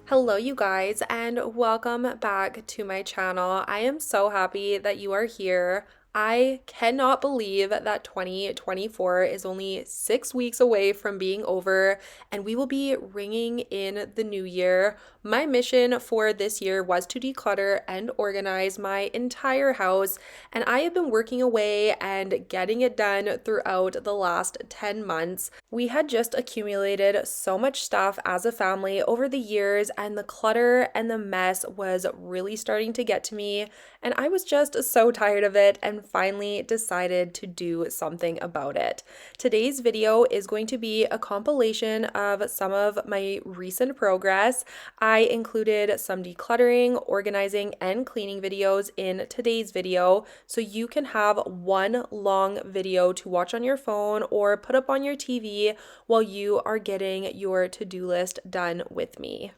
Hello, you guys, and welcome back to my channel. I am so happy that you are here. I cannot believe that 2024 is only 6 weeks away from being over, and we will be ringing in the new year. My mission for this year was to declutter and organize my entire house, and I have been working away and getting it done throughout the last 10 months. We had just accumulated so much stuff as a family over the years, and the clutter and the mess was really starting to get to me, and I was just so tired of it and finally decided to do something about it. Today's video is going to be a compilation of some of my recent progress. I included some decluttering, organizing, and cleaning videos in today's video, so you can have one long video to watch on your phone or put up on your TV while you are getting your to-do list done with me.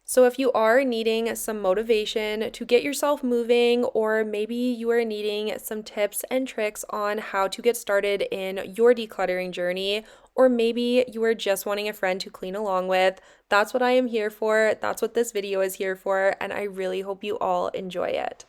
So if you are needing some motivation to get yourself moving, or maybe you are needing some tips and tricks on how to get started in your decluttering journey, or maybe you are just wanting a friend to clean along with, that's what I am here for. That's what this video is here for, and I really hope you all enjoy it.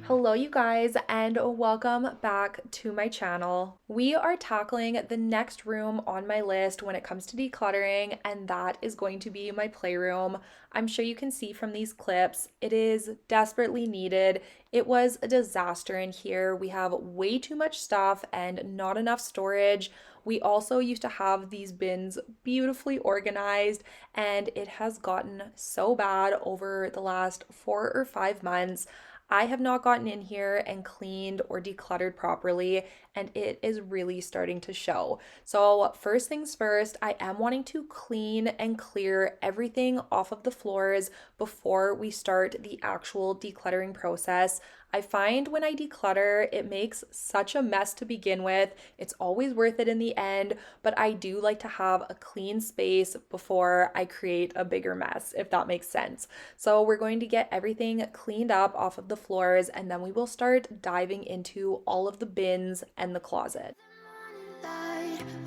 Hello, you guys, and welcome back to my channel. We are tackling the next room on my list when it comes to decluttering, and that is going to be my playroom. I'm sure you can see from these clips, it is desperately needed. It was a disaster in here. We have way too much stuff and not enough storage. We also used to have these bins beautifully organized, and it has gotten so bad over the last 4 or 5 months. I have not gotten in here and cleaned or decluttered properly, and it is really starting to show. So first things first, I am wanting to clean and clear everything off of the floors before we start the actual decluttering process. I find when I declutter, it makes such a mess to begin with. It's always worth it in the end, but I do like to have a clean space before I create a bigger mess, if that makes sense. So we're going to get everything cleaned up off of the floors, and then we will start diving into all of the bins and the closet.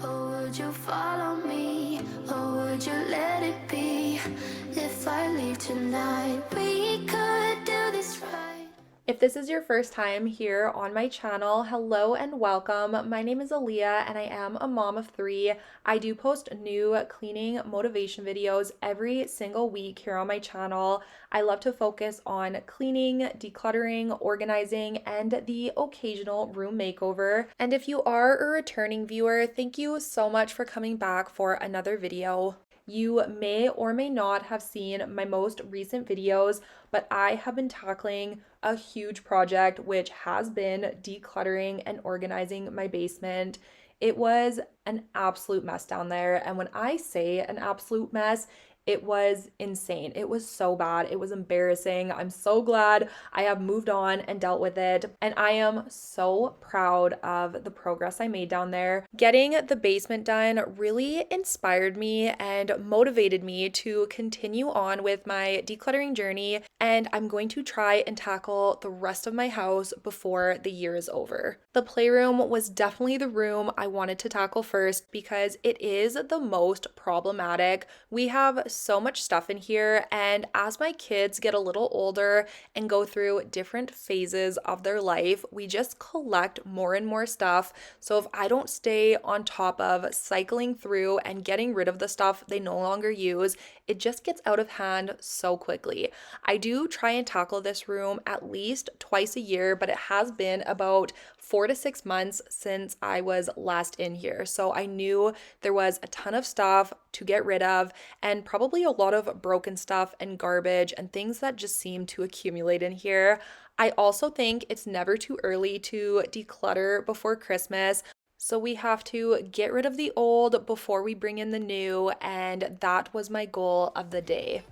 Or would you follow me, or would you let it be? If I leave tonight, we could do this right. If this is your first time here on my channel, hello and welcome. My name is Aleah and I am a mom of 3. I do post new cleaning motivation videos every single week here on my channel. I love to focus on cleaning, decluttering, organizing, and the occasional room makeover. And if you are a returning viewer, thank you so much for coming back for another video. You may or may not have seen my most recent videos, but I have been tackling a huge project, which has been decluttering and organizing my basement. It was an absolute mess down there. And when I say an absolute mess, it was insane. It was so bad. It was embarrassing. I'm so glad I have moved on and dealt with it. And I am so proud of the progress I made down there. Getting the basement done really inspired me and motivated me to continue on with my decluttering journey. And I'm going to try and tackle the rest of my house before the year is over. The playroom was definitely the room I wanted to tackle first because it is the most problematic. We have so much stuff in here, and as my kids get a little older and go through different phases of their life, we just collect more and more stuff. So if I don't stay on top of cycling through and getting rid of the stuff they no longer use, it just gets out of hand so quickly. I do try and tackle this room at least twice a year, but it has been about 4 to 6 months since I was last in here. So I knew there was a ton of stuff to get rid of, and probably a lot of broken stuff and garbage and things that just seem to accumulate in here. I also think it's never too early to declutter before Christmas. So we have to get rid of the old before we bring in the new, and that was my goal of the day.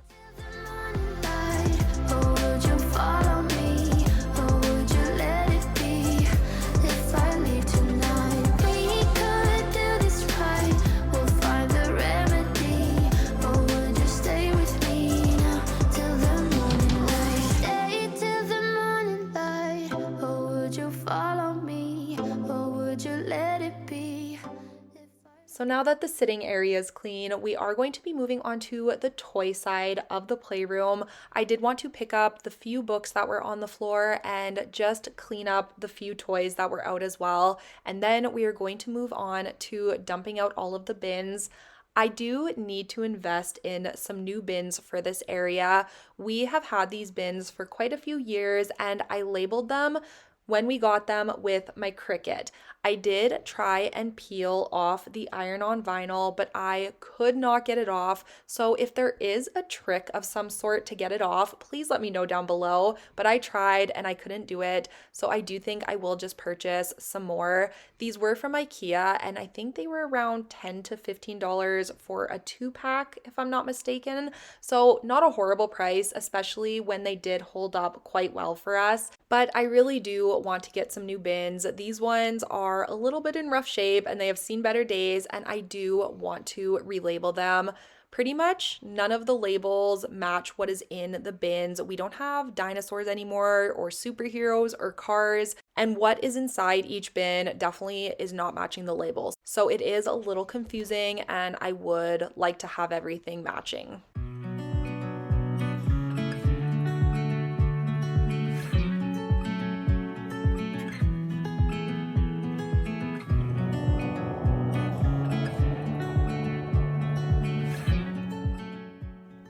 So now that the sitting area is clean, we are going to be moving on to the toy side of the playroom. I did want to pick up the few books that were on the floor and just clean up the few toys that were out as well. And then we are going to move on to dumping out all of the bins. I do need to invest in some new bins for this area. We have had these bins for quite a few years and I labeled them when we got them with my Cricut. I did try and peel off the iron-on vinyl, but I could not get it off. So if there is a trick of some sort to get it off, please let me know down below. But I tried and I couldn't do it. So I do think I will just purchase some more. These were from IKEA and I think they were around $10 to $15 for a 2-pack, if I'm not mistaken. So not a horrible price, especially when they did hold up quite well for us. But I really do want to get some new bins. These ones are a little bit in rough shape and they have seen better days, and I do want to relabel them. Pretty much none of the labels match what is in the bins. We don't have dinosaurs anymore or superheroes or cars, and what is inside each bin definitely is not matching the labels. So it is a little confusing and I would like to have everything matching.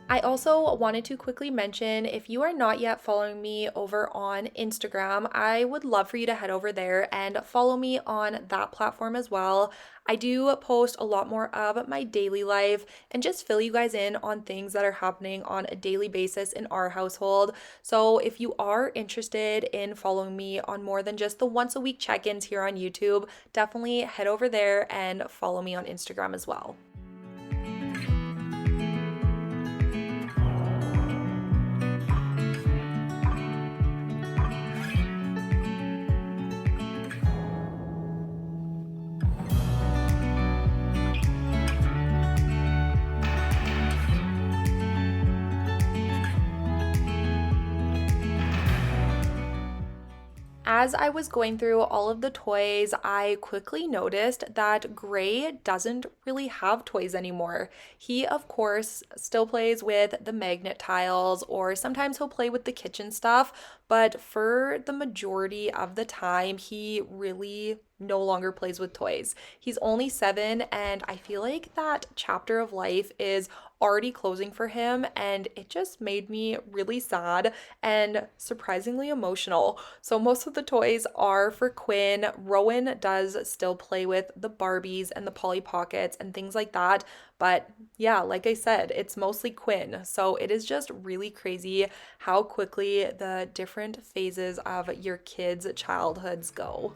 I also wanted to quickly mention, if you are not yet following me over on Instagram, I would love for you to head over there and follow me on that platform as well. I do post a lot more of my daily life and just fill you guys in on things that are happening on a daily basis in our household. So if you are interested in following me on more than just the once a week check-ins here on YouTube, definitely head over there and follow me on Instagram as well. As I was going through all of the toys, I quickly noticed that Gray doesn't really have toys anymore. He, of course, still plays with the magnet tiles, or sometimes he'll play with the kitchen stuff, but for the majority of the time, he really no longer plays with toys. He's only 7, and I feel like that chapter of life is already closing for him, and it just made me really sad and surprisingly emotional. So most of the toys are for Quinn. Rowan does still play with the Barbies and the Polly Pockets and things like that, but yeah, like I said, it's mostly Quinn. So it is just really crazy how quickly the different phases of your kids' childhoods go.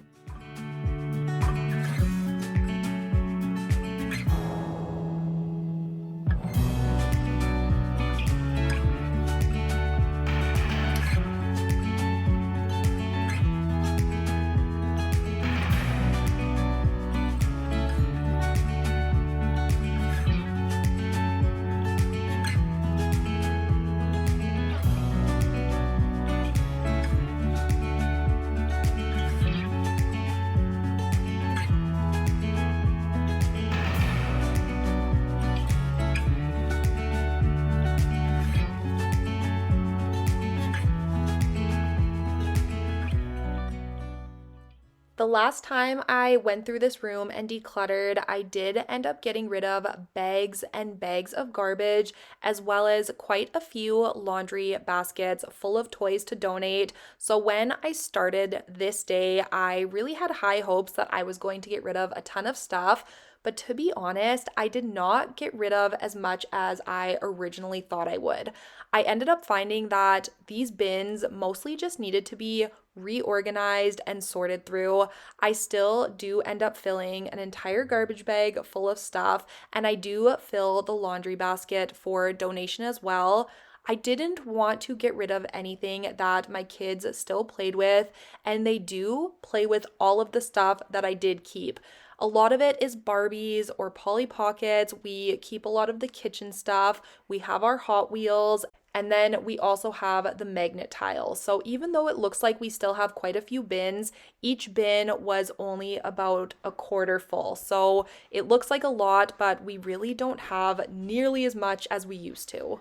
The last time I went through this room and decluttered, I did end up getting rid of bags and bags of garbage, as well as quite a few laundry baskets full of toys to donate. So when I started this day, I really had high hopes that I was going to get rid of a ton of stuff. But to be honest, I did not get rid of as much as I originally thought I would. I ended up finding that these bins mostly just needed to be reorganized and sorted through. I still do end up filling an entire garbage bag full of stuff, and I do fill the laundry basket for donation as well. I didn't want to get rid of anything that my kids still played with, and they do play with all of the stuff that I did keep. A lot of it is Barbies or Polly Pockets. We keep a lot of the kitchen stuff. We have our Hot Wheels. And then we also have the magnet tile. So even though it looks like we still have quite a few bins, each bin was only about a quarter full. So it looks like a lot, but we really don't have nearly as much as we used to.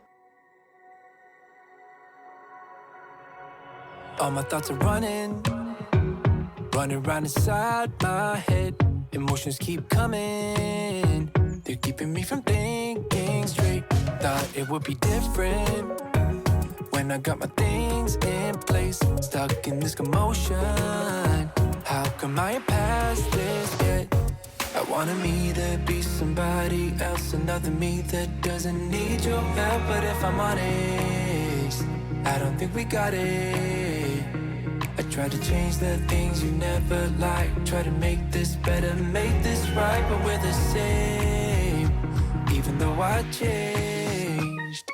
All my thoughts are running around inside my head. Emotions keep coming, they're keeping me from thinking straight. Thought it would be different when I got my things in place. Stuck in this commotion, how come I ain't past this yet? I wanted me to be somebody else, another me that doesn't need your help. But if I'm honest, I don't think we got it. I try to change the things you never liked, try to make this better, make this right, but we're the same, even though I changed.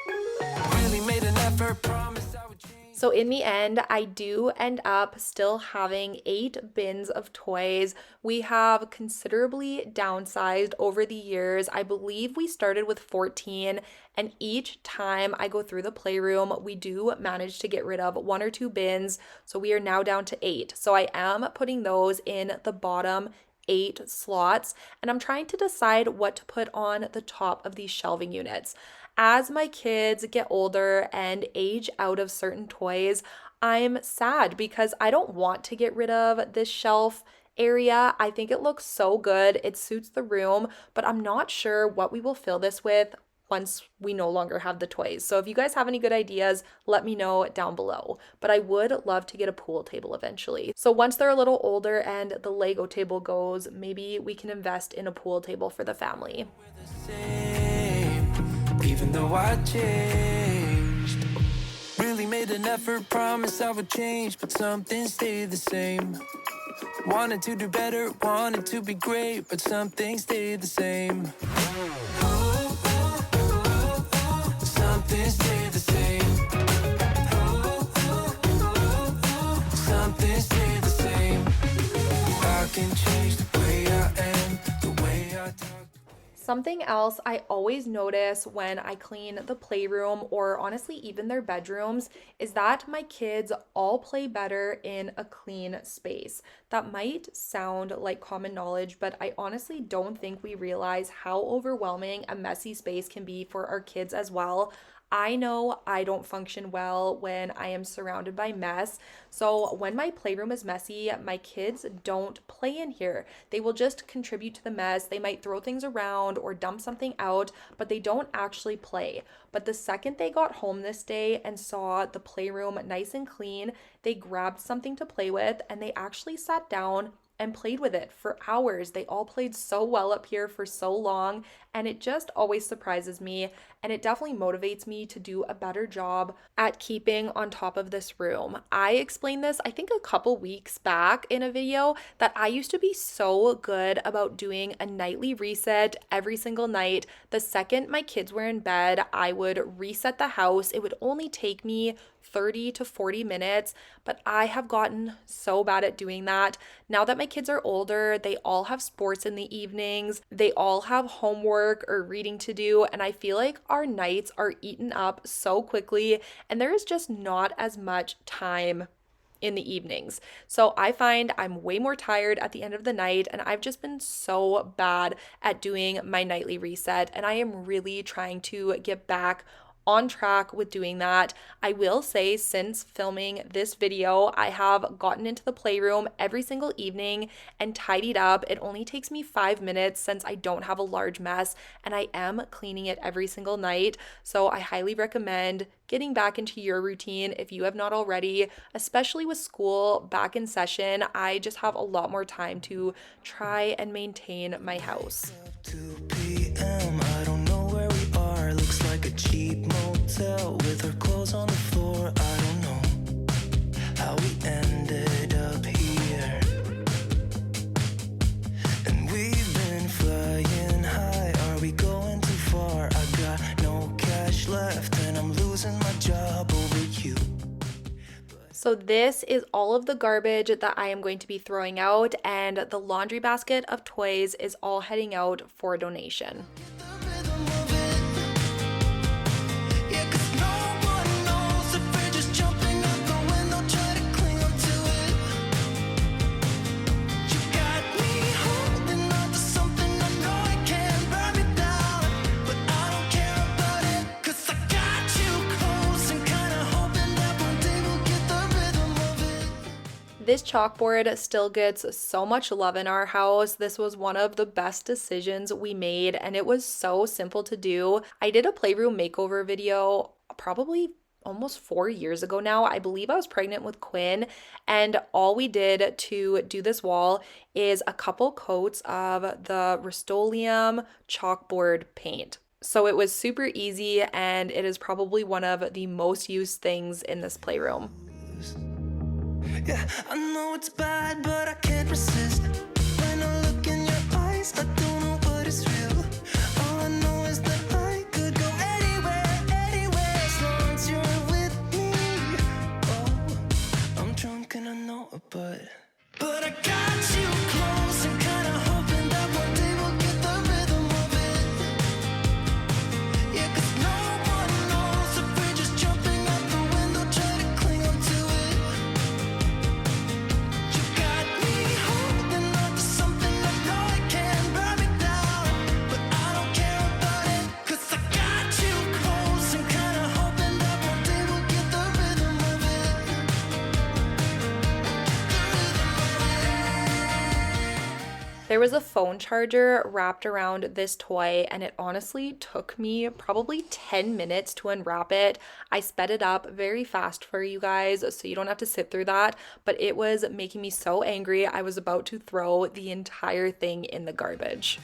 Really made an effort, promise I would change. So in the end, I do end up still having 8 bins of toys. We have considerably downsized over the years. I believe we started with 14, and each time I go through the playroom, we do manage to get rid of 1 or 2 bins. So we are now down to 8. So I am putting those in the bottom 8 slots, and I'm trying to decide what to put on the top of these shelving units. As my kids get older and age out of certain toys, I'm sad because I don't want to get rid of this shelf area. I think it looks so good. It suits the room, but I'm not sure what we will fill this with once we no longer have the toys. So if you guys have any good ideas, let me know down below. But I would love to get a pool table eventually. So once they're a little older and the Lego table goes, maybe we can invest in a pool table for the family. Even though I changed, really made an effort, promise I would change, but something stayed the same. Wanted to do better, wanted to be great, but something stayed the same. Something stayed the same. Something stayed the same. I can change the way I am, the way I talk. Something else I always notice when I clean the playroom, or honestly even their bedrooms, is that my kids all play better in a clean space. That might sound like common knowledge, but I honestly don't think we realize how overwhelming a messy space can be for our kids as well. I know I don't function well when I am surrounded by mess. So when my playroom is messy, my kids don't play in here. They will just contribute to the mess. They might throw things around or dump something out, but they don't actually play. But the second they got home this day and saw the playroom nice and clean, they grabbed something to play with and they actually sat down and played with it for hours. They all played so well up here for so long, and it just always surprises me, and it definitely motivates me to do a better job at keeping on top of this room. I explained this, I think, a couple weeks back in a video, that I used to be so good about doing a nightly reset every single night. The second my kids were in bed, I would reset the house. It would only take me 30 to 40 minutes, but I have gotten so bad at doing that. Now that my kids are older, they all have sports in the evenings, they all have homework or reading to do, and I feel like our nights are eaten up so quickly, and there is just not as much time in the evenings. So I find I'm way more tired at the end of the night, and I've just been so bad at doing my nightly reset, and I am really trying to get back on track with doing that. I will say, since filming this video, I have gotten into the playroom every single evening and tidied up. It only takes me 5 minutes since I don't have a large mess, and I am cleaning it every single night. So I highly recommend getting back into your routine if you have not already, especially with school back in session. I just have a lot more time to try and maintain my house. 2 p.m. I don't know where we are. Looks like a cheap motel with our clothes on the floor. I don't know how we ended up here. And we've been flying high. Are we going too far? I got no cash left and I'm losing my job over you. So this is all of the garbage that I am going to be throwing out, and the laundry basket of toys is all heading out for donation. Yeah, 'cause no one This chalkboard still gets so much love in our house. This was one of the best decisions we made, and it was so simple to do. I did a Playroom makeover video probably almost 4 years ago now. I believe I was pregnant with Quinn, and all we did to do this wall is a couple coats of the Rust-Oleum chalkboard paint. So it was super easy, and it is probably one of the most used things in this playroom. Yeah, I know it's bad, but I can't resist. When I look in your eyes, I don't know what is real. All I know is that I could go anywhere, as long as you're with me. Oh, I'm drunk and I know it, but I got you close and kinda hoping that one day we'll get the rhythm of it. Yeah, 'cause no one knows if we're just jumping out the window, try to cling on to it. You got me holding on to something I know it can burn me down, but I don't care about it, 'cause I got you close and kinda hoping that one day we'll get the rhythm of it. There was a phone charger wrapped around this toy, and it honestly took me probably 10 minutes to unwrap it. I sped it up very fast for you guys so you don't have to sit through that, but it was making me so angry. I was about to throw the entire thing in the garbage.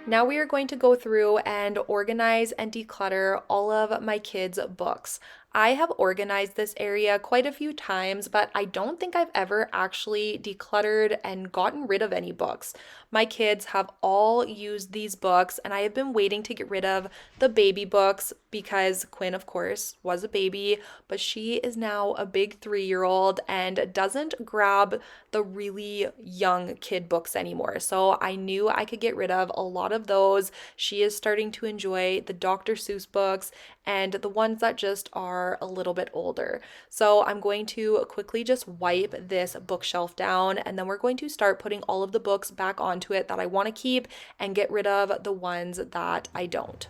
Now we are going to go through and organize and declutter all of my kids' books. I have organized this area quite a few times, but I don't think I've ever actually decluttered and gotten rid of any books. My kids have all used these books, and I have been waiting to get rid of the baby books because Quinn, of course, was a baby, but she is now a big 3-year-old and doesn't grab the really young kid books anymore. So I knew I could get rid of a lot of those. She is starting to enjoy the Dr. Seuss books and the ones that just are a little bit older. So I'm going to quickly just wipe this bookshelf down, and then we're going to start putting all of the books back onto it that I want to keep and get rid of the ones that I don't.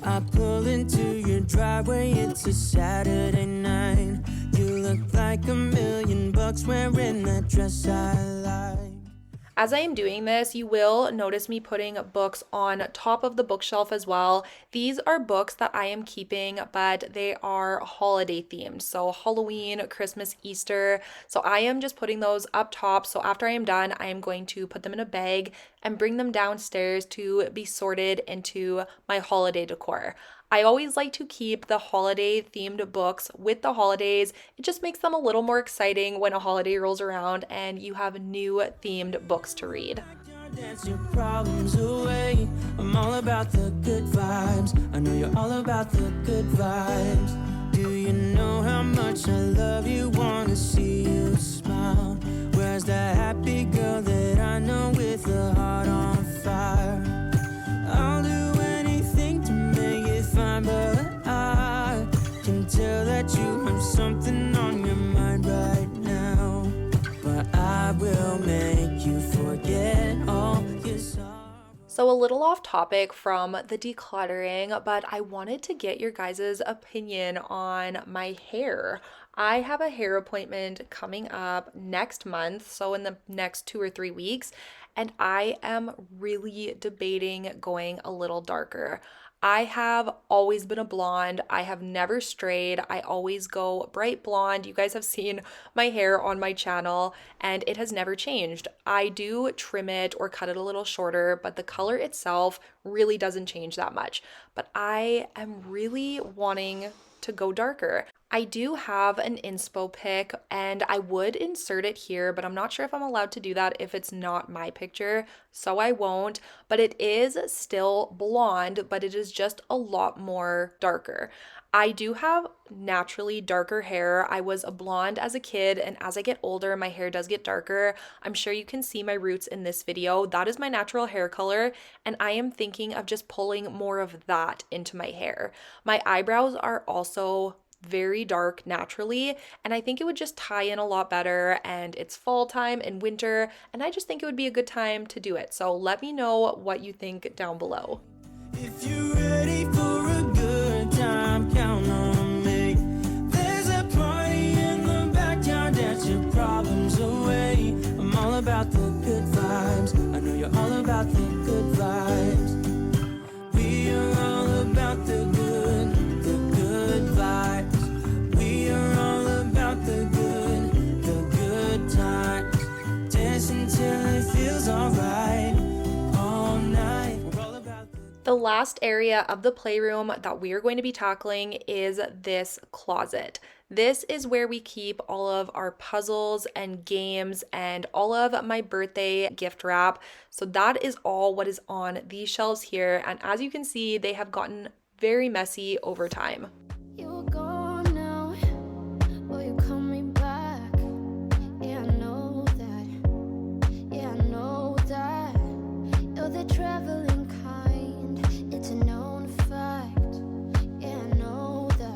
I pull into your driveway, it's a Saturday night. You look like $1,000,000 wearing that dress I like. As I am doing this, you will notice me putting books on top of the bookshelf as well. These are books that I am keeping, but they are holiday themed. So Halloween, Christmas, Easter. So I am just putting those up top. So after I am done, I am going to put them in a bag and bring them downstairs to be sorted into my holiday decor. I always like to keep the holiday themed books with the holidays. It just makes them a little more exciting when a holiday rolls around and you have new themed books to read. Dance your problems away. I'm all about the good vibes. I know you're all about the good vibes. Do you know how much I love you? Wanna see you smile. Where's that happy girl that I know with a heart on fire? I'll do anything to make it fine, but I can tell that you have something on your mind right now. But I will make you forget all your sorrow. So a little off topic from the decluttering, but I wanted to get your guys' opinion on my hair. I have a hair appointment coming up next month, so in the next 2 or 3 weeks, and I am really debating going a little darker. I have always been a blonde. I have never strayed. I always go bright blonde. You guys have seen my hair on my channel and it has never changed. I do trim it or cut it a little shorter, but the color itself really doesn't change that much. But I am really wanting to go darker. I do have an inspo pic and I would insert it here, but I'm not sure if I'm allowed to do that if it's not my picture, so I won't. But it is still blonde, but it is just a lot more darker. I do have naturally darker hair. I was a blonde as a kid, and as I get older, my hair does get darker. I'm sure you can see my roots in this video. That is my natural hair color, and I am thinking of just pulling more of that into my hair. My eyebrows are also very dark naturally, and I think it would just tie in a lot better, and it's fall time and winter, and I just think it would be a good time to do it. So let me know what you think down below. If you're ready for a good time, count on me. There's a party in the backyard, dance your problems away. I'm all about the good vibes. I know you're all about the good vibes. We are all about the good vibes. We are all about the good times. Dance until it feels alright. All night. We're all about the last area of the playroom that we are going to be tackling is this closet. This is where we keep all of our puzzles and games and all of my birthday gift wrap. So that is all what is on these shelves here. And as you can see, they have gotten very messy over time. You're gone now, will you coming back? Yeah, I know that. Yeah, I know that. You're the traveling kind. It's a known fact. Yeah, I know that.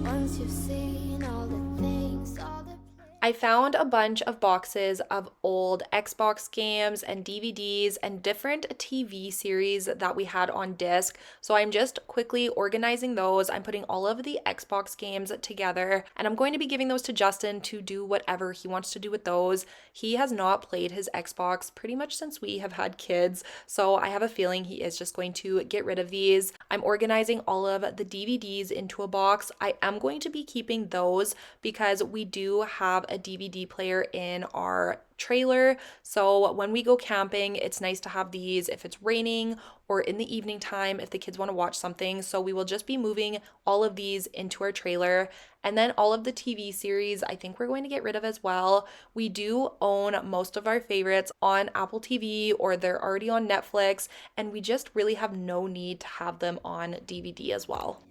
Once you've seen all the things, all the I found a bunch of boxes of old Xbox games and DVDs and different TV series that we had on disc. So I'm just quickly organizing those. I'm putting all of the Xbox games together, and I'm going to be giving those to Justin to do whatever he wants to do with those. He has not played his Xbox pretty much since we have had kids, so I have a feeling he is just going to get rid of these. I'm organizing all of the DVDs into a box. I am going to be keeping those because we do have a DVD player in our trailer. So when we go camping, it's nice to have these if it's raining or in the evening time if the kids want to watch something. So we will just be moving all of these into our trailer. And then all of the TV series, I think we're going to get rid of as well. We do own most of our favorites on Apple TV or they're already on Netflix, and we just really have no need to have them on DVD as well.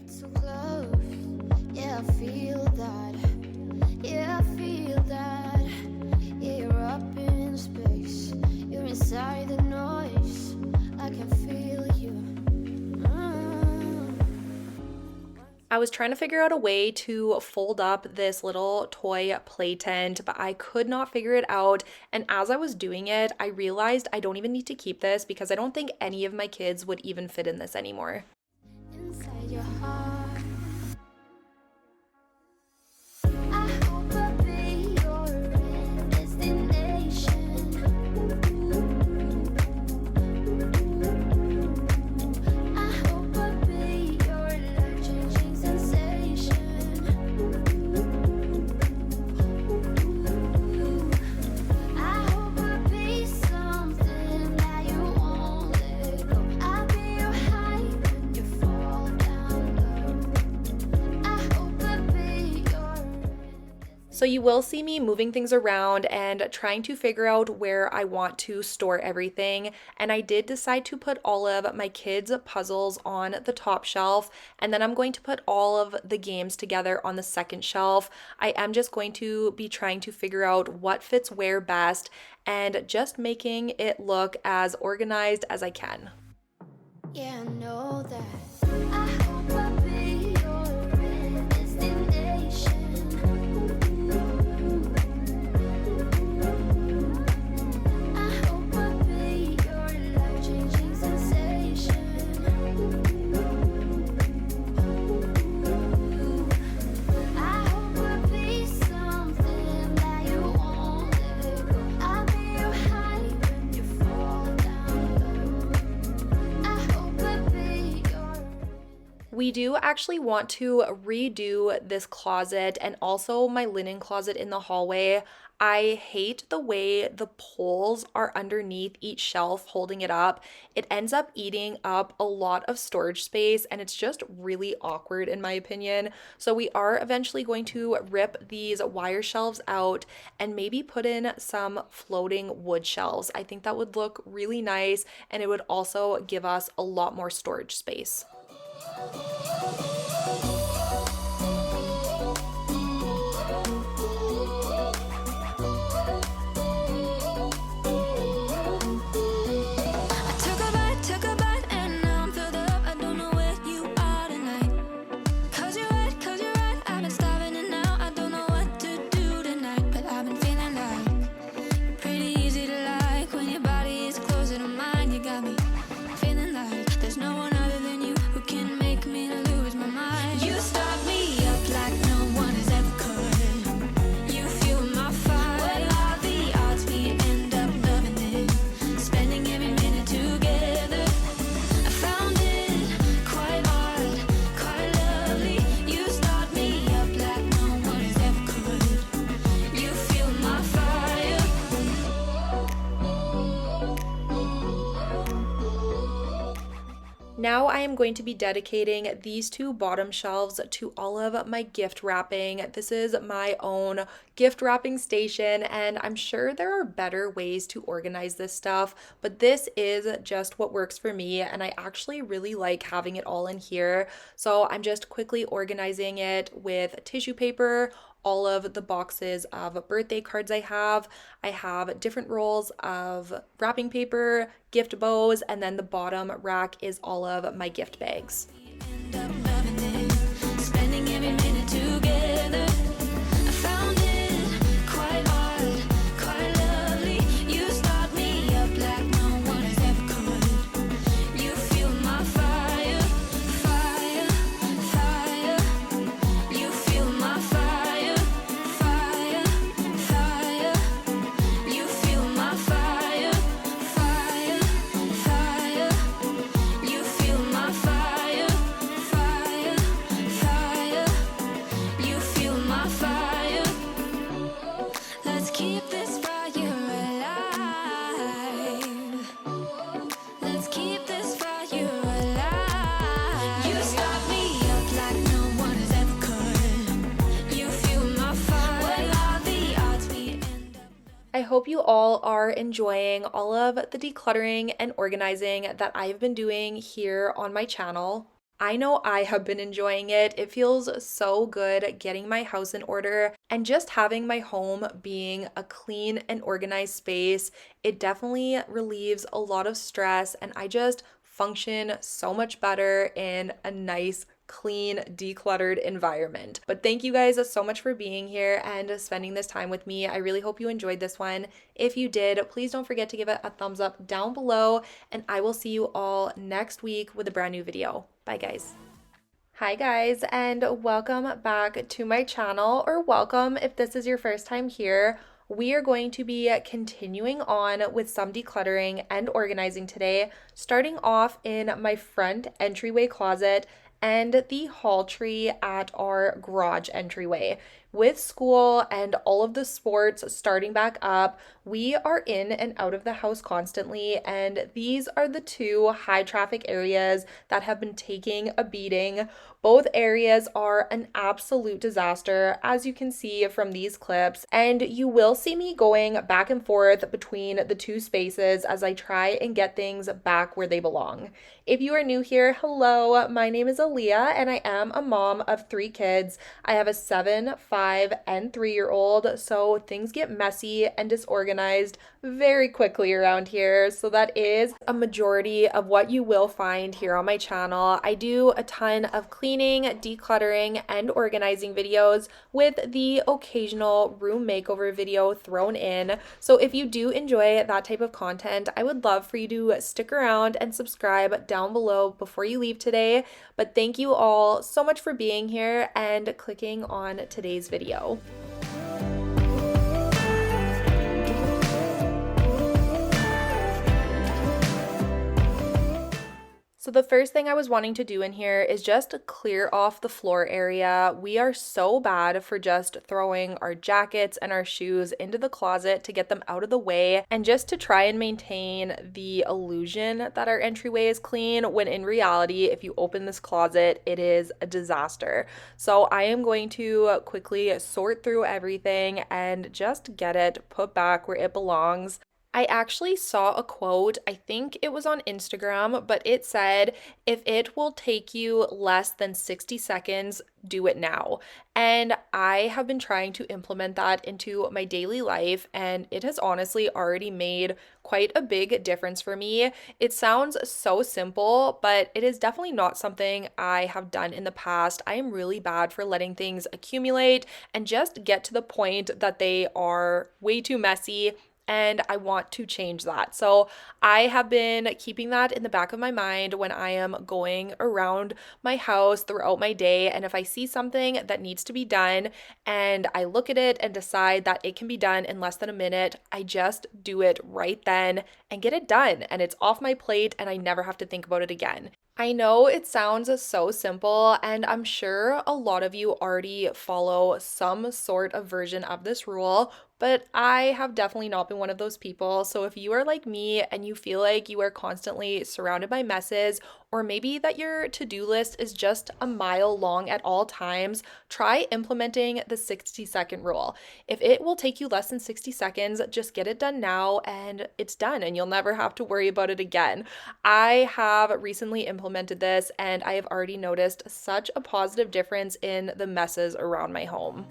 it's so close. Yeah, I feel that. Yeah, I feel that. Yeah, you're up in space. You're inside the noise. I can feel you. I was trying to figure out a way to fold up this little toy play tent, but I could not figure it out. And as I was doing it, I realized I don't even need to keep this because I don't think any of my kids would even fit in this anymore. Inside your heart. I hope I'll be your destination. I hope I'll be your life-changing sensation. I hope I'll be something that you won't let go. I'll be your high when you fall down low. I hope I'll be your So you will see me moving things around and trying to figure out where I want to store everything. And I did decide to put all of my kids' puzzles on the top shelf, and then I'm going to put all of the games together on the second shelf. I am just going to be trying to figure out what fits where best and just making it look as organized as I can. Yeah, I know that. I hope I'll be your destination. I hope I'll be your life-changing sensation. I hope I'll be something that you won't let go. I'll be your high when you fall down low. I hope I'll be your We do actually want to redo this closet and also my linen closet in the hallway. I hate the way the poles are underneath each shelf holding it up. It ends up eating up a lot of storage space and it's just really awkward in my opinion. So we are eventually going to rip these wire shelves out and maybe put in some floating wood shelves. I think that would look really nice and it would also give us a lot more storage space. took a bite, and now I'm filled up. I don't know where you are. Now I am going to be dedicating these two bottom shelves to all of my gift wrapping. This is my own gift wrapping station, and I'm sure there are better ways to organize this stuff, but this is just what works for me, and I actually really like having it all in here. So I'm just quickly organizing it with tissue paper, all of the boxes of birthday cards I have. I have different rolls of wrapping paper, gift bows, and then the bottom rack is all of my gift bags. I hope you all are enjoying all of the decluttering and organizing that I've been doing here on my channel. I know I have been enjoying it. It feels so good getting my house in order and just having my home being a clean and organized space. It definitely relieves a lot of stress, and I just function so much better in a nice, clean, decluttered environment. But thank you guys so much for being here and spending this time with me. I really hope you enjoyed this one. If you did, please don't forget to give it a thumbs up down below, and I will see you all next week with a brand new video. Bye guys. Hi guys, and welcome back to my channel, or welcome if this is your first time here. We are going to be continuing on with some decluttering and organizing today, starting off in my front entryway closet and the haul tree at our garage entryway. With school and all of the sports starting back up, we are in and out of the house constantly, and these are the two high traffic areas that have been taking a beating. Both areas are an absolute disaster, as you can see from these clips, and you will see me going back and forth between the two spaces as I try and get things back where they belong. If you are new here, hello, my name is Aleah, and I am a mom of 3 kids. I have a 7, 5, and 3-year-old, so things get messy and disorganized very quickly around here. So that is a majority of what you will find here on my channel. I do a ton of cleaning, decluttering, and organizing videos with the occasional room makeover video thrown in. So if you do enjoy that type of content, I would love for you to stick around and subscribe down below before you leave today. But thank you all so much for being here and clicking on today's video. So the first thing I was wanting to do in here is just clear off the floor area. We are so bad for just throwing our jackets and our shoes into the closet to get them out of the way, and just to try and maintain the illusion that our entryway is clean, when in reality, if you open this closet, it is a disaster. So I am going to quickly sort through everything and just get it put back where it belongs. I actually saw a quote, I think it was on Instagram, but it said, if it will take you less than 60 seconds, do it now. And I have been trying to implement that into my daily life, and it has honestly already made quite a big difference for me. It sounds so simple, but it is definitely not something I have done in the past. I am really bad for letting things accumulate and just get to the point that they are way too messy, and I want to change that. So I have been keeping that in the back of my mind when I am going around my house throughout my day. And if I see something that needs to be done and I look at it and decide that it can be done in less than a minute, I just do it right then and get it done. And it's off my plate and I never have to think about it again. I know it sounds so simple, and I'm sure a lot of you already follow some sort of version of this rule, but I have definitely not been one of those people. So if you are like me and you feel like you are constantly surrounded by messes, or maybe that your to-do list is just a mile long at all times, try implementing the 60-second rule. If it will take you less than 60 seconds, just get it done now and it's done and you'll never have to worry about it again. I have recently implemented this and I have already noticed such a positive difference in the messes around my home.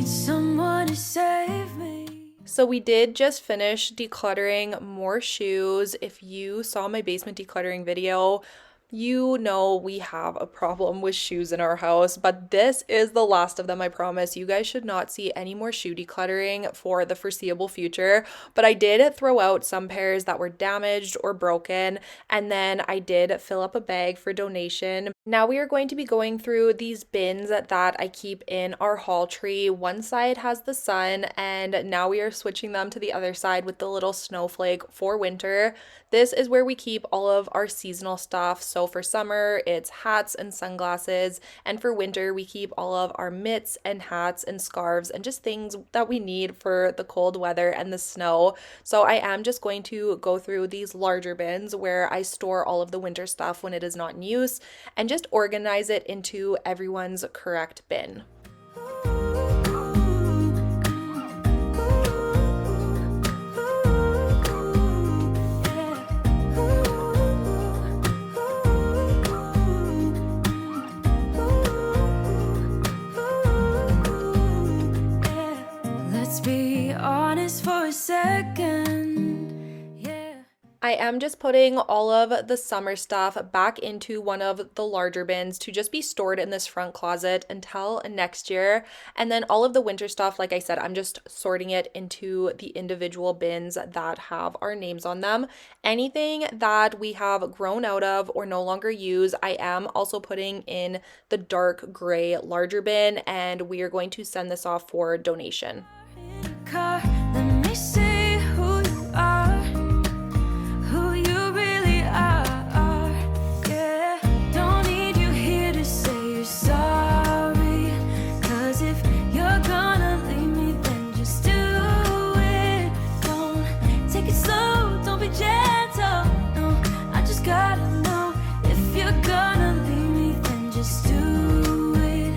Someone to save me. So we did just finish decluttering more shoes. If you saw my basement decluttering video, you know we have a problem with shoes in our house, but this is the last of them, I promise. You guys should not see any more shoe decluttering for the foreseeable future, but I did throw out some pairs that were damaged or broken, and then I did fill up a bag for donation. Now we are going to be going through these bins that I keep in our hall tree. One side has the sun, and now we are switching them to the other side with the little snowflake for winter. This is where we keep all of our seasonal stuff. So for summer, it's hats and sunglasses, and for winter, we keep all of our mitts and hats and scarves and just things that we need for the cold weather and the snow. So I am just going to go through these larger bins where I store all of the winter stuff when it is not in use and just organize it into everyone's correct bin. Let's be honest for a second. I am just putting all of the summer stuff back into one of the larger bins to just be stored in this front closet until next year. And then all of the winter stuff, like I said, I'm just sorting it into the individual bins that have our names on them. Anything that we have grown out of or no longer use, I am also putting in the dark gray larger bin, and we are going to send this off for donation. Let me see who you are, who you really are. Yeah, don't need you here to say you're sorry. 'Cause if you're gonna leave me, then just do it. Don't take it slow, don't be gentle. No, I just gotta know if you're gonna leave me, then just do it.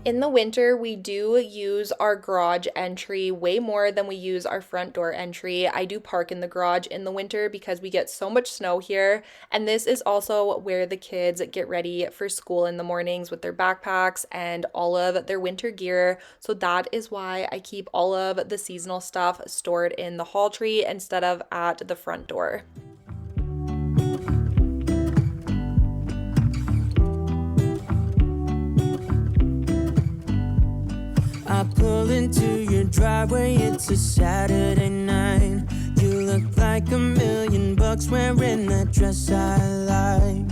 In the winter, we do use our garage entry way more than we use our front door entry. I do park in the garage in the winter because we get so much snow here. And this is also where the kids get ready for school in the mornings with their backpacks and all of their winter gear. So that is why I keep all of the seasonal stuff stored in the hall tree instead of at the front door. I pull into your driveway, it's a Saturday night. You look like $1,000,000 wearing that dress I like.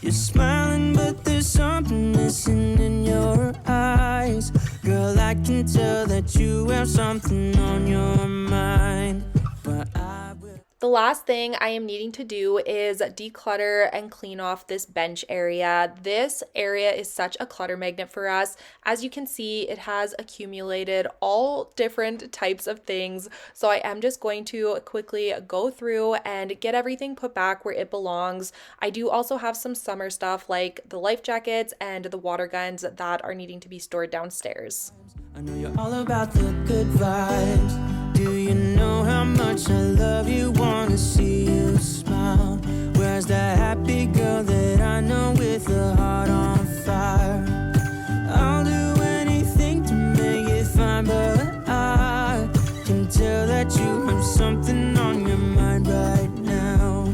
You're smiling, but there's something missing in your eyes. Girl, I can tell that you have something on your mind. But I will. The last thing I am needing to do is declutter and clean off this bench area. This area is such a clutter magnet for us. As you can see, it has accumulated all different types of things. So I am just going to quickly go through and get everything put back where it belongs. I do also have some summer stuff like the life jackets and the water guns that are needing to be stored downstairs. I know you're all about the good vibes. Do you know how much I love you? Wanna see you smile. Where's that happy girl that I know with a heart on fire? I'll do anything to make it fine, but I can tell that you have something on your mind right now.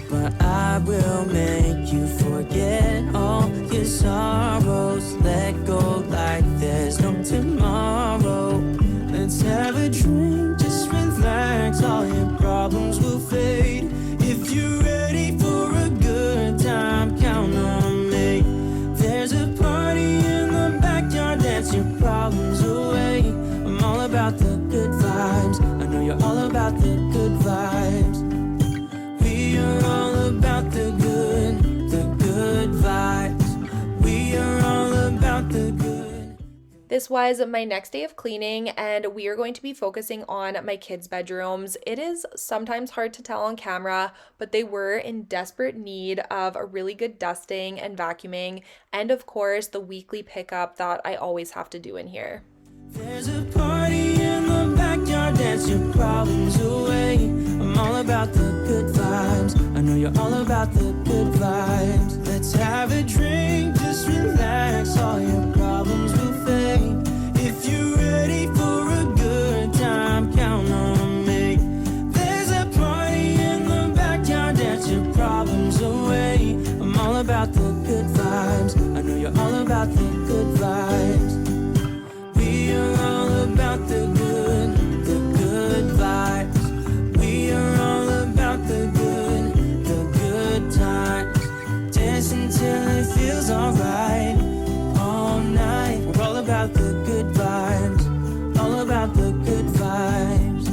But I will make you forget all your sorrows. Let go like there's no tomorrow. Let's have a drink, just relax, all your problems fade. If you're ready for a good time, count on me. There's a party in the backyard, dance your problems away. I'm all about the good vibes. I know you're all about the good vibes. We are all about the good vibes. We are all about the good. This was my next day of cleaning, and we are going to be focusing on my kids' bedrooms. It is sometimes hard to tell on camera, but they were in desperate need of a really good dusting and vacuuming, and of course, the weekly pickup that I always have to do in here. There's a party in the backyard, dance your problems away. I'm all about the good vibes. I know you're all about the good vibes. Let's have a drink, just relax, all your problems will fade. If you're ready for a good time, count on me. There's a party in the backyard, dance your problems away. I'm all about the good vibes. I know you're all about the good vibes. We are all about the good vibes. We are all about the good times. Dance until it feels alright, all night. We're all about the good vibes, all about the good vibes.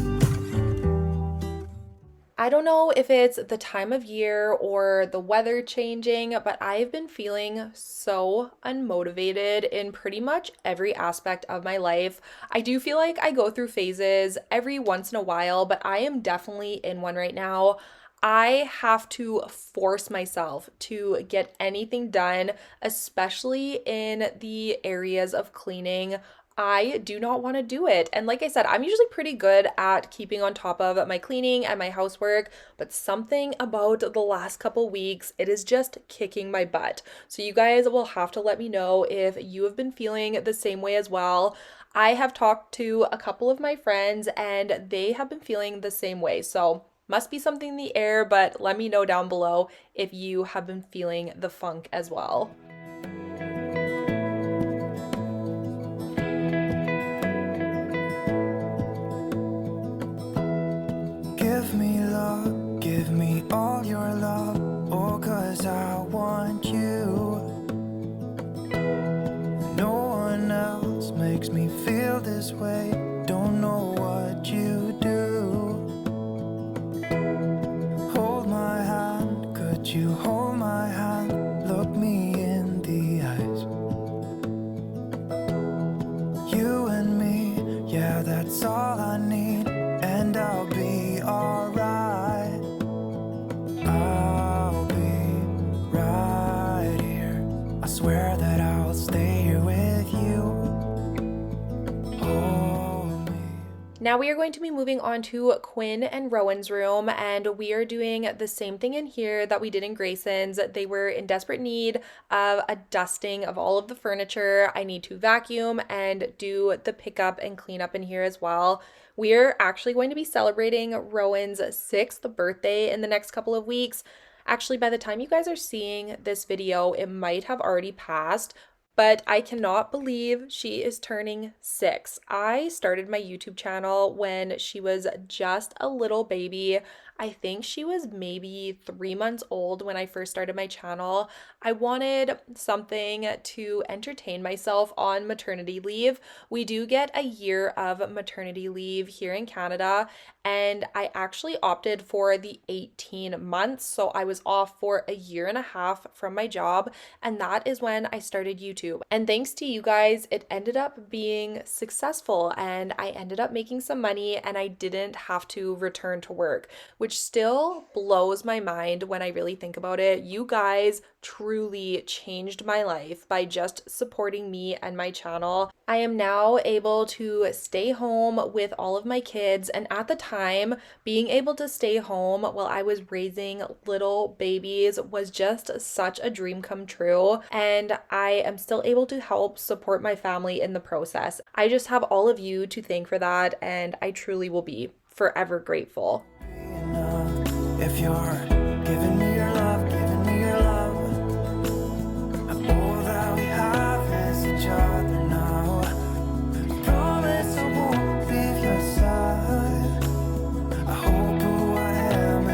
I don't know if it's the time of year or the weather changing, but I've been feeling so unmotivated in pretty much every aspect of my life. I do feel like I go through phases every once in a while, but I am definitely in one right now. I have to force myself to get anything done, especially in the areas of cleaning. I do not want to do it. And like I said, I'm usually pretty good at keeping on top of my cleaning and my housework, but something about the last couple weeks, it is just kicking my butt. So you guys will have to let me know if you have been feeling the same way as well. I have talked to a couple of my friends and they have been feeling the same way. So must be something in the air, but let me know down below if you have been feeling the funk as well. Give me love, give me all your love, oh, 'cause I want you. No one else makes me feel this way, don't know what you do. Hold my hand, could you hold my hand, look me in the eyes. You and me, yeah, that's all I need, and I'll be alright. I'll be right here. I swear that I'll stay here with you. Hold me. Now we are going to be moving on to Quinn and Rowan's room, and we are doing the same thing in here that we did in Grayson's. They were in desperate need of a dusting of all of the furniture. I need to vacuum and do the pickup and cleanup in here as well. We're actually going to be celebrating Rowan's 6th birthday in the next couple of weeks. Actually, by the time you guys are seeing this video, it might have already passed, but I cannot believe she is turning 6. I started my YouTube channel when she was just a little baby. I think she was maybe 3 months old when I first started my channel. I wanted something to entertain myself on maternity leave. We do get a year of maternity leave here in Canada, and I actually opted for the 18 months. So I was off for a year and a half from my job, and that is when I started YouTube. And thanks to you guys, it ended up being successful, and I ended up making some money, and I didn't have to return to work, which still blows my mind when I really think about it. You guys truly changed my life by just supporting me and my channel. I am now able to stay home with all of my kids, and at the time, being able to stay home while I was raising little babies was just such a dream come true, and I am still able to help support my family in the process. I just have all of you to thank for that, and I truly will be forever grateful. If you're giving me your love, giving me your love, all that we have is each other now. I promise I won't leave your side. I hope who I am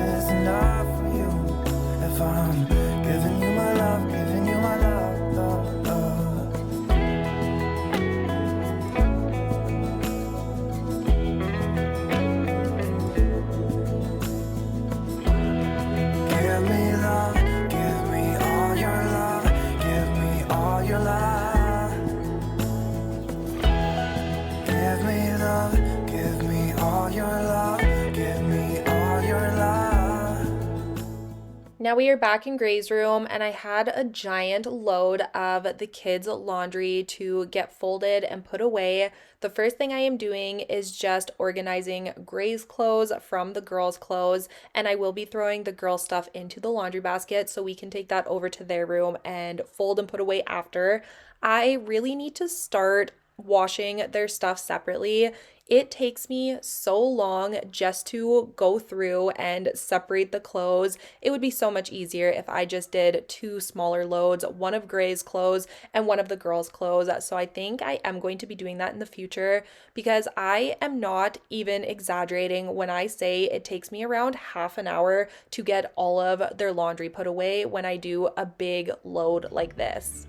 Now we are back in Gray's room, and I had a giant load of the kids' laundry to get folded and put away. The first thing I am doing is just organizing Gray's clothes from the girls' clothes, and I will be throwing the girls' stuff into the laundry basket so we can take that over to their room and fold and put away after. I really need to start washing their stuff separately. It takes me so long just to go through and separate the clothes. It would be so much easier if I just did two smaller loads, one of Gray's clothes and one of the girls' clothes. So I think I am going to be doing that in the future, because I am not even exaggerating when I say it takes me around half an hour to get all of their laundry put away when I do a big load like this.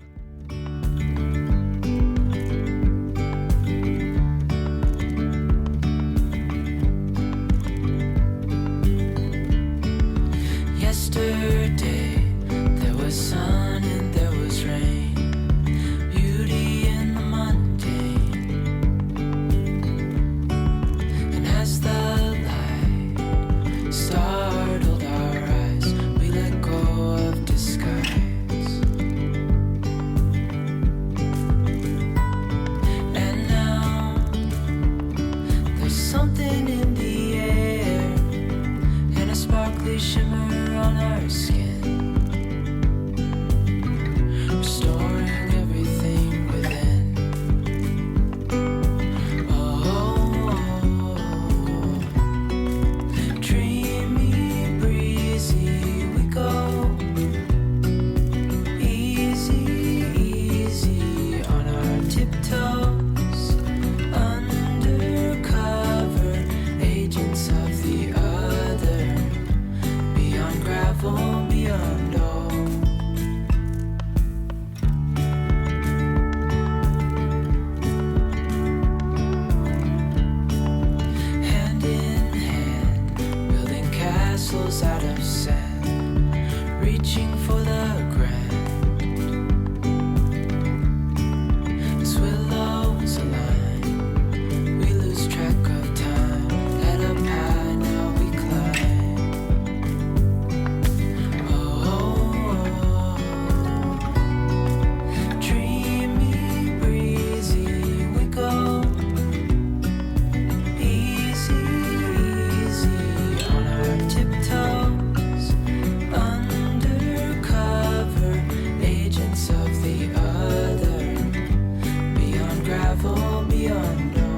Yesterday, there was sun and there was rain, beauty in the mundane. And as the light startled our eyes, we let go of disguise. And now, there's something in the air, and a sparkly shimmer on our skin, restoring everything within. Dreamy, breezy, we go. Easy, easy on our tiptoes. Undercover, agents of the other. Beyond gravel, beyond all. Hand in hand, building castles out of sand, reaching for the grand. As willows align, we lose track of time. Head up high, now we climb. Dreamy, breezy, we go. Easy, easy on our tiptoes. Undercover, agents of the other. Beyond gravel, beyond all.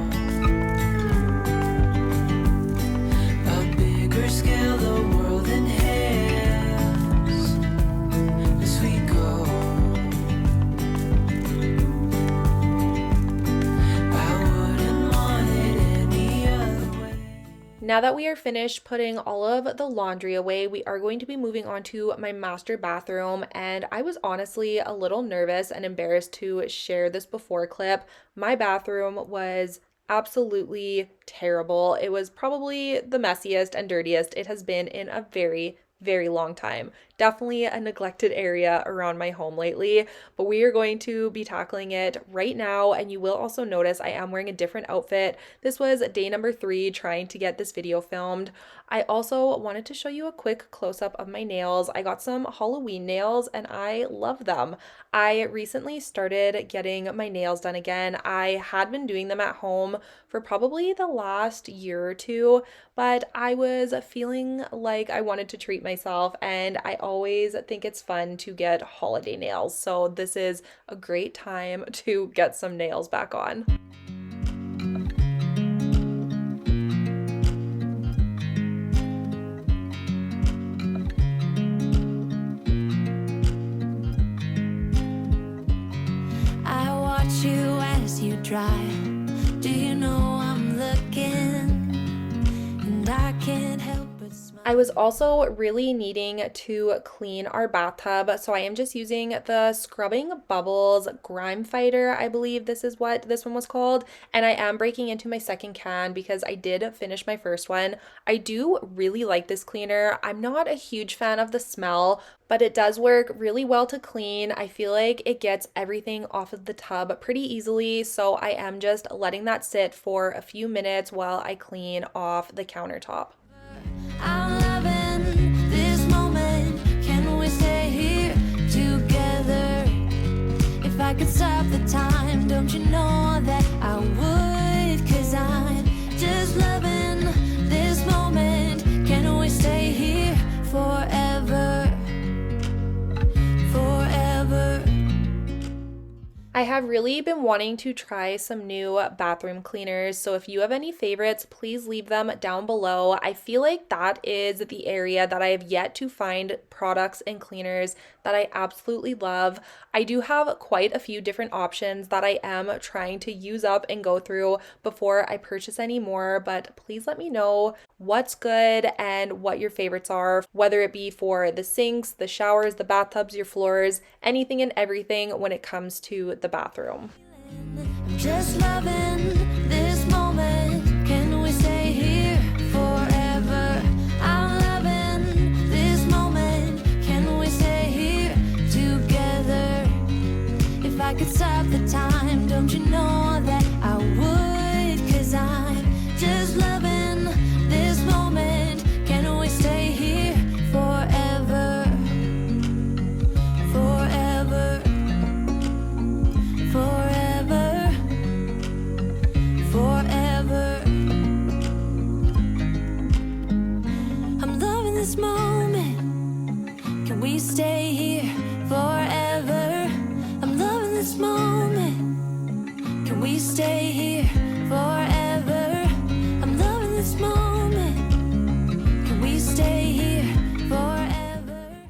A bigger scale, the world inhales as we go. I wouldn't want it any other way. Now that we are finished putting all of the laundry away, we are going to be moving on to my master bathroom, and I was honestly a little nervous and embarrassed to share this before clip. My bathroom was absolutely terrible. It was probably the messiest and dirtiest it has been in a very, very long time. Definitely a neglected area around my home lately, but we are going to be tackling it right now. And you will also notice I am wearing a different outfit. This was day number 3 trying to get this video filmed. I also wanted to show you a quick close-up of my nails. I got some Halloween nails and I love them. I recently started getting my nails done again. I had been doing them at home for probably the last year or two, but I was feeling like I wanted to treat myself, and I always think it's fun to get holiday nails. So this is a great time to get some nails back on. I watch you as you drive. Do you know I'm looking? And I can't help but smile. I was also really needing to clean our bathtub, so I am just using the Scrubbing Bubbles Grime Fighter. I believe this is what this one was called, and I am breaking into my second can because I did finish my first one. I do really like this cleaner. I'm not a huge fan of the smell, but it does work really well to clean. I feel like it gets everything off of the tub pretty easily, so I am just letting that sit for a few minutes while I clean off the countertop. I'm loving this moment. I have really been wanting to try some new bathroom cleaners, so if you have any favorites, please leave them down below. I feel like that is the area that I have yet to find products and cleaners that I absolutely love. I do have quite a few different options that I am trying to use up and go through before I purchase any more, but please let me know what's good and what your favorites are, whether it be for the sinks, the showers, the bathtubs, your floors, anything and everything when it comes to the bathroom. I'm just loving this moment. Can we stay here forever? I'm loving this moment. Can we stay here together? If I could stop the time, don't you know that I would? 'Cause I'm just loving this moment. Can we stay here forever? Forever. Forever, forever. I'm loving this moment. Can we stay here forever? I'm loving this moment. Can we stay here forever? I'm loving this moment. Can we stay here forever?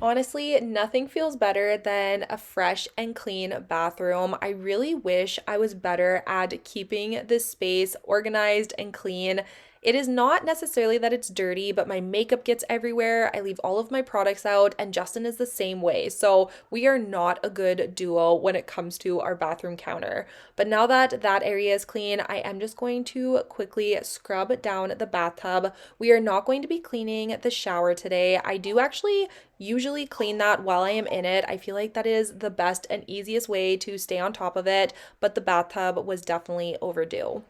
Honestly, nothing feels better than a fresh and clean bathroom. I really wish I was better at keeping this space organized and clean. It is not necessarily that it's dirty, but my makeup gets everywhere. I leave all of my products out, and Justin is the same way. So we are not a good duo when it comes to our bathroom counter. But now that that area is clean, I am just going to quickly scrub down the bathtub. We are not going to be cleaning the shower today. I do actually usually clean that while I am in it. I feel like that is the best and easiest way to stay on top of it, but the bathtub was definitely overdue.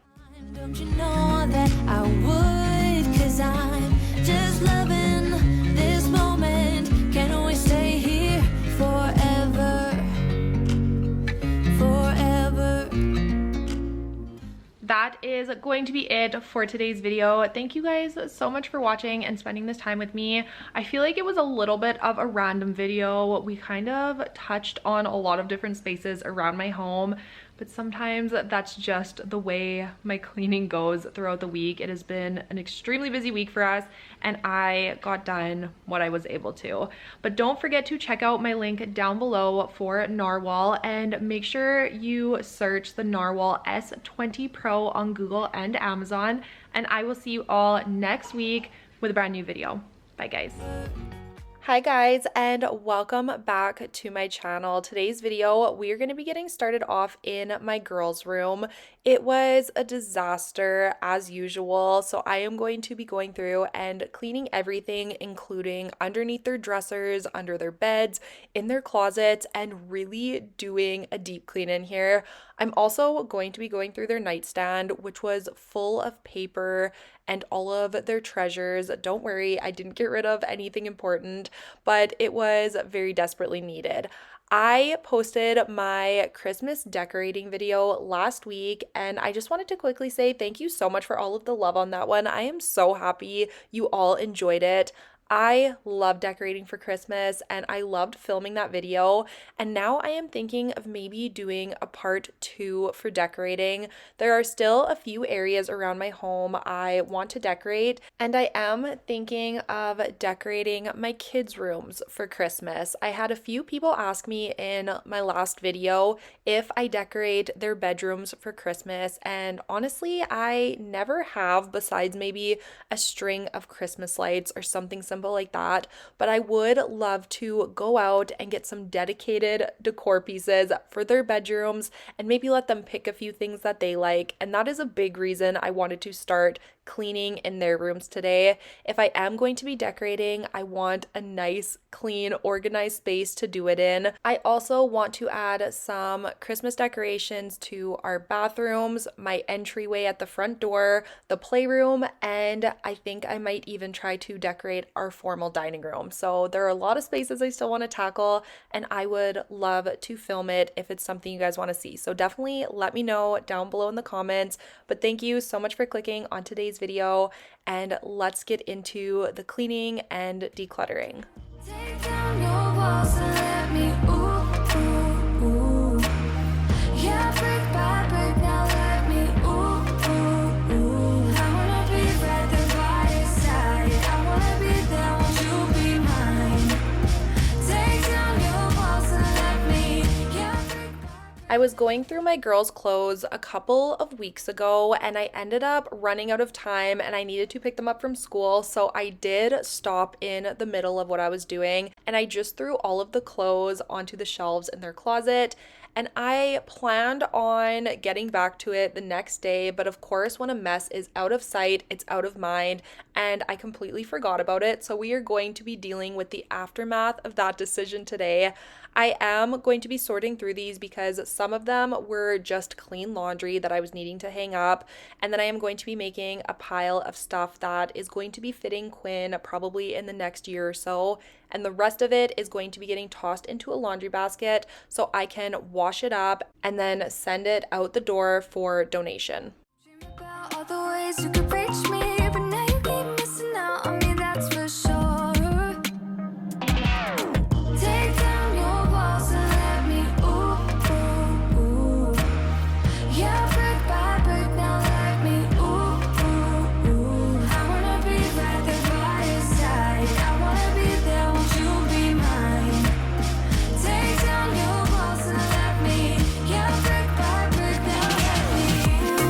Don't you know that I would? 'Cause I'm just loving this moment. Can we stay here forever? Forever. That is going to be it for today's video. Thank you guys so much for watching and spending this time with me. I feel like it was a little bit of a random video. We kind of touched on a lot of different spaces around my home, but sometimes that's just the way my cleaning goes throughout the week. It has been an extremely busy week for us, and I got done what I was able to. But don't forget to check out my link down below for Narwhal, and make sure you search the Narwhal S20 Pro on Google and Amazon, and I will see you all next week with a brand new video. Bye guys. Hi guys, and welcome back to my channel. Today's video, we are going to be getting started off in my girls' room. It was a disaster as usual, so I am going to be going through and cleaning everything, including underneath their dressers, under their beds, in their closets, and really doing a deep clean in here. I'm also going to be going through their nightstand, which was full of paper and all of their treasures. Don't worry, I didn't get rid of anything important, but it was very desperately needed. I posted my Christmas decorating video last week, and I just wanted to quickly say thank you so much for all of the love on that one. I am so happy you all enjoyed it. I love decorating for Christmas, and I loved filming that video, and now I am thinking of maybe doing a part 2 for decorating. There are still a few areas around my home I want to decorate, and I am thinking of decorating my kids' rooms for Christmas. I had a few people ask me in my last video if I decorate their bedrooms for Christmas, and honestly, I never have, besides maybe a string of Christmas lights or something simple like that, but I would love to go out and get some dedicated decor pieces for their bedrooms and maybe let them pick a few things that they like, and that is a big reason I wanted to start cleaning in their rooms today. If I am going to be decorating, I want a nice, clean, organized space to do it in. I also want to add some Christmas decorations to our bathrooms, my entryway at the front door, the playroom, and I think I might even try to decorate our formal dining room. So there are a lot of spaces I still want to tackle, and I would love to film it if it's something you guys want to see. So definitely let me know down below in the comments. But thank you so much for clicking on today's video, and let's get into the cleaning and decluttering. Take down your walls and let me ooh, ooh, ooh. Yeah, I was going through my girls' clothes a couple of weeks ago and I ended up running out of time and I needed to pick them up from school. So I did stop in the middle of what I was doing and I just threw all of the clothes onto the shelves in their closet. And I planned on getting back to it the next day, but of course, when a mess is out of sight, it's out of mind, and I completely forgot about it. So, we are going to be dealing with the aftermath of that decision today. I am going to be sorting through these because some of them were just clean laundry that I was needing to hang up, and then I am going to be making a pile of stuff that is going to be fitting Quinn probably in the next year or so, and the rest of it is going to be getting tossed into a laundry basket so I can wash it up and then send it out the door for donation. Dream about all the ways you could reach me, but now you keep missing out on me, that's for sure. Take down your walls and let me, ooh, ooh, ooh. Yeah, brick by brick, now let me, ooh, ooh, ooh. I wanna be right there by your side. I wanna be there, won't you be mine? Take down your walls and let me, yeah, brick by brick, now let me, ooh,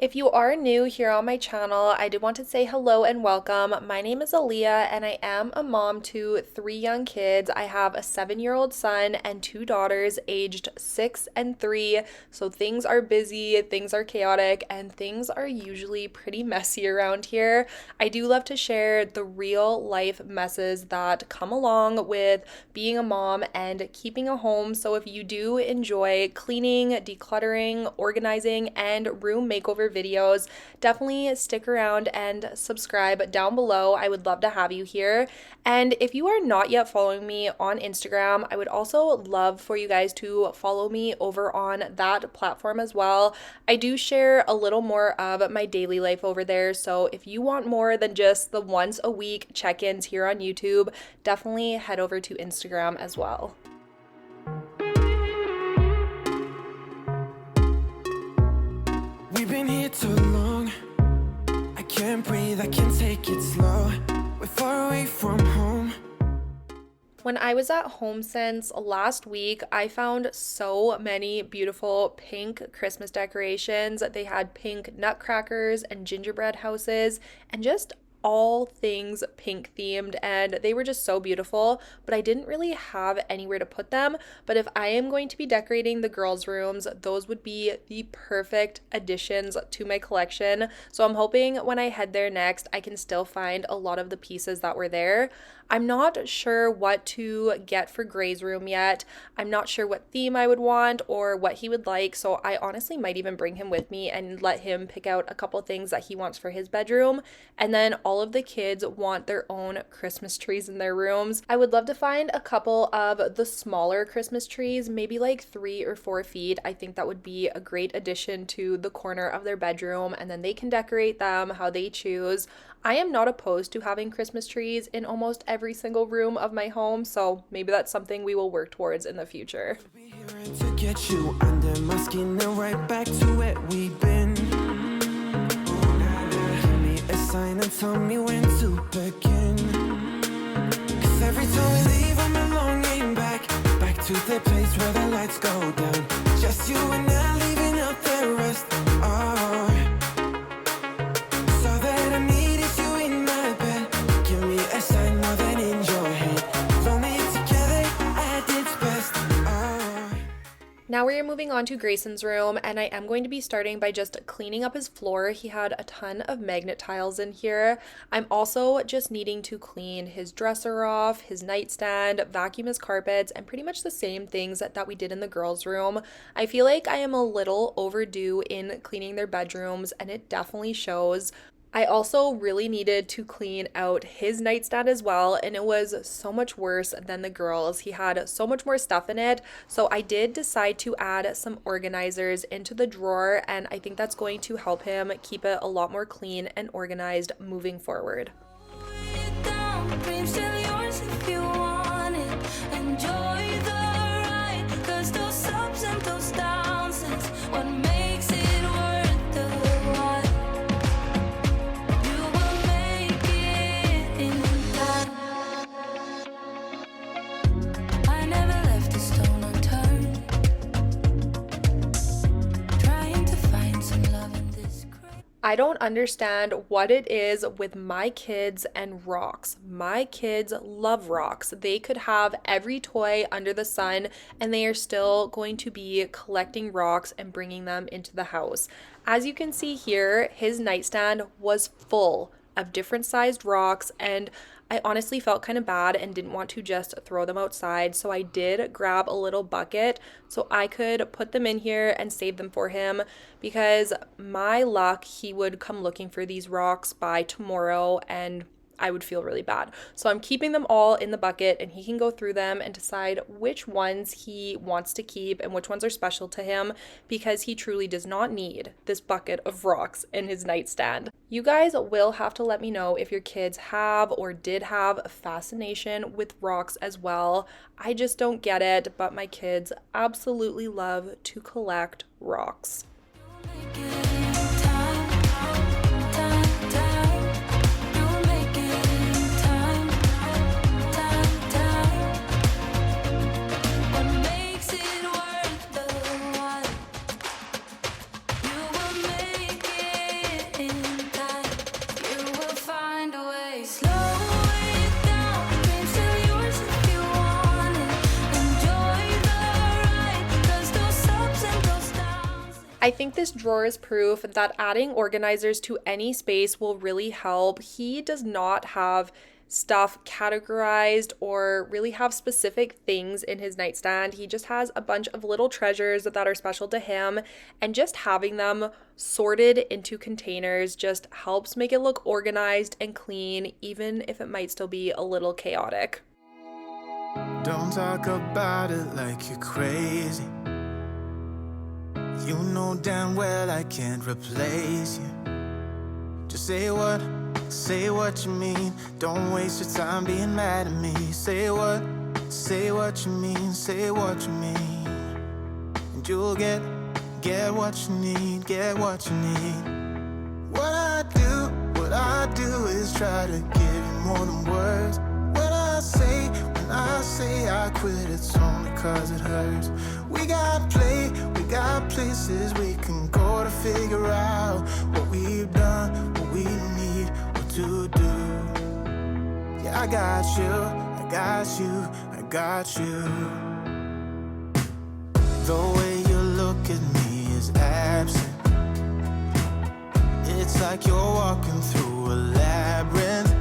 If you are new here on my channel, I did want to say hello and welcome. My name is Aleah and I am a mom to 3 young kids. I have a 7-year-old son and 2 daughters aged 6 and 3. So things are busy, things are chaotic, and things are usually pretty messy around here. I do love to share the real life messes that come along with being a mom and keeping a home. So if you do enjoy cleaning, decluttering, organizing, and room makeover videos, definitely stick around and subscribe down below. I would love to have you here. And if you are not yet following me on Instagram, I would also love for you guys to follow me over on that platform as well. I do share a little more of my daily life over there, so if you want more than just the once a week check-ins here on YouTube, definitely head over to Instagram as well. We've been here too long. I can't breathe, I can't take it slow. We're far away from home. When I was at home since last week, I found so many beautiful pink Christmas decorations. They had pink nutcrackers and gingerbread houses and just all things pink themed, and they were just so beautiful, but I didn't really have anywhere to put them. But if I am going to be decorating the girls' rooms, those would be the perfect additions to my collection. So I'm hoping when I head there next, I can still find a lot of the pieces that were there. I'm not sure what to get for Gray's room yet. I'm not sure what theme I would want or what he would like, so I honestly might even bring him with me and let him pick out a couple things that he wants for his bedroom. And then all of the kids want their own Christmas trees in their rooms. I would love to find a couple of the smaller Christmas trees, maybe like 3 or 4 feet. I think that would be a great addition to the corner of their bedroom, and then they can decorate them how they choose. I am not opposed to having Christmas trees in almost every single room of my home, so maybe that's something we will work towards in the future. To get you under my skin and right back to where we've been. Give me a sign and tell me when to begin. 'Cause every time we leave, I'm longing back to the place where the lights go down. Just you and I leaving out the rest. Oh. So that I need is you in my bed. Give me a sign more than in your head. Lonely together at its best. Oh. Now we are moving on to Grayson's room, and I am going to be starting by just cleaning up his floor. He had a ton of magnet tiles in here. I'm also just needing to clean his dresser off, his nightstand, vacuum his carpets, and pretty much the same things that we did in the girls' room. I feel like I am a little overdue in cleaning their bedrooms, and it definitely shows. I also really needed to clean out his nightstand as well, and it was so much worse than the girls. He had so much more stuff in it, so I did decide to add some organizers into the drawer, and I think that's going to help him keep it a lot more clean and organized moving forward. dreams still yours if you want it. Enjoy the ride, 'cause those ups and those downs is what makes it worth the while. You will make it in time. I don't understand what it is with my kids and rocks. My kids love rocks. They could have every toy under the sun and they are still going to be collecting rocks and bringing them into the house. As you can see here, his nightstand was full of different sized rocks, and I honestly felt kind of bad and didn't want to just throw them outside. So I did grab a little bucket so I could put them in here and save them for him, because my luck, he would come looking for these rocks by tomorrow and I would feel really bad. So I'm keeping them all in the bucket and he can go through them and decide which ones he wants to keep and which ones are special to him, because he truly does not need this bucket of rocks in his nightstand. You guys will have to let me know if your kids have or did have a fascination with rocks as well. I just don't get it, but my kids absolutely love to collect rocks. I think this drawer is proof that adding organizers to any space will really help. He does not have stuff categorized or really have specific things in his nightstand. He just has a bunch of little treasures that are special to him, and just having them sorted into containers just helps make it look organized and clean, even if it might still be a little chaotic. Don't talk about it like you're crazy. You know damn well I can't replace you. Just say what you mean. Don't waste your time being mad at me. Say what you mean, say what you mean. And you'll get what you need, get what you need. What I do is try to give you more than words. When I say I quit, it's only cause it hurts. We got places we can go to figure out what we've done, what we need, what to do. Yeah, I got you. The way you look at me is absent. It's like you're walking through a labyrinth.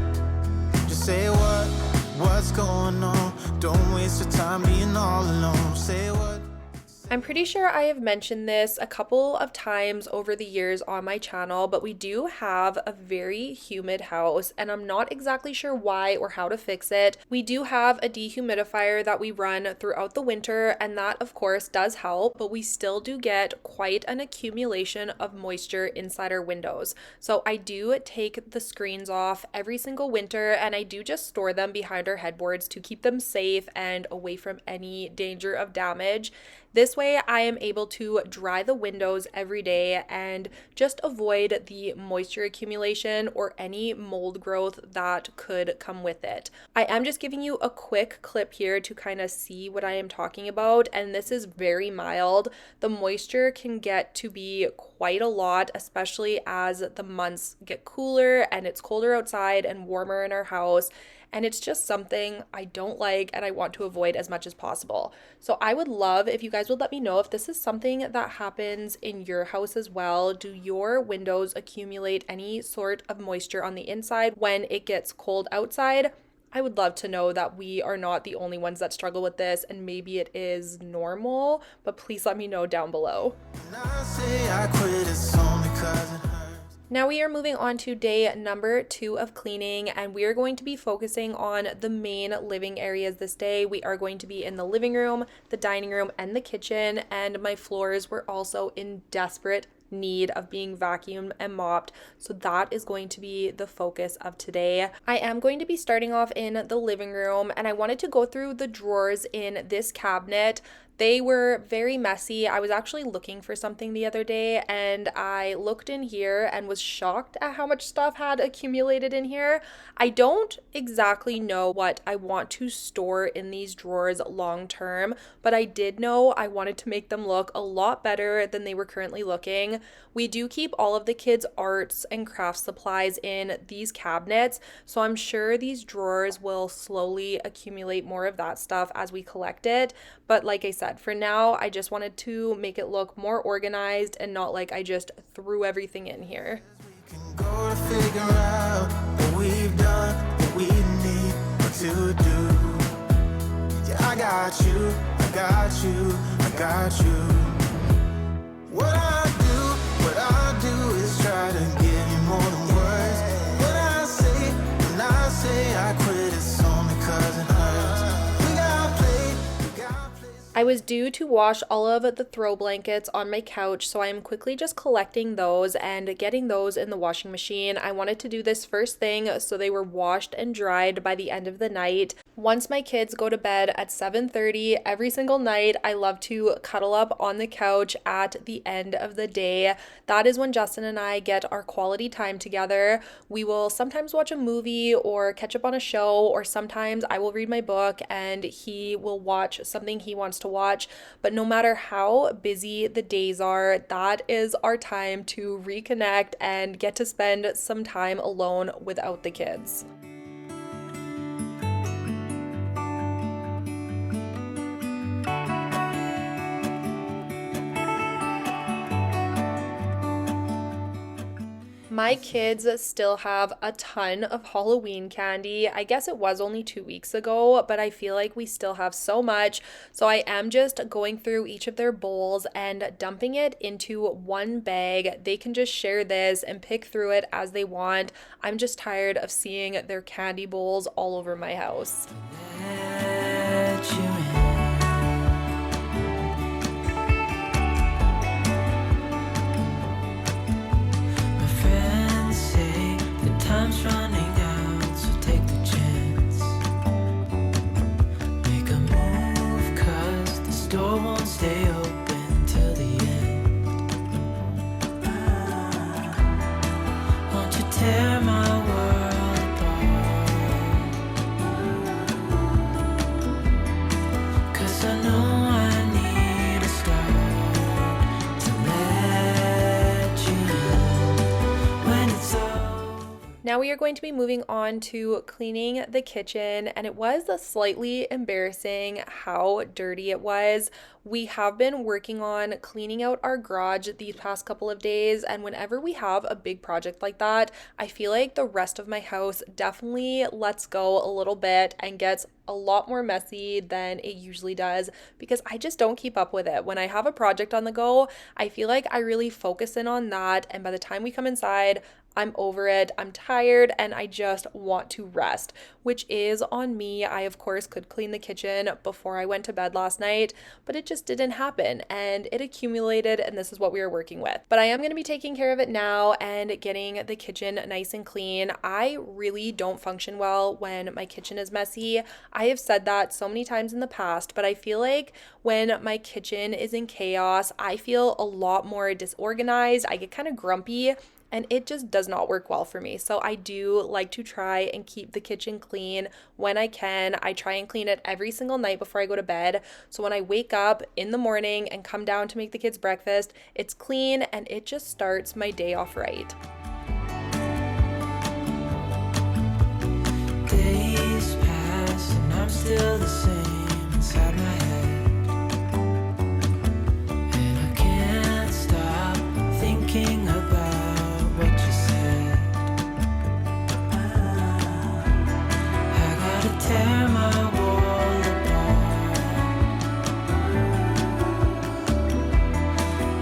Just say what's going on. Don't waste your time being all alone. Say what. I'm pretty sure I have mentioned this a couple of times over the years on my channel, but we do have a very humid house and I'm not exactly sure why or how to fix it. We do have a dehumidifier that we run throughout the winter, and that of course does help, but we still do get quite an accumulation of moisture inside our windows. So I do take the screens off every single winter and I do just store them behind our headboards to keep them safe and away from any danger of damage. This way I am able to dry the windows every day and just avoid the moisture accumulation or any mold growth that could come with it. I am just giving you a quick clip here to kind of see what I am talking about, and this is very mild. The moisture can get to be quite a lot, especially as the months get cooler and it's colder outside and warmer in our house. And it's just something I don't like and I want to avoid as much as possible. So I would love if you guys would let me know if this is something that happens in your house as well. Do your windows accumulate any sort of moisture on the inside when it gets cold outside? I would love to know that we are not the only ones that struggle with this, and maybe it is normal, but please let me know down below. Now we are moving on to day number 2 of cleaning, and we are going to be focusing on the main living areas this day. We are going to be in the living room, the dining room, and the kitchen, and my floors were also in desperate need of being vacuumed and mopped, so that is going to be the focus of today. I am going to be starting off in the living room, and I wanted to go through the drawers in this cabinet. They were very messy. I was actually looking for something the other day and I looked in here and was shocked at how much stuff had accumulated in here. I don't exactly know what I want to store in these drawers long term, but I did know I wanted to make them look a lot better than they were currently looking. We do keep all of the kids' arts and craft supplies in these cabinets, so I'm sure these drawers will slowly accumulate more of that stuff as we collect it. But like I said, for now, I just wanted to make it look more organized and not like I just threw everything in here. Go to figure out what we've done, what we need to do. Yeah, I got you, I got you, I got you. What I do is try to give you more than words. When I say I quit, it's only 'cause it hurts. We got play. I was due to wash all of the throw blankets on my couch, so I am quickly just collecting those and getting those in the washing machine. I wanted to do this first thing so they were washed and dried by the end of the night. Once my kids go to bed at 7:30 every single night, I love to cuddle up on the couch at the end of the day. That is when Justin and I get our quality time together. We will sometimes watch a movie or catch up on a show, or sometimes I will read my book and he will watch something he wants to watch. But no matter how busy the days are, that is our time to reconnect and get to spend some time alone without the kids. My kids still have a ton of Halloween candy. I guess it was only 2 weeks ago, but I feel like we still have so much. So I am just going through each of their bowls and dumping it into one bag. They can just share this and pick through it as they want. I'm just tired of seeing their candy bowls all over my house. Time's running out, so take the chance. Make a move, 'cause the store won't stay open till the end. Won't you tear my world apart? 'Cause I know I need a start to let you know when it's over. Now we are going to be moving on to cleaning the kitchen, and it was slightly embarrassing how dirty it was. We have been working on cleaning out our garage these past couple of days, and whenever we have a big project like that, I feel like the rest of my house definitely lets go a little bit and gets a lot more messy than it usually does, because I just don't keep up with it. When I have a project on the go, I feel like I really focus in on that, and by the time we come inside, I'm over it, I'm tired, and I just want to rest, which is on me. I, of course, could clean the kitchen before I went to bed last night, but it just didn't happen, and it accumulated, and this is what we are working with. But I am going to be taking care of it now and getting the kitchen nice and clean. I really don't function well when my kitchen is messy. I have said that so many times in the past, but I feel like when my kitchen is in chaos, I feel a lot more disorganized. I get kind of grumpy, and it just does not work well for me. So I do like to try and keep the kitchen clean when I can. I try and clean it every single night before I go to bed. So when I wake up in the morning and come down to make the kids breakfast, it's clean and it just starts my day off right. Days pass and I'm still the same inside my head, and I can't stop thinking about what you said. I gotta tear my wall apart,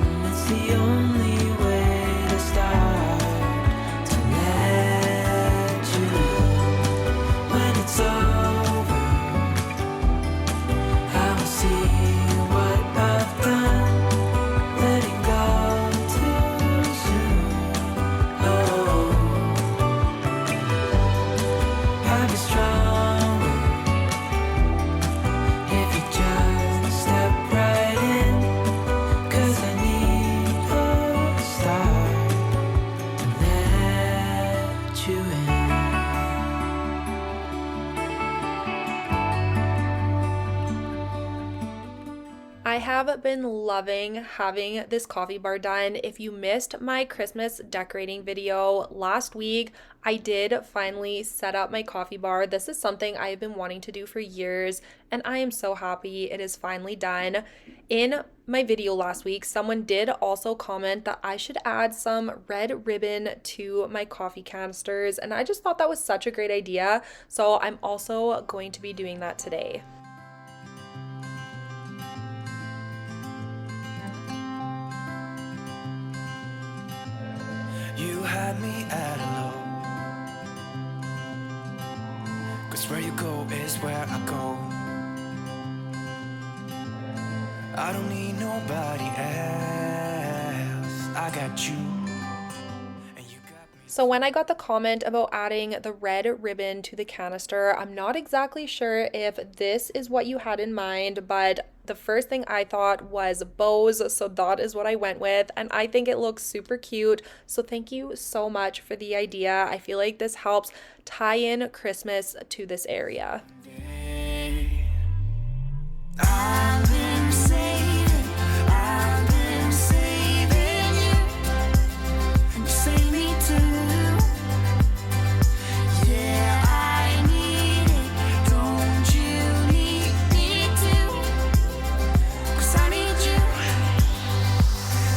and it's the only way to start to let you know when it's over. I have been loving having this coffee bar done. If you missed my Christmas decorating video last week, I did finally set up my coffee bar. This is something I have been wanting to do for years, and I am so happy it is finally done. In my video last week, someone did also comment that I should add some red ribbon to my coffee canisters, and I just thought that was such a great idea. So I'm also going to be doing that today. You had me at hello, 'cause where you go is where I go. I don't need nobody else, I got you, and you got me. So when I got the comment about adding the red ribbon to the canister, I'm not exactly sure if this is what you had in mind, but the first thing I thought was bows, so that is what I went with, and I think it looks super cute. So thank you so much for the idea. I feel like this helps tie in Christmas to this area. I've been saving you, and you save me too. Yeah, I need it, don't you need me too? 'Cause I need you.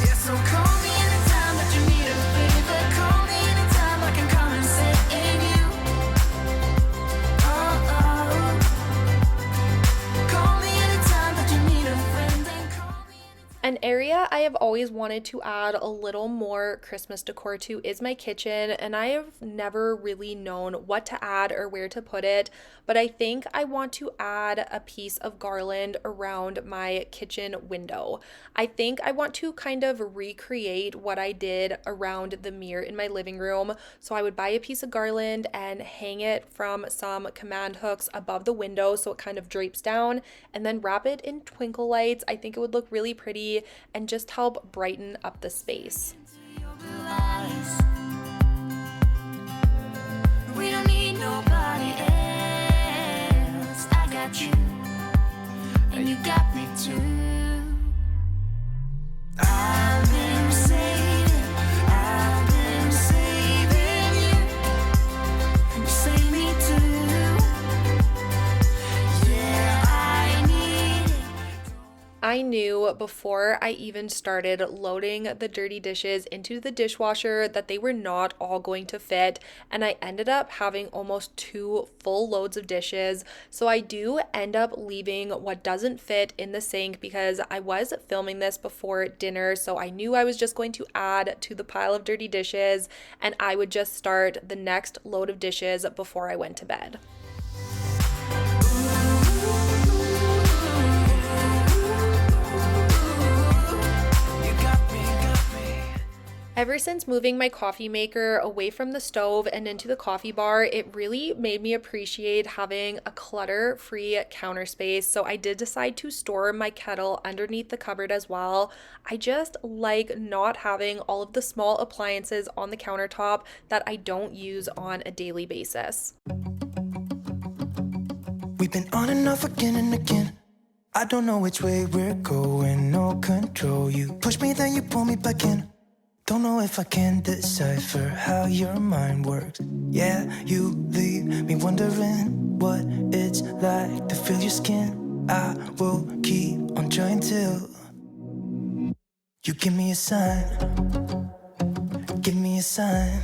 Yeah, so call me anytime that you need a favor. Call me anytime I can come and sit in you. Oh, oh. Call me anytime that you need a friend, and call me anytime. An area I have always wanted to add a little more Christmas decor to is my kitchen, and I have never really known what to add or where to put it, but I think I want to add a piece of garland around my kitchen window. I think I want to kind of recreate what I did around the mirror in my living room. So I would buy a piece of garland and hang it from some command hooks above the window so it kind of drapes down, and then wrap it in twinkle lights. I think it would look really pretty and just help brighten up the space. Your blue eyes. We don't need nobody else. I got you, and you got me too. I've been saving you, and you save me too. Yeah, I need it. I knew before I even started loading the dirty dishes into the dishwasher that they were not all going to fit, and I ended up having almost 2 full loads of dishes. So I do end up leaving what doesn't fit in the sink because I was filming this before dinner, so I knew I was just going to add to the pile of dirty dishes, and I would just start the next load of dishes before I went to bed. Ever since moving my coffee maker away from the stove and into the coffee bar, it really made me appreciate having a clutter-free counter space. So I did decide to store my kettle underneath the cupboard as well. I just like not having all of the small appliances on the countertop that I don't use on a daily basis. We've been on and off again and again. I don't know which way we're going, no control. You push me, then you pull me back in. Don't know if I can decipher how your mind works. Yeah, you leave me wondering what it's like to feel your skin. I will keep on trying till you give me a sign. Give me a sign.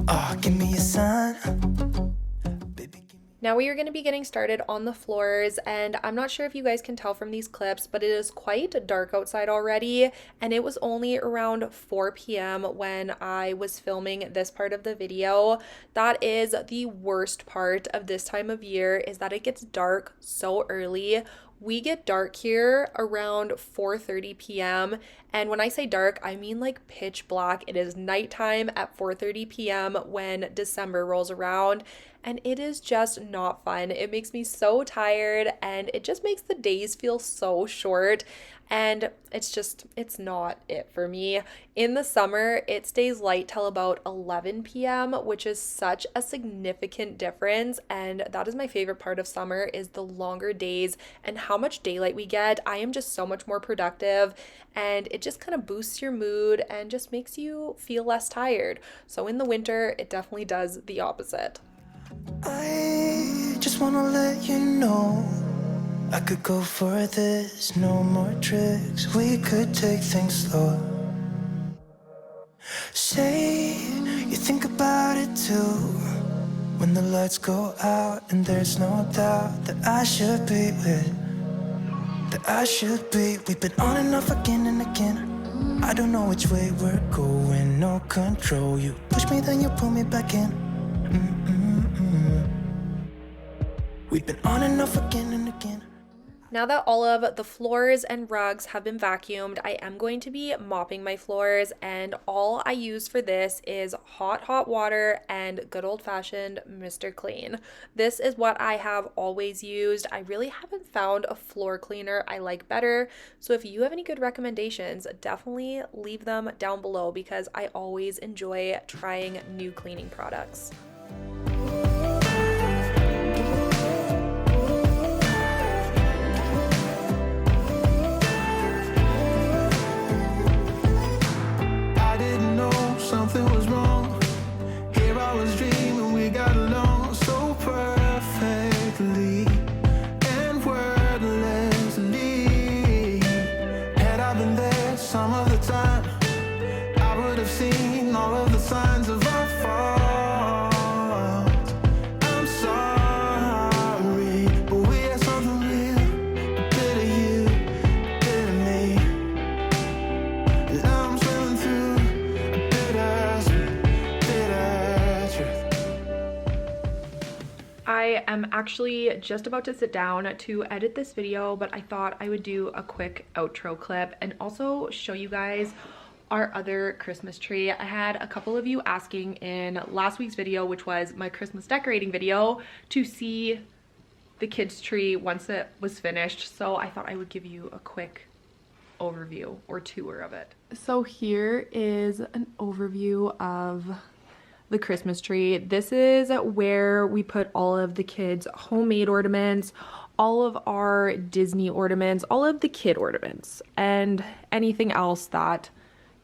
Oh, give me a sign. Now we are going to be getting started on the floors, and I'm not sure if you guys can tell from these clips, but it is quite dark outside already, and it was only around 4 p.m. when I was filming this part of the video. That is the worst part of this time of year, is that it gets dark so early. We get dark here around 4:30 p.m. And when I say dark, I mean like pitch black. It is nighttime at 4:30 p.m. when December rolls around, and it is just not fun. It makes me so tired, and it just makes the days feel so short. and it's not it for me. In the summer, it stays light till about 11 p.m., which is such a significant difference, and that is my favorite part of summer, is the longer days and how much daylight we get. I am just so much more productive, and it just kind of boosts your mood and just makes you feel less tired. So in the winter, it definitely does the opposite. I just wanna let you know I could go for this, no more tricks. We could take things slow. Say you think about it too. When the lights go out and there's no doubt that I should be with, that I should be. We've been on and off again and again. I don't know which way we're going, no control. You push me, then you pull me back in. We've been on and off again and again. Now that all of the floors and rugs have been vacuumed, I am going to be mopping my floors, and all I use for this is hot water and good old-fashioned Mr. Clean. This is what I have always used. I really haven't found a floor cleaner I like better, so if you have any good recommendations, definitely leave them down below because I always enjoy trying new cleaning products. Something was wrong. Here I was dreaming we got along so perfectly and wordlessly. Had I been there some of the time, I would have seen all of the signs of our fault. I'm sorry, but we had something real, a bit of you, a bit of me. And now I'm swimming through I am actually just about to sit down to edit this video, but I thought I would do a quick outro clip and also show you guys our other Christmas tree. I had a couple of you asking in last week's video, which was my Christmas decorating video, to see the kids' tree once it was finished. So I thought I would give you a quick overview or tour of it. So here is an overview of the Christmas tree. This is where we put all of the kids' homemade ornaments, all of our Disney ornaments, all of the kid ornaments, and anything else that,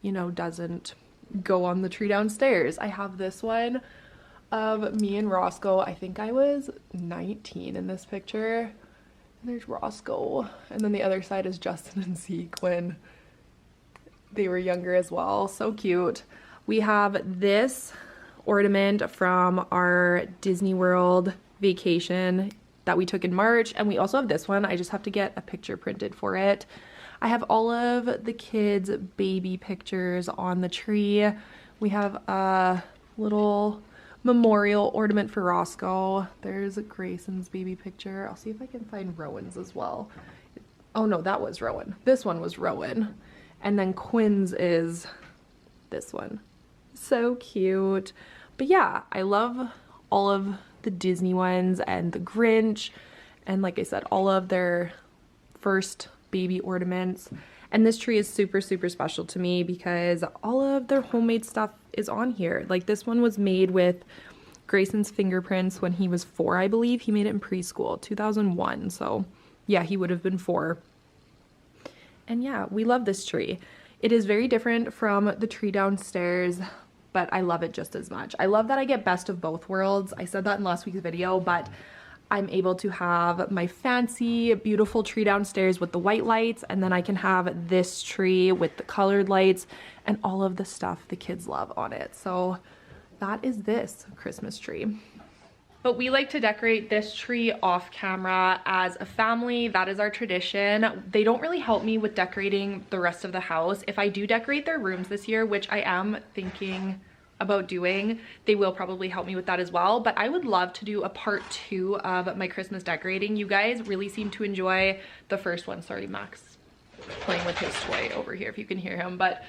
you know, doesn't go on the tree downstairs. I have this one of me and Roscoe. I think I was 19 in this picture. And there's Roscoe. And then the other side is Justin and Zeke when they were younger as well. So cute. We have this ornament from our Disney World vacation that we took in March, and we also have this one. I just have to get a picture printed for it. I have all of the kids' baby pictures on the tree. We have a little memorial ornament for Roscoe. There's Grayson's baby picture. I'll see if I can find Rowan's as well. Oh no, that was Rowan. This one was Rowan. And then Quinn's is this one. So cute. But yeah, I love all of the Disney ones and the Grinch, and like I said, all of their first baby ornaments. And this tree is super special to me because all of their homemade stuff is on here. Like this one was made with Grayson's fingerprints when he was 4, I believe. He made it in preschool, 2001. So yeah, he would have been 4. And yeah, we love this tree. It is very different from the tree downstairs, but I love it just as much. I love that I get best of both worlds. I said that in last week's video, but I'm able to have my fancy, beautiful tree downstairs with the white lights, and then I can have this tree with the colored lights and all of the stuff the kids love on it. So that is this Christmas tree. But we like to decorate this tree off camera as a family. That is our tradition. They don't really help me with decorating the rest of the house. If I do decorate their rooms this year, which I am thinking about doing, they will probably help me with that as well. But I would love to do a part 2 of my Christmas decorating. You guys really seem to enjoy the first one. Sorry, Max playing with his toy over here if you can hear him. But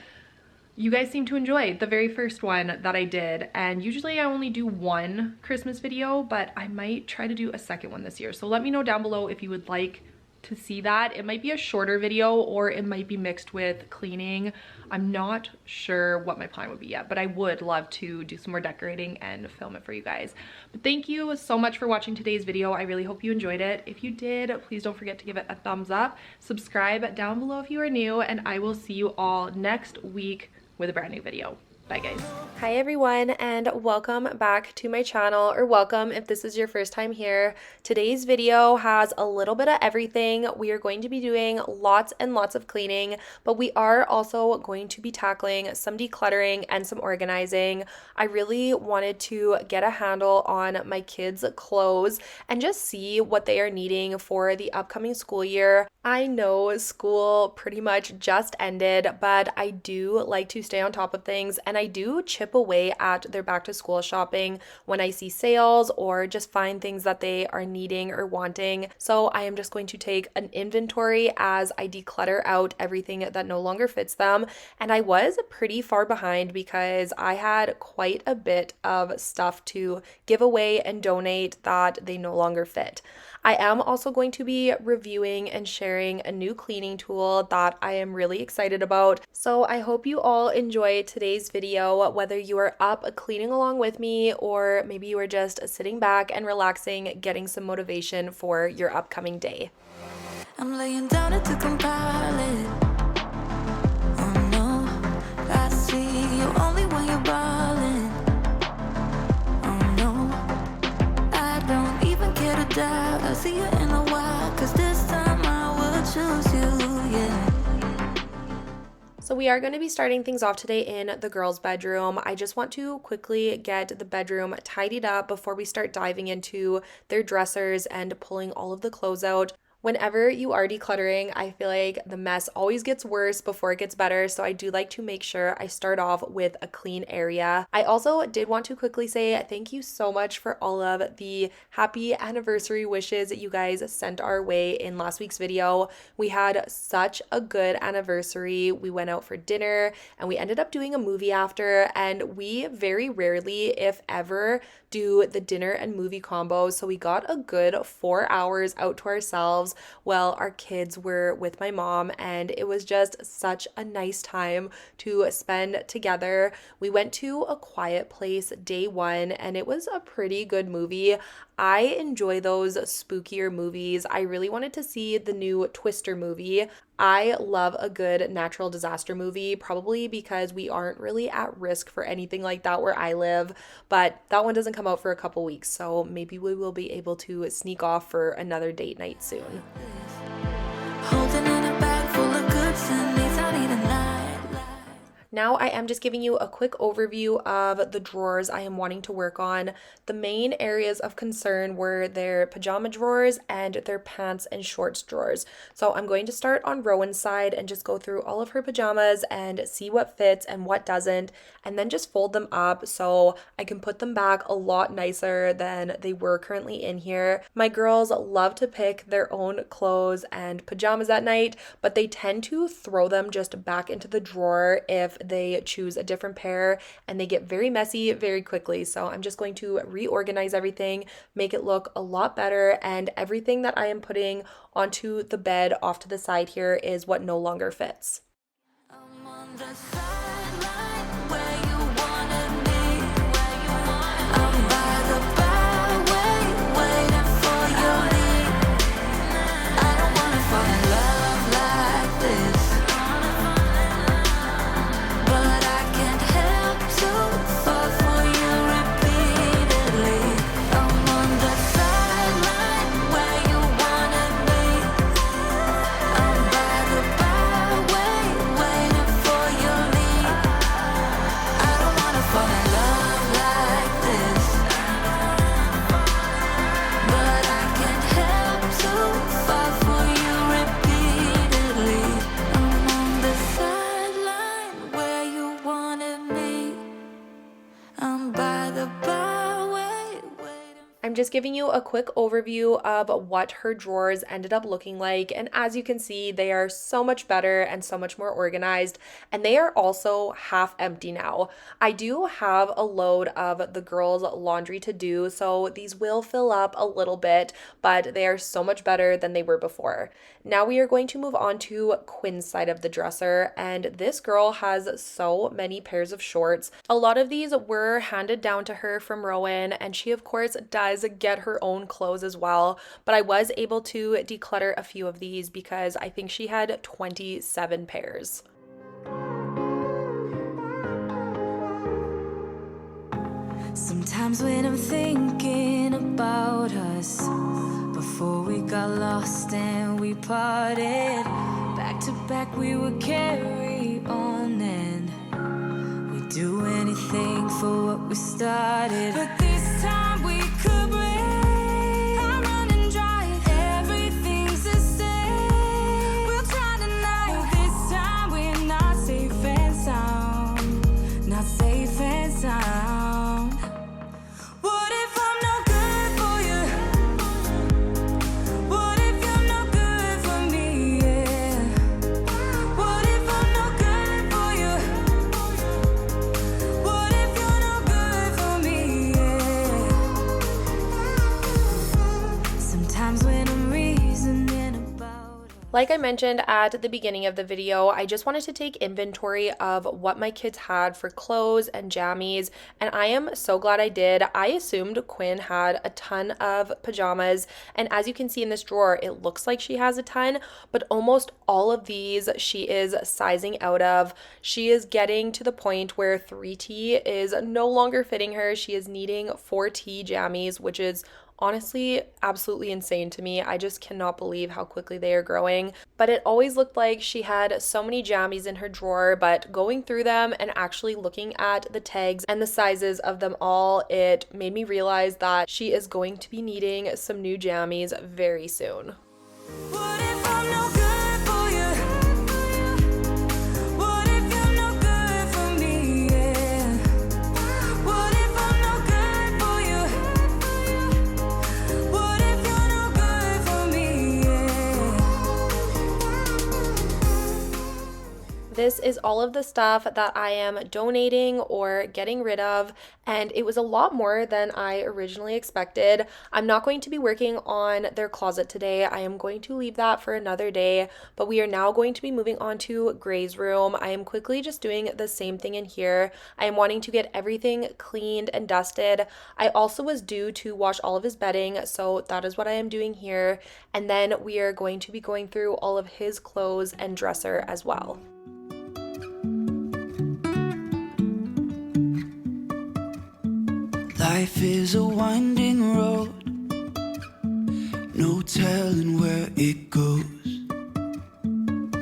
you guys seem to enjoy the very first one that I did, and usually I only do one Christmas video, but I might try to do a second one this year. So let me know down below if you would like to see that. It might be a shorter video or it might be mixed with cleaning. I'm not sure what my plan would be yet, but I would love to do some more decorating and film it for you guys. But thank you so much for watching today's video. I really hope you enjoyed it. If you did, please don't forget to give it a thumbs up. Subscribe down below if you are new, and I will see you all next week with a brand new video. Bye guys. Hi everyone, and welcome back to my channel, or welcome if this is your first time here. Today's video has a little bit of everything. We are going to be doing lots and lots of cleaning, but we are also going to be tackling some decluttering and some organizing. I really wanted to get a handle on my kids' clothes and just see what they are needing for the upcoming school year. I know school pretty much just ended, but I do like to stay on top of things, and I do chip away at their back to school shopping when I see sales or just find things that they are needing or wanting. So I am just going to take an inventory as I declutter out everything that no longer fits them. And I was pretty far behind because I had quite a bit of stuff to give away and donate that they no longer fit. I am also going to be reviewing and sharing a new cleaning tool that I am really excited about. So I hope you all enjoy today's video, whether you are up cleaning along with me or maybe you are just sitting back and relaxing, getting some motivation for your upcoming day. I'm laying down it to compile it. Oh no, I see you only when you're ballin'. Oh no, I don't even care to doubt. I'll see you in a while, 'cause this time I will choose you, yeah. So we are going to be starting things off today in the girls' bedroom. I just want to quickly get the bedroom tidied up before we start diving into their dressers and pulling all of the clothes out. Whenever you are decluttering, I feel like the mess always gets worse before it gets better, so I do like to make sure I start off with a clean area. I also did want to quickly say thank you so much for all of the happy anniversary wishes that you guys sent our way in last week's video. We had such a good anniversary. We went out for dinner and we ended up doing a movie after, and we very rarely, if ever, do the dinner and movie combo. So we got a good 4 hours out to ourselves while our kids were with my mom, and it was just such a nice time to spend together. We went to A Quiet Place day one, and it was a pretty good movie. I enjoy those spookier movies. I really wanted to see the new Twister movie. I love a good natural disaster movie, probably because we aren't really at risk for anything like that where I live, but that one doesn't come out for a couple weeks, so maybe we will be able to sneak off for another date night soon. Holding in a bag full of goods and needs, I need a night. Now I am just giving you a quick overview of the drawers I am wanting to work on. The main areas of concern were their pajama drawers and their pants and shorts drawers. So I'm going to start on Rowan's side and just go through all of her pajamas and see what fits and what doesn't, and then just fold them up so I can put them back a lot nicer than they were currently in here. My girls love to pick their own clothes and pajamas at night, but they tend to throw them just back into the drawer if they choose a different pair, and they get very messy very quickly. So I'm just going to reorganize everything, make it look a lot better, and everything that I am putting onto the bed off to the side here is what no longer fits. I'm on the sideline where you wanna be, where you wanna be. I'm by the byway, waiting for your lead. I don't wanna fall in love like this, but I can't help to fall for you repeatedly. I'm on the sideline where you wanna be. I'm by the byway, waiting for your lead. I'm just giving you a quick overview of what her drawers ended up looking like, and as you can see, they are so much better and so much more organized, and they are also half empty now. I do have a load of the girls' laundry to do, so these will fill up a little bit, but they are so much better than they were before. Now we are going to move on to Quinn's side of the dresser, and this girl has so many pairs of shorts. A lot of these were handed down to her from Rowan, and she of course does get her own clothes as well, but I was able to declutter a few of these because I think she had 27 pairs. Sometimes when I'm thinking about us, before we got lost and we parted, back to back we would carry on and we'd do anything for what we started. But this time we could break. I'm running dry, everything's the same. We'll try tonight. This time we're not safe and sound, not safe and sound. Like I mentioned at the beginning of the video, I just wanted to take inventory of what my kids had for clothes and jammies, and I am so glad I did. I assumed Quinn had a ton of pajamas, and as you can see in this drawer, it looks like she has a ton, but almost all of these she is sizing out of. She is getting to the point where 3T is no longer fitting her. She is needing 4T jammies, which is honestly absolutely insane to me. I just cannot believe how quickly they are growing. But it always looked like she had so many jammies in her drawer, but going through them and actually looking at the tags and the sizes of them all, it made me realize that she is going to be needing some new jammies very soon. What if I'm no good for you? What if you're no good for me? Yeah. What if I'm no good for you? What if you're no good for me? Yeah. This is all of the stuff that I am donating or getting rid of, and it was a lot more than I originally expected. I'm not going to be working on their closet today. I am going to leave that for another day, but we are now going to be moving on to Gray's room. I am quickly just doing the same thing in here. I am wanting to get everything cleaned and dusted. I also was due to wash all of his bedding, so that is what I am doing here, and then we are going to be going through all of his clothes and dresser as well. Life is a winding road, no telling where it goes.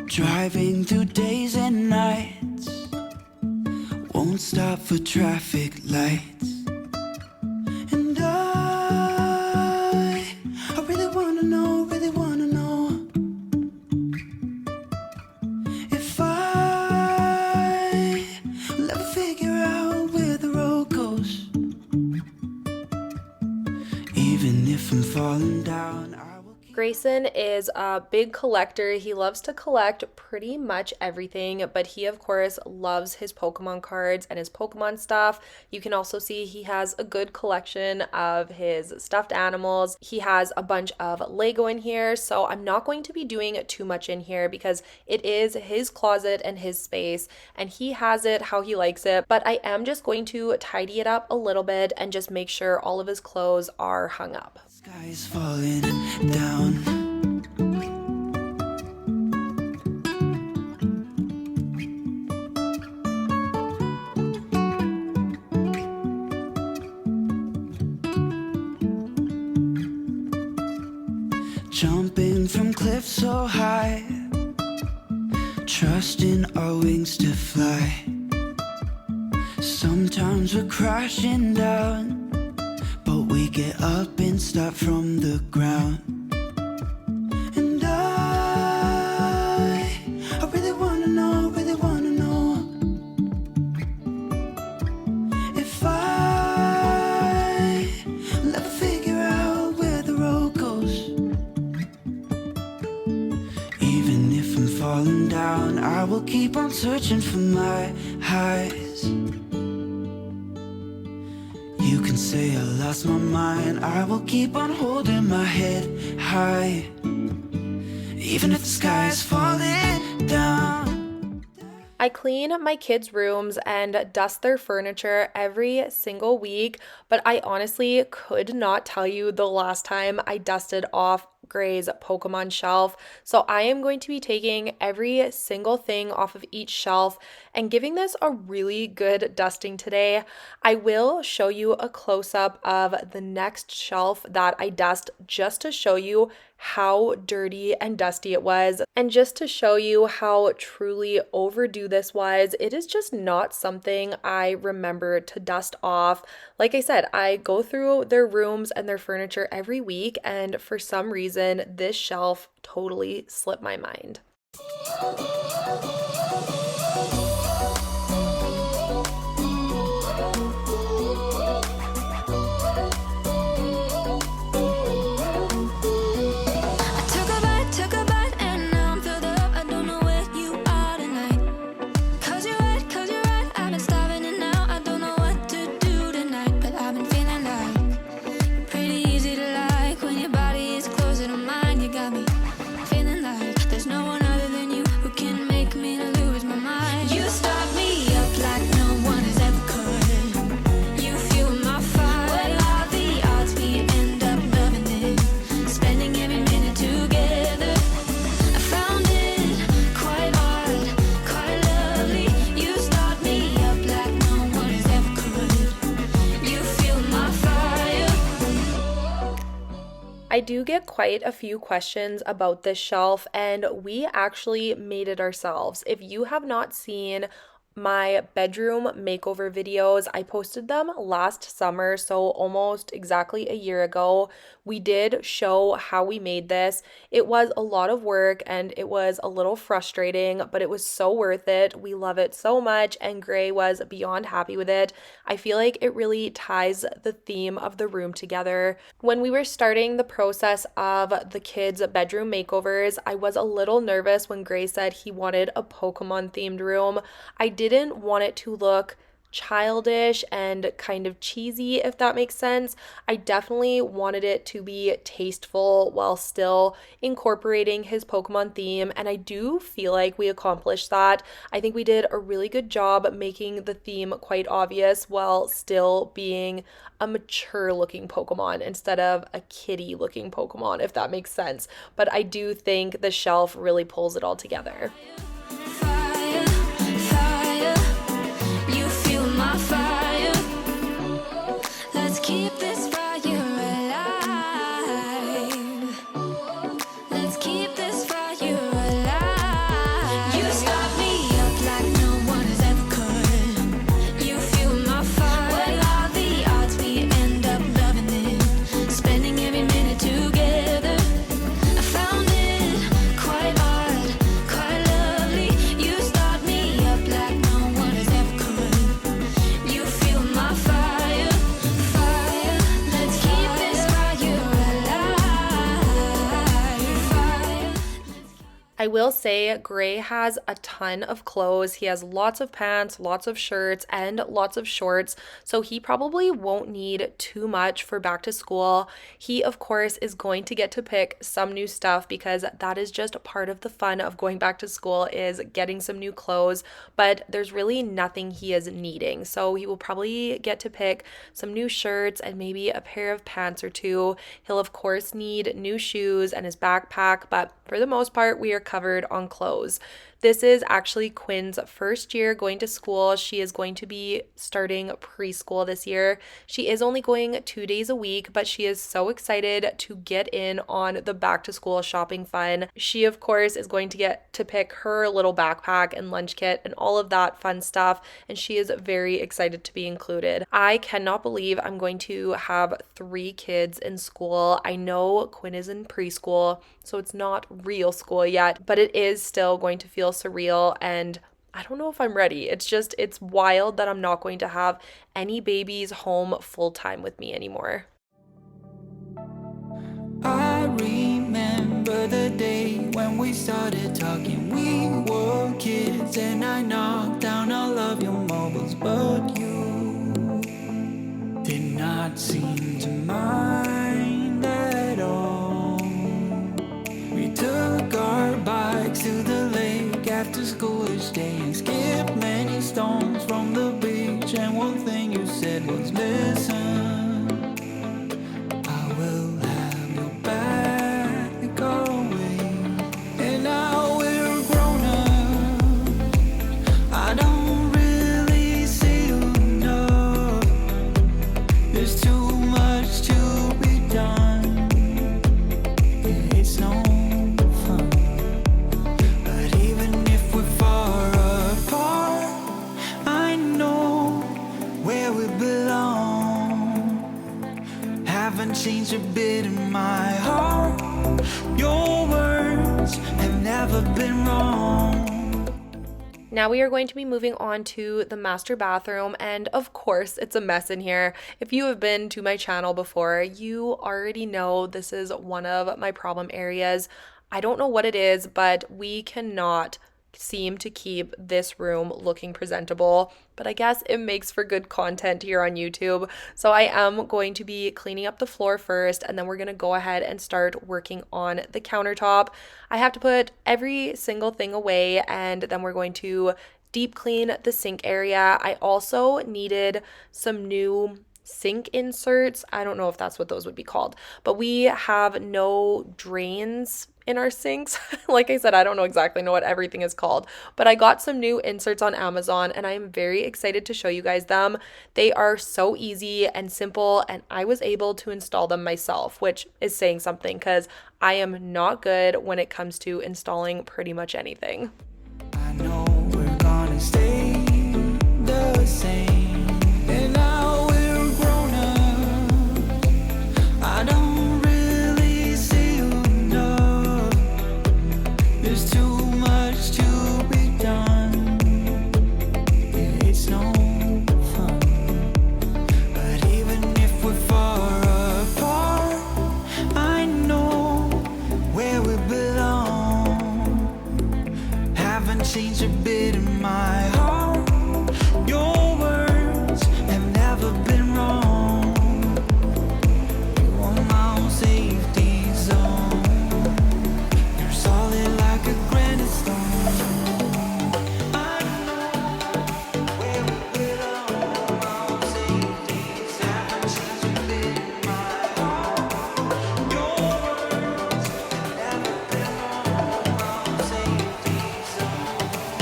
Driving through days and nights, won't stop for traffic lights. And I really wanna know if I will ever figure out where the road goes. Even if I'm falling down, I will keep. Grayson is a big collector. He loves to collect pretty much everything, but he of course loves his Pokemon cards and his Pokemon stuff. You can also see he has a good collection of his stuffed animals. He has a bunch of Lego in here, so I'm not going to be doing too much in here because it is his closet and his space, and he has it how he likes it, but I am just going to tidy it up a little bit and just make sure all of his clothes are hung up. Sky's falling down. Jumping from cliffs so high, trusting our wings to fly. Sometimes we're crashing down, but we get up and start from the ground. And I really wanna know if I will ever figure will keep on searching for my highs. You can say I lost my mind, I will keep on holding my head high, even if the sky is falling down. I clean my kids' rooms and dust their furniture every single week, but I honestly could not tell you the last time I dusted off Gray's Pokemon shelf. So I am going to be taking every single thing off of each shelf and giving this a really good dusting today. I will show you a close-up of the next shelf that I dust just to show you how dirty and dusty it was, and just to show you how truly overdue this was. It is just not something I remember to dust off. Like I said, I go through their rooms and their furniture every week, and for some reason this shelf totally slipped my mind. I do get quite a few questions about this shelf, and we actually made it ourselves. If you have not seen my bedroom makeover videos, I posted them last summer, so almost exactly a year ago. We did show how we made this. It was a lot of work and it was a little frustrating, but it was so worth it. We love it so much, and Gray was beyond happy with it. I feel like it really ties the theme of the room together. When we were starting the process of the kids' bedroom makeovers, I was a little nervous when Gray said he wanted a Pokemon themed room. I didn't want it to look childish and kind of cheesy, if that makes sense. I definitely wanted it to be tasteful while still incorporating his Pokemon theme, and I do feel like we accomplished that. I think we did a really good job making the theme quite obvious while still being a mature looking Pokemon instead of a kitty looking Pokemon, if that makes sense. But I do think the shelf really pulls it all together. Keep this fire alive. Let's keep this fire alive. You start me up like no one has ever could. You fuel my fire. What are the odds we end up loving it? Spending every minute together. I found it quite odd, quite lovely. You start me up like no one has ever could. You fuel my fire. I will say Gray has a ton of clothes. He has lots of pants, lots of shirts, and lots of shorts, so he probably won't need too much for back to school. He, of course, is going to get to pick some new stuff because that is just part of the fun of going back to school, is getting some new clothes, but there's really nothing he is needing. So he will probably get to pick some new shirts and maybe a pair of pants or two. He'll, of course, need new shoes and his backpack, but for the most part, we are covered on clothes. This is actually Quinn's first year going to school. She is going to be starting preschool this year. She is only going 2 days a week, but she is so excited to get in on the back to school shopping fun. She, of course, is going to get to pick her little backpack and lunch kit and all of that fun stuff, and she is very excited to be included. I cannot believe I'm going to have 3 kids in school. I know Quinn is in preschool, so it's not real school yet, but it is still going to feel surreal, and I don't know if I'm ready. It's wild that I'm not going to have any babies home full time with me anymore. I remember the day when we started talking. We were kids and I knocked down all of your marbles, but you did not seem to mind at all. We took our bikes to the lake after school each day and skipped many stones from the beach. And one thing you said was, listen, I will have your back always. And now we're grown up, I don't really see you enough. There's too much to be done, yeah, it's no fun. But even if we're far apart, I know where we belong. Haven't changed a bit in my heart. Your words have never been wrong. Now we are going to be moving on to the master bathroom, and of course it's a mess in here. If you have been to my channel before, you already know this is one of my problem areas. I don't know what it is, but we cannot seem to keep this room looking presentable, but I guess it makes for good content here on YouTube. So I am going to be cleaning up the floor first, and then we're going to go ahead and start working on the countertop. I have to put every single thing away, and then we're going to deep clean the sink area. I also needed some new sink inserts. I don't know if that's what those would be called, but we have no drains in our sinks. Like I said, I don't know exactly know what everything is called, but I got some new inserts on Amazon and I'm very excited to show you guys them. They are so easy and simple, and I was able to install them myself, which is saying something because I am not good when it comes to installing pretty much anything. I know we're gonna stay the same, and now we're grown up. I don't really see you enough. There's too much to be done. Yeah, it's no fun. But even if we're far apart, I know where we belong. Haven't changed a bit in my heart. Your words have never been wrong. You are my own safety zone. You're solid like a granite stone. I know where we belong. My own safety zone. Haven't changed a bit in my heart. Your words have never been wrong. My own safety zone.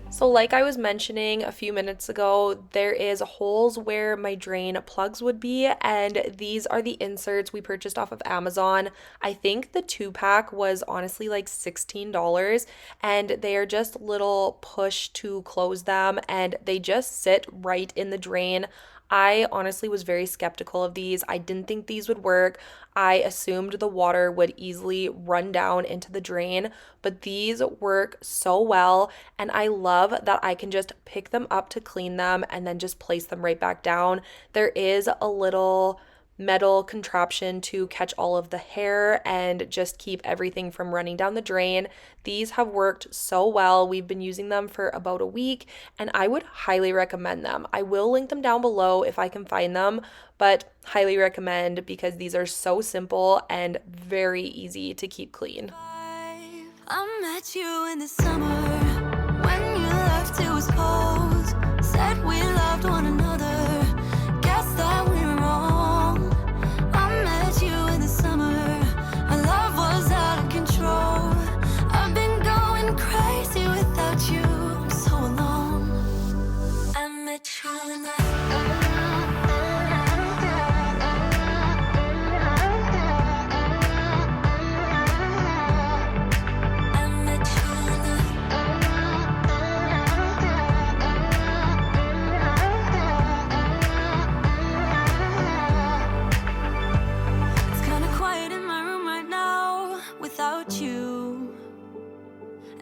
So like I was mentioning a few minutes ago, there is holes where my drain plugs would be, and these are the inserts we purchased off of Amazon. I think the 2-pack was honestly like $16, and they are just little push to close them, and they just sit right in the drain. I honestly was very skeptical of these. I didn't think these would work. I assumed the water would easily run down into the drain, but these work so well, and I love that I can just pick them up to clean them and then just place them right back down. There is a little metal contraption to catch all of the hair and just keep everything from running down the drain. These have worked so well. We've been using them for about a week, and I would highly recommend them. I will link them down below if I can find them, but highly recommend because these are so simple and very easy to keep clean. I met you in the summer when you left, it was cold. Said we loved one another. Guess that we were wrong. I met you in the summer. Our love was out of control. I've been going crazy without you. I'm so alone. I met you in the I met you in the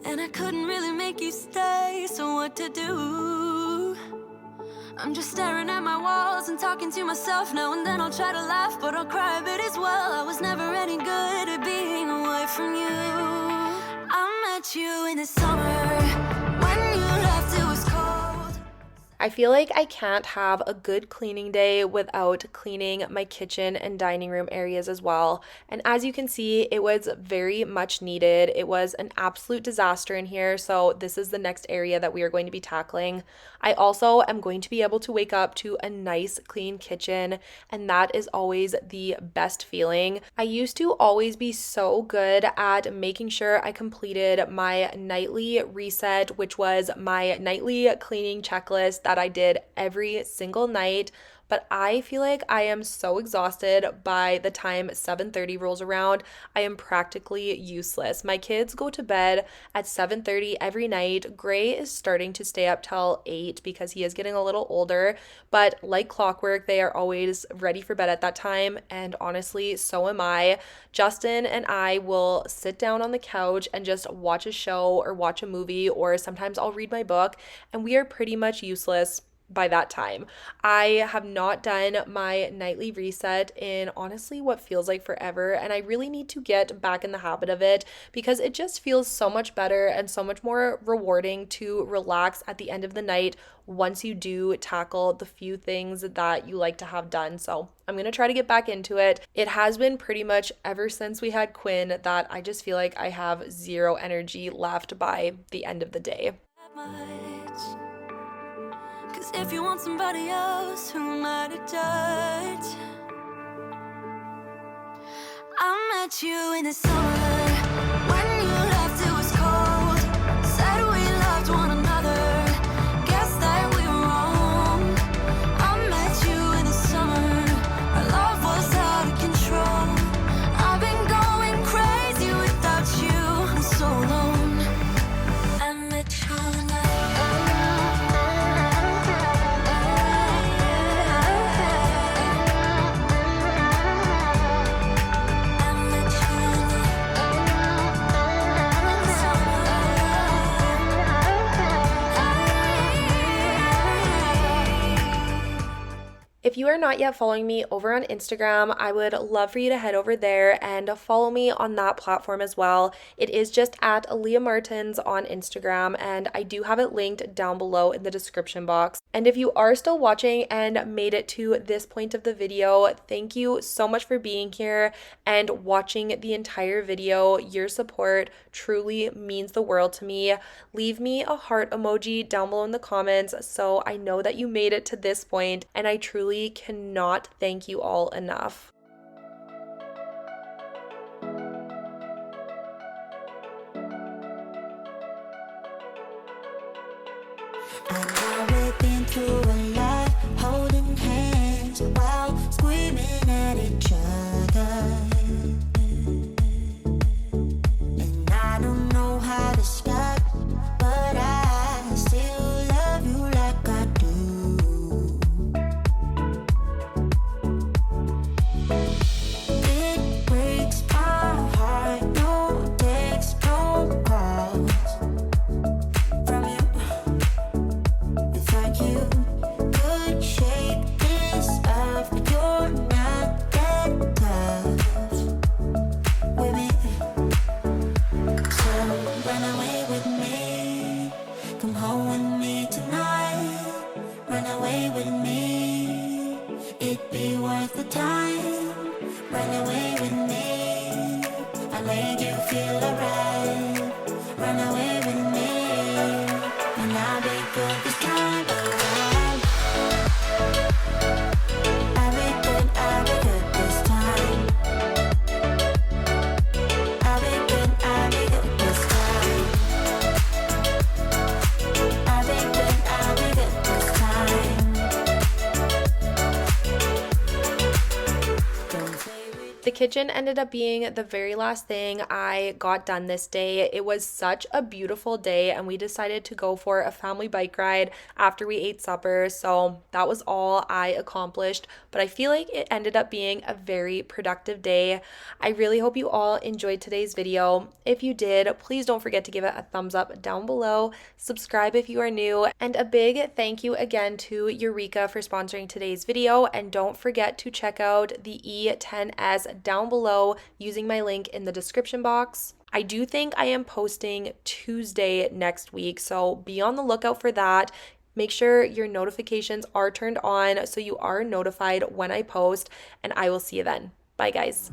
And I couldn't really make you stay, so what to do? I'm just staring at my walls and talking to myself. Now and then I'll try to laugh, but I'll cry a bit as well. I was never any good at being away from you. I met you in the summer. When you left, it was cold. I feel like I can't have a good cleaning day without cleaning my kitchen and dining room areas as well. And as you can see, it was very much needed. It was an absolute disaster in here. So this is the next area that we are going to be tackling. I also am going to be able to wake up to a nice clean kitchen, and that is always the best feeling. I used to always be so good at making sure I completed my nightly reset, which was my nightly cleaning checklist that I did every single night. But I feel like I am so exhausted by the time 7:30 rolls around. I am practically useless. My kids go to bed at 7:30 every night. Gray is starting to stay up till 8 because he is getting a little older, but like clockwork, they are always ready for bed at that time, and honestly, so am I. Justin and I will sit down on the couch and just watch a show or watch a movie, or sometimes I'll read my book, and we are pretty much useless by that time. I have not done my nightly reset in honestly what feels like forever, and I really need to get back in the habit of it because it just feels so much better and so much more rewarding to relax at the end of the night once you do tackle the few things that you like to have done. So I'm going to try to get back into it. It has been pretty much ever since we had Quinn that I just feel like I have zero energy left by the end of the day. If you want somebody else, who am I to judge? I met you in the summer. When you left, it was cold. Said we loved one another. Guess that we were wrong. I met you in the summer. Our love was out of control. I've been going crazy without you. I'm so alone. I met you in the If you are not yet following me over on Instagram, I would love for you to head over there and follow me on that platform as well. It is just at Aleah Martins on Instagram, and I do have it linked down below in the description box. And if you are still watching and made it to this point of the video, thank you so much for being here and watching the entire video. Your support truly means the world to me. Leave me a heart emoji down below in the comments so I know that you made it to this point, and I truly cannot thank you all enough. I know we've been through a lot, holding hands while screaming at each other. And I don't know how to stop, but I still love you like I do. It breaks my heart, no text, no calls from you. It's like you could shake this off, but you're not that tough with me. So run away with me, come home with me tonight. Run away with me, it'd be worth the time. Run away with me, I made you feel alright. Run away with me, and I'll be good this time around. I'll be good this time. I'll be good this time. I'll be kitchen ended up being the very last thing I got done this day. It was such a beautiful day, and we decided to go for a family bike ride after we ate supper. So that was all I accomplished, but I feel like it ended up being a very productive day. I really hope you all enjoyed today's video. If you did, please don't forget to give it a thumbs up down below. Subscribe if you are new, and a big thank you again to Eureka for sponsoring today's video. And don't forget to check out the E10S down below using my link in the description box. I do think I am posting Tuesday next week, so be on the lookout for that. Make sure your notifications are turned on so you are notified when I post, and I will see you then. Bye, guys.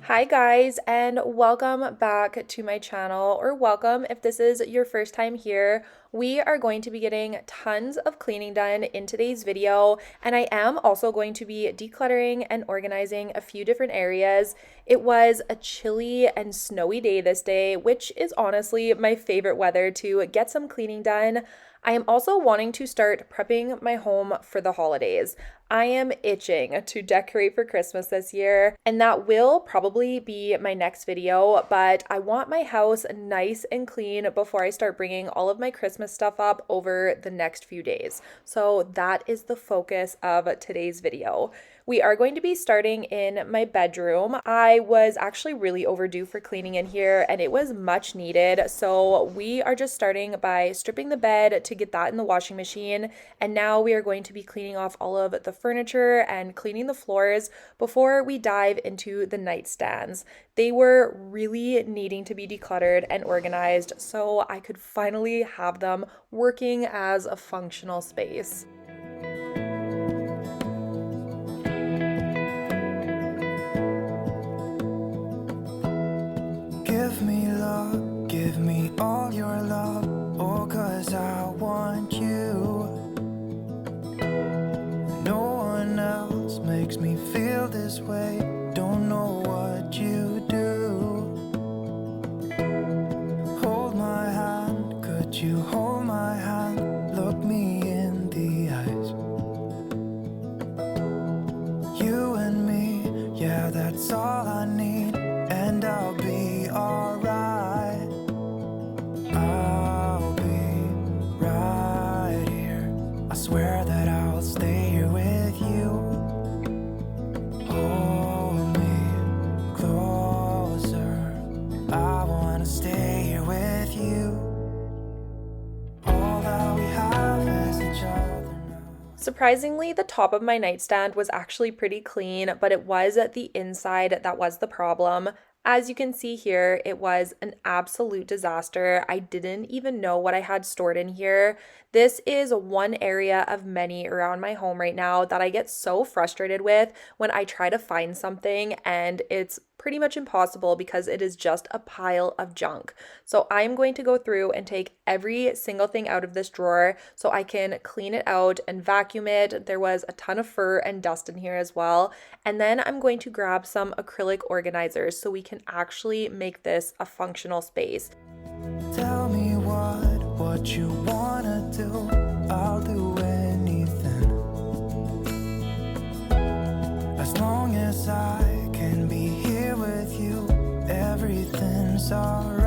Hi guys, and welcome back to my channel, or welcome if this is your first time here. We are going to be getting tons of cleaning done in today's video, and I am also going to be decluttering and organizing a few different areas. It was a chilly and snowy day this day, which is honestly my favorite weather to get some cleaning done. I am also wanting to start prepping my home for the holidays. I am itching to decorate for Christmas this year, and that will probably be my next video, but I want my house nice and clean before I start bringing all of my Christmas stuff up over the next few days. So that is the focus of today's video. We are going to be starting in my bedroom. I was actually really overdue for cleaning in here, and it was much needed. So we are just starting by stripping the bed to get that in the washing machine. And now we are going to be cleaning off all of the furniture and cleaning the floors before we dive into the nightstands. They were really needing to be decluttered and organized so I could finally have them working as a functional space. Give me love, give me all your love, oh, 'cause I want you. No one else makes me feel this way, don't know what you do. Hold my hand, could you hold my hand, look me in the eyes. You and me, yeah, that's all I need, and I'll be alright. I'll be right here. I swear that I'll stay here with you. Hold me closer. I wanna stay here with you. All that we have is each other now. Surprisingly, the top of my nightstand was actually pretty clean, but it was the inside that was the problem. As you can see here, it was an absolute disaster. I didn't even know what I had stored in here. This is one area of many around my home right now that I get so frustrated with when I try to find something and it's pretty much impossible because it is just a pile of junk. So I'm going to go through and take every single thing out of this drawer so I can clean it out and vacuum it. There was a ton of fur and dust in here as well. And then I'm going to grab some acrylic organizers so we can actually make this a functional space. Tell me what you wanna do, I'll do anything. As long as I can be here with you, everything's alright.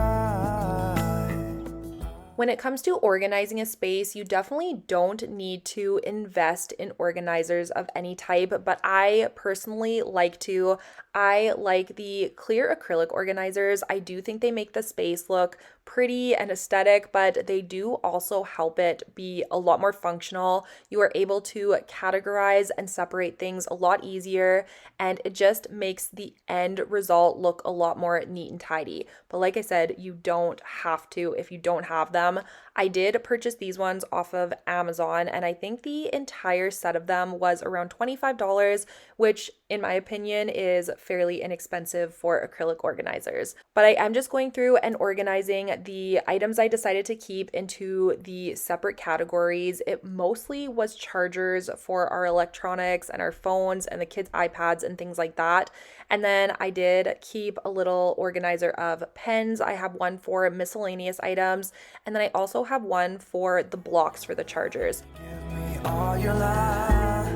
When it comes to organizing a space, you definitely don't need to invest in organizers of any type, but I personally like to. I like the clear acrylic organizers. I do think they make the space look pretty and aesthetic, but they do also help it be a lot more functional. You are able to categorize and separate things a lot easier, and it just makes the end result look a lot more neat and tidy. But like I said, you don't have to if you don't have them. I did purchase these ones off of Amazon, and I think the entire set of them was around $25, which in my opinion is fairly inexpensive for acrylic organizers. But I am just going through and organizing the items I decided to keep into the separate categories. It mostly was chargers for our electronics and our phones and the kids' iPads and things like that. And then I did keep a little organizer of pens. I have one for miscellaneous items, and then I also have one for the blocks for the chargers. Give me all your love.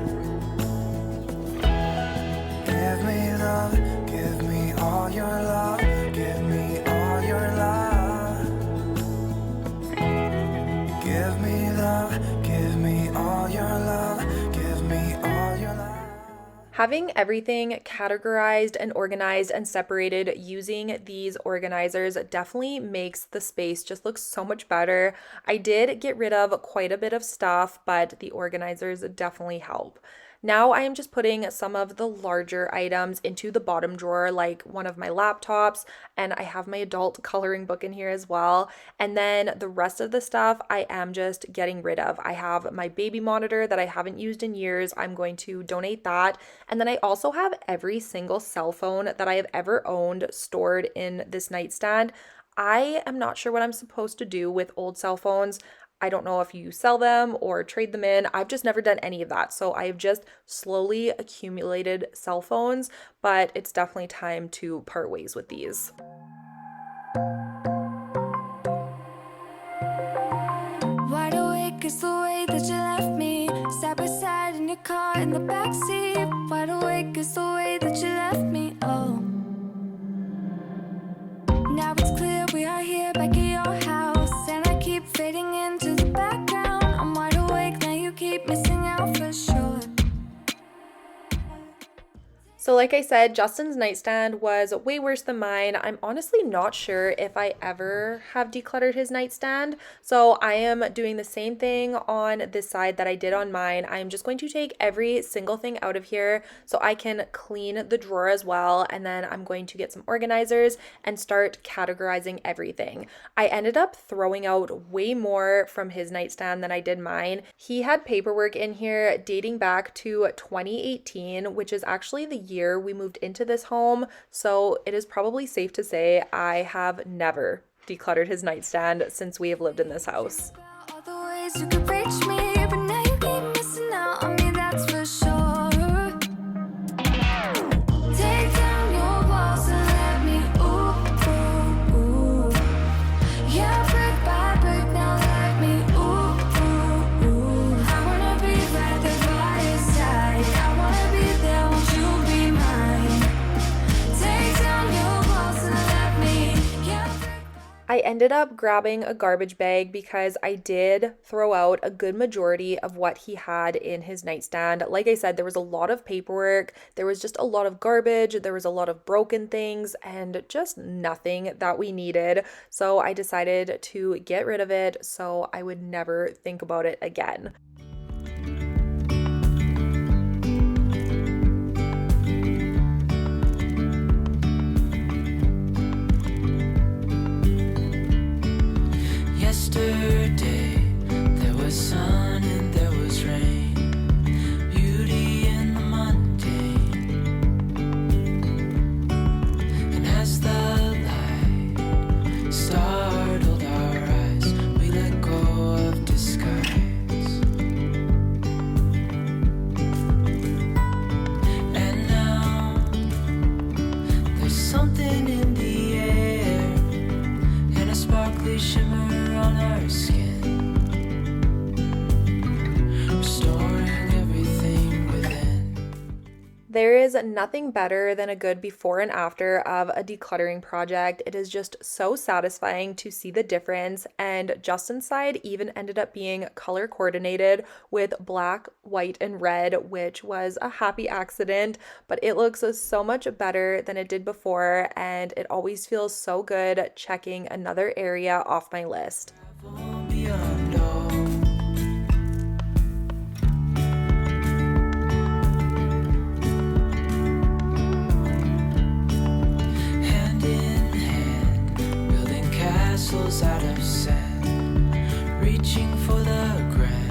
Give me love. love, give me all your love. Give me love, give me all your love, give me all your love. Having everything categorized and organized and separated using these organizers definitely makes the space just look so much better. I did get rid of quite a bit of stuff, but the organizers definitely help. Now I am just putting some of the larger items into the bottom drawer, like one of my laptops, and I have my adult coloring book in here as well. And then the rest of the stuff I am just getting rid of. I have my baby monitor that I haven't used in years. I'm going to donate that. And then I also have every single cell phone that I have ever owned stored in this nightstand. I am not sure what I'm supposed to do with old cell phones. I don't know if you sell them or trade them in. I've just never done any of that. So I've just slowly accumulated cell phones, but it's definitely time to part ways with these. Wide awake is the way that you left me, side by side in your car in the backseat. Wide awake is the way that you left me, oh. Now it's clear we are here back at your house, and I keep fading into the background. I'm wide awake, now you keep missing out for sure. So like I said, Justin's nightstand was way worse than mine. I'm honestly not sure if I ever have decluttered his nightstand. So I am doing the same thing on this side that I did on mine. I'm just going to take every single thing out of here so I can clean the drawer as well. And then I'm going to get some organizers and start categorizing everything. I ended up throwing out way more from his nightstand than I did mine. He had paperwork in here dating back to 2018, which is actually the year we moved into this home, so it is probably safe to say I have never decluttered his nightstand since we have lived in this house. All the ways you could reach me, but now you keep missing out on me, that's for sure. Take down your walls and let me, ooh, ooh, ooh. Yeah, brick by brick, now let me, ooh, ooh, ooh. I wanna be right there by your side. I wanna be there, won't you be mine? Take down your walls and let me, yeah, brick by I ended up grabbing a garbage bag because I did throw out a good majority of what he had in his nightstand. Like I said, there was a lot of paperwork, there was just a lot of garbage, there was a lot of broken things, and just nothing that we needed. So I decided to get rid of it so I would never think about it again. Yesterday, there was sun and there was rain, beauty in the mundane. And as the light startled our eyes, we let go of disguise. And now, there's something in the air, and a sparkly shimmer on our skin, restoring everything within. There is nothing better than a good before and after of a decluttering project. It is just so satisfying to see the difference, and Justin's side even ended up being color coordinated with black, white, and red, which was a happy accident, but it looks so much better than it did before, and it always feels so good checking another area off my list. Beyond all. Hand in hand, building castles out of sand, reaching for the grand.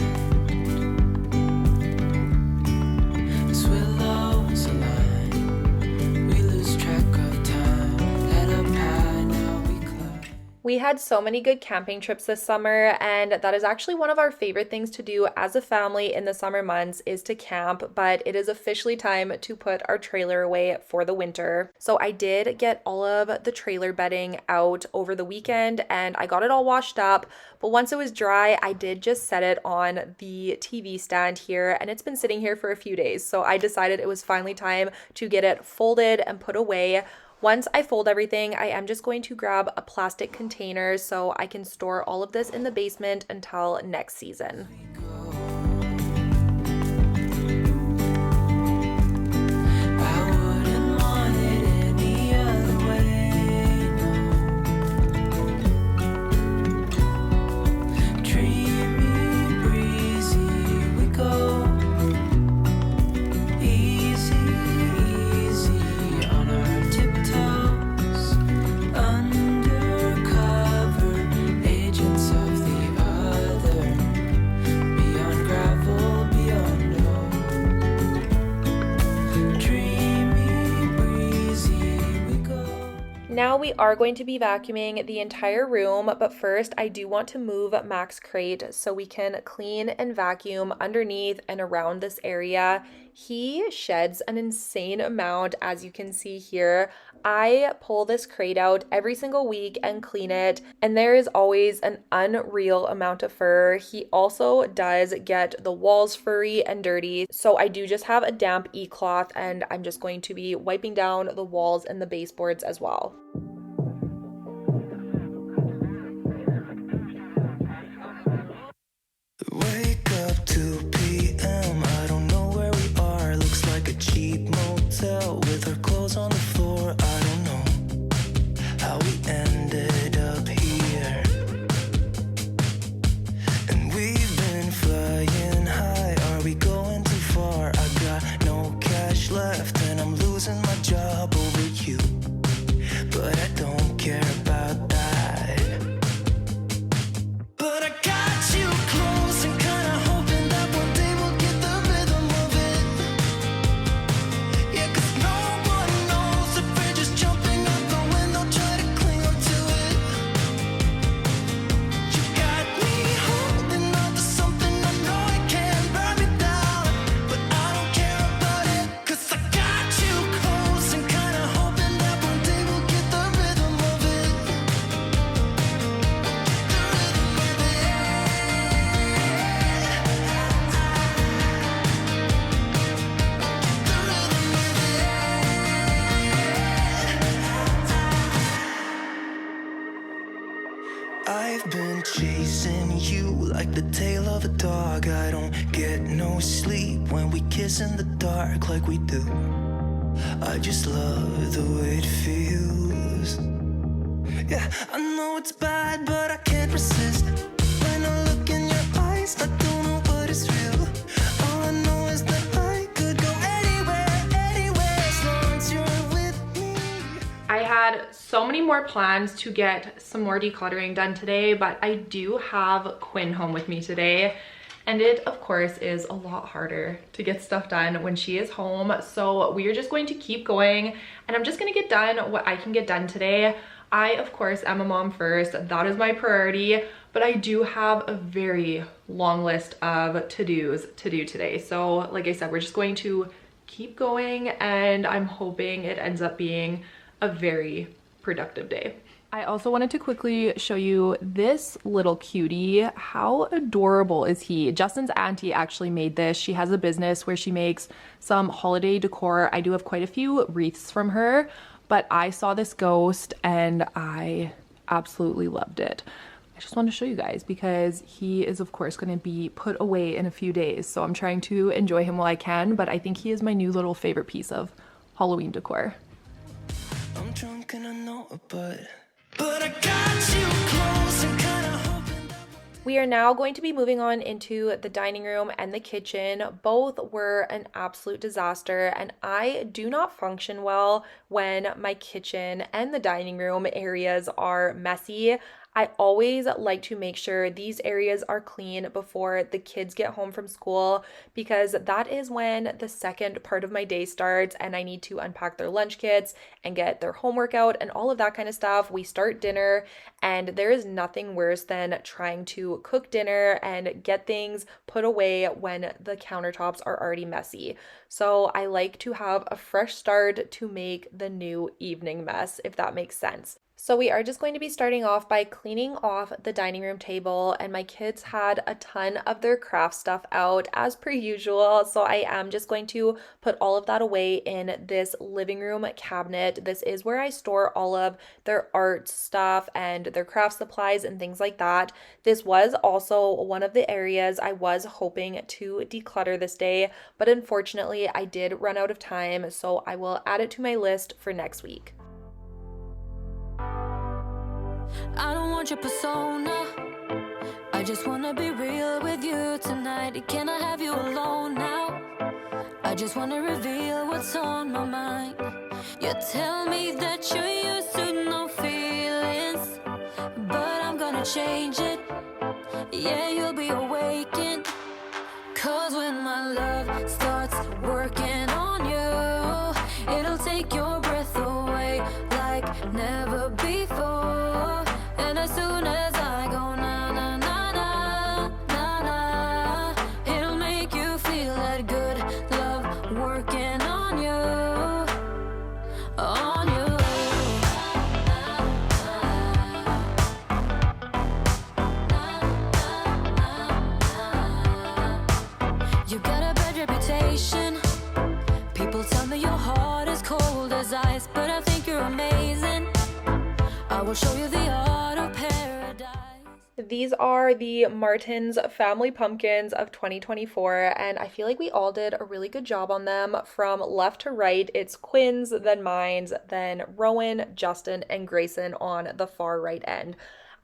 As willows align, we lose track of time. Head up high, now we climb. We had so many good camping trips this summer, and that is actually one of our favorite things to do as a family in the summer months is to camp, but it is officially time to put our trailer away for the winter. So I did get all of the trailer bedding out over the weekend and I got it all washed up, but once it was dry, I did just set it on the TV stand here and it's been sitting here for a few days. So I decided it was finally time to get it folded and put away. Once I fold everything, I am just going to grab a plastic container so I can store all of this in the basement until next season. Now we are going to be vacuuming the entire room, but first I do want to move Mac's crate so we can clean and vacuum underneath and around this area. He sheds an insane amount, as you can see here. I pull this crate out every single week and clean it, and there is always an unreal amount of fur. He also does get the walls furry and dirty, so I do just have a damp e-cloth, and I'm just going to be wiping down the walls and the baseboards as well. Wake up 2 p.m. I don't know where we are. Looks like a cheap motel with our clothes on the floor. I don't know how we ended up here. And we've been flying high. Are we going too far? I got no cash left and I'm losing my job over you. But I don't care about that. But I got you close and kinda hoping that one day we'll get the rhythm of it. Yeah, 'cause no one knows if we're just jumping out the window, try to cling on to it. You got me holding on to something I know I can't burn me down, but I don't care about it, 'cause I got you close and kinda hoping that one day we'll get the rhythm of it. I've been chasing you like the tail of a dog. I don't get no sleep when we kiss in the dark like we do. I just love the way it feels. Yeah, I know it's bad, but I can't resist. When I look in your eyes, I don't know what is real. All I know is that I could go anywhere, as long as you're with me. I had so many more plans to get some more decluttering done today, but I do have Quinn home with me today. And it, of course, is a lot harder to get stuff done when she is home. So we are just going to keep going, and I'm just gonna get done what I can get done today. I, of course, am a mom first. That is my priority, but I do have a very long list of to-dos to do today. So like I said, we're just going to keep going, and I'm hoping it ends up being a very productive day. I also wanted to quickly show you this little cutie. How adorable is he? Justin's auntie actually made this. She has a business where she makes some holiday decor. I do have quite a few wreaths from her, but I saw this ghost and I absolutely loved it. I just want to show you guys because he is, of course, going to be put away in a few days. So I'm trying to enjoy him while I can, but I think he is my new little favorite piece of Halloween decor. I'm drunk and I know it, but I got you close and kinda hoping that. We are now going to be moving on into the dining room and the kitchen. Both were an absolute disaster, and I do not function well when my kitchen and the dining room areas are messy. I always like to make sure these areas are clean before the kids get home from school, because that is when the second part of my day starts and I need to unpack their lunch kits and get their homework out and all of that kind of stuff. We start dinner, and there is nothing worse than trying to cook dinner and get things put away when the countertops are already messy. So I like to have a fresh start to make the new evening mess, if that makes sense. So we are just going to be starting off by cleaning off the dining room table, and my kids had a ton of their craft stuff out as per usual. So I am just going to put all of that away in this living room cabinet. This is where I store all of their art stuff and their craft supplies and things like that. This was also one of the areas I was hoping to declutter this day, but unfortunately I did run out of time, so I will add it to my list for next week. I don't want your persona. I just wanna be real with you tonight. Can I have you alone now? I just wanna reveal what's on my mind. You tell me that you're used to no feelings, but I'm gonna change it. Yeah, you'll be awakened. 'Cause when my love starts working on you, it'll take your breath away like never before. And as soon as I go na na na na na na, it'll make you feel that good love working on you, on you. You got a bad reputation. People tell me your heart is cold as ice, but I think you're amazing. I will show you the art of paradise. These are the Martin's Family Pumpkins of 2024, and I feel like we all did a really good job on them from left to right. It's Quinn's, then mine's, then Rowan, Justin, and Grayson on the far right end.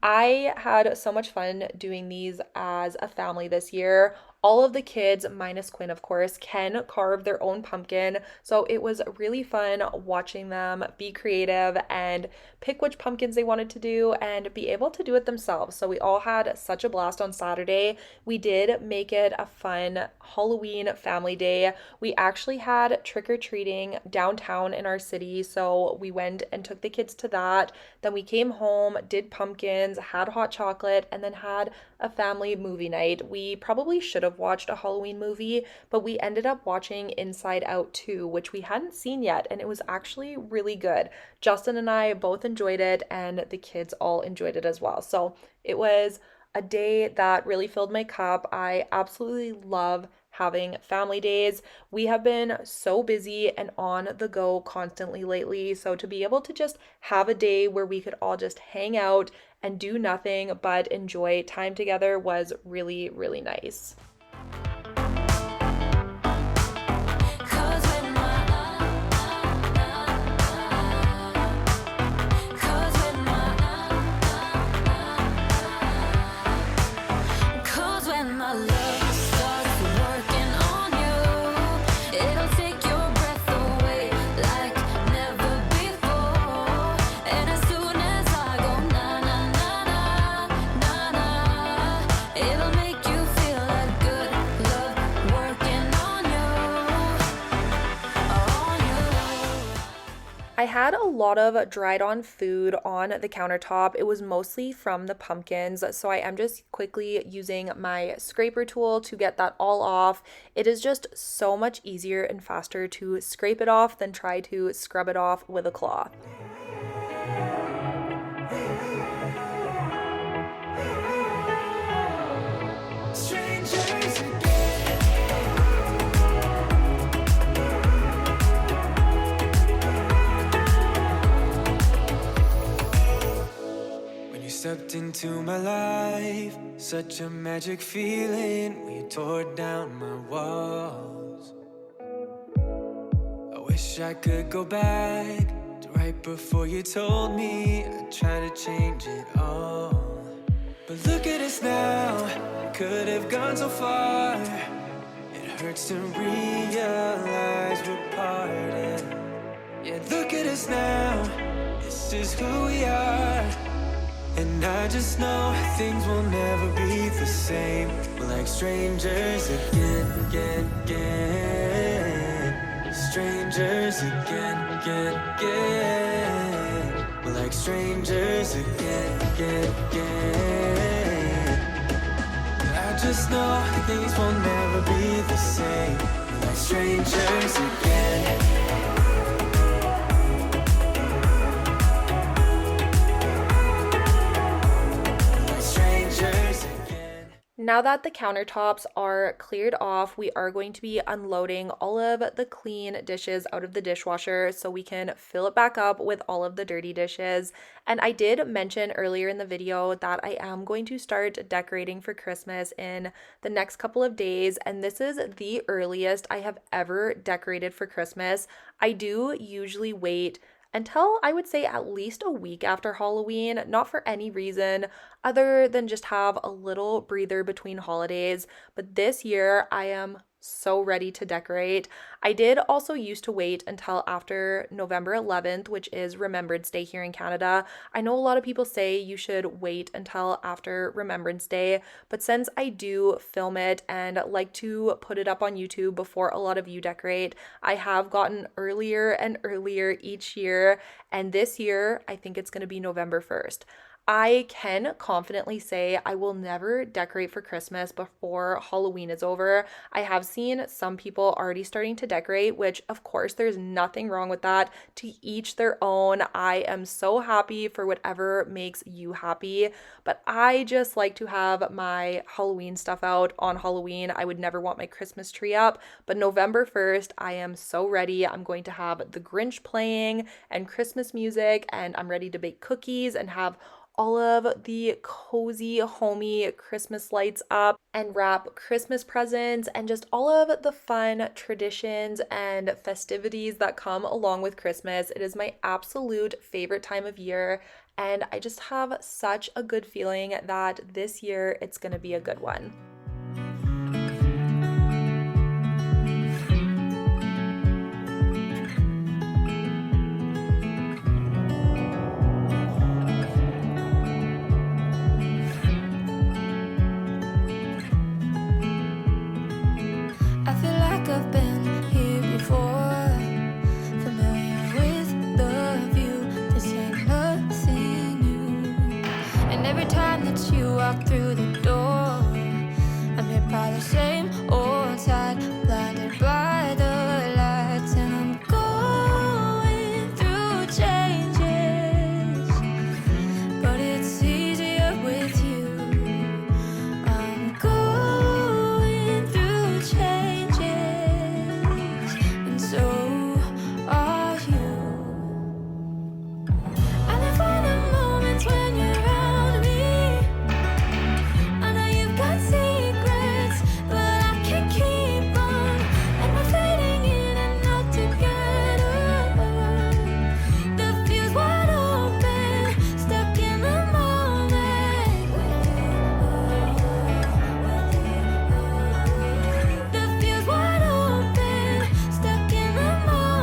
I had so much fun doing these as a family this year. All of the kids, minus Quinn, of course, can carve their own pumpkin. So it was really fun watching them be creative and pick which pumpkins they wanted to do and be able to do it themselves. So we all had such a blast on Saturday. We did make it a fun Halloween family day. We actually had trick-or-treating downtown in our city. So we went and took the kids to that. Then we came home, did pumpkins, had hot chocolate, and then had a family movie night. We probably should have watched a Halloween movie, but we ended up watching Inside Out 2, which we hadn't seen yet, and it was actually really good. Justin and I both enjoyed it, and the kids all enjoyed it as well. So it was a day that really filled my cup. I absolutely love having family days. We have been so busy and on the go constantly lately. So to be able to just have a day where we could all just hang out and do nothing but enjoy time together was really, really nice. I had a lot of dried on food on the countertop. It was mostly from the pumpkins, so I am just quickly using my scraper tool to get that all off. It is just so much easier and faster to scrape it off than try to scrub it off with a cloth. Stepped into my life, such a magic feeling when you tore down my walls. I wish I could go back to right before you told me I'd try to change it all. But look at us now, I could have gone so far. It hurts to realize we're parted. Yeah, look at us now, this is who we are. And I just know things will never be the same. We're like strangers again, again, again. Strangers again, again, again. We're like strangers again, again, again. I just know things will never be the same. We're like strangers again. Now that the countertops are cleared off, we are going to be unloading all of the clean dishes out of the dishwasher so we can fill it back up with all of the dirty dishes. And I did mention earlier in the video that I am going to start decorating for Christmas in the next couple of days, and this is the earliest I have ever decorated for Christmas. I do usually wait until I would say at least a week after Halloween, not for any reason other than just have a little breather between holidays. But this year, I am so ready to decorate. I did also used to wait until after November 11th, which is Remembrance Day here in Canada. I know a lot of people say you should wait until after Remembrance Day, but since I do film it and like to put it up on YouTube before a lot of you decorate, I have gotten earlier and earlier each year, and this year I think it's going to be November 1st. I can confidently say I will never decorate for Christmas before Halloween is over. I have seen some people already starting to decorate, which of course there's nothing wrong with that. To each their own. I am so happy for whatever makes you happy, but I just like to have my Halloween stuff out on Halloween. I would never want my Christmas tree up, but November 1st, I am so ready. I'm going to have the Grinch playing and Christmas music, and I'm ready to bake cookies and have all of the cozy, homey Christmas lights up and wrap Christmas presents and just all of the fun traditions and festivities that come along with Christmas. It is my absolute favorite time of year, and I just have such a good feeling that this year it's going to be a good one. I've been here before, familiar with the view. This ain't nothing new. And every time that you walk through the door, I'm hit by the same old side, blinded by the lights, and I'm going through changes, but it's easier with you. I'm going through changes. So are you. I live for the moments when you're around me. I know you've got secrets, but I can't keep on. And we're fading in and out together. The fuse wide open, stuck in the moment. The fuse wide open, stuck in the moment.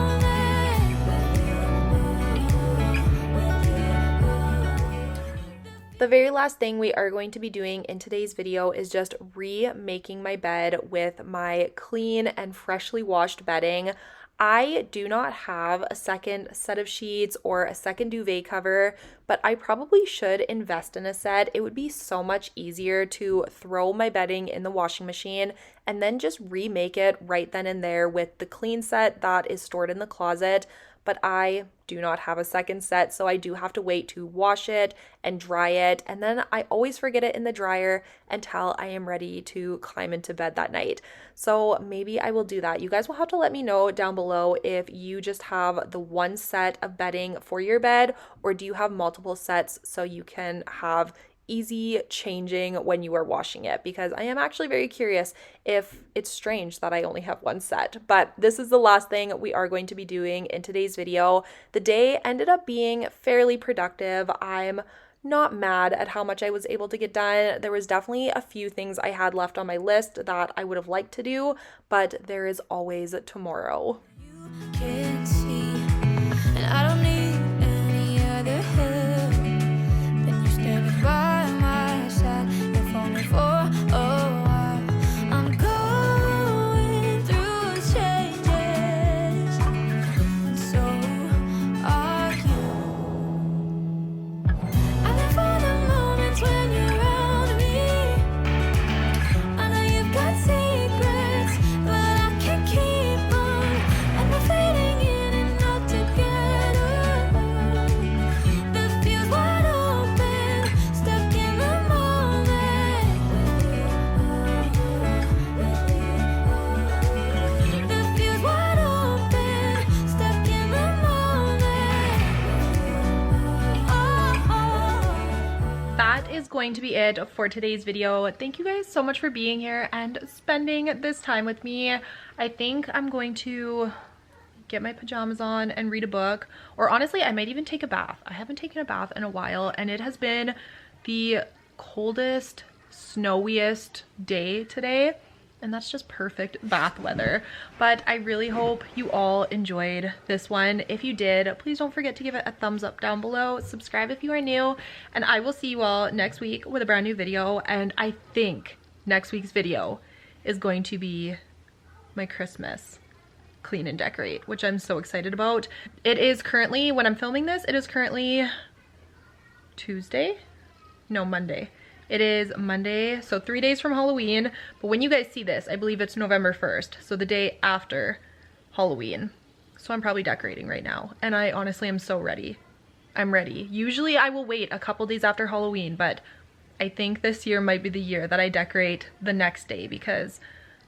The very last thing we are going to be doing in today's video is just remaking my bed with my clean and freshly washed bedding. I do not have a second set of sheets or a second duvet cover, but I probably should invest in a set. It would be so much easier to throw my bedding in the washing machine and then just remake it right then and there with the clean set that is stored in the closet. But I do not have a second set, so I do have to wait to wash it and dry it, and then I always forget it in the dryer until I am ready to climb into bed that night. So maybe I will do that. You guys will have to let me know down below if you just have the one set of bedding for your bed, or do you have multiple sets so you can have easy changing when you are washing it, because I am actually very curious if it's strange that I only have one set. But this is the last thing we are going to be doing in today's video. The day ended up being fairly productive. I'm not mad at how much I was able to get done. There was definitely a few things I had left on my list that I would have liked to do, but there is always tomorrow. You can see, and I don't need any other help than you standing by my side, if only for a while. I'm going through changes, and so are you. I live for the moments when you're around me. I know you've got secrets, but I can't keep on. And we're fading in and out together. going to be it for today's video. Thank you guys so much for being here and spending this time with me. I think I'm going to get my pajamas on and read a book, or honestly I might even take a bath. I haven't taken a bath in a while and it has been the coldest, snowiest day today, and that's just perfect bath weather. But I really hope you all enjoyed this one. If you did, please don't forget to give it a thumbs up down below, subscribe if you are new, and I will see you all next week with a brand new video. And I think next week's video is going to be my Christmas clean and decorate, which I'm so excited about. It is currently, when I'm filming this, it is currently Tuesday? No, Monday. It is Monday, so 3 days from Halloween, but when you guys see this, I believe it's November 1st, so the day after Halloween. So I'm probably decorating right now, and I honestly am so ready. I'm ready. Usually I will wait a couple days after Halloween, but I think this year might be the year that I decorate the next day, because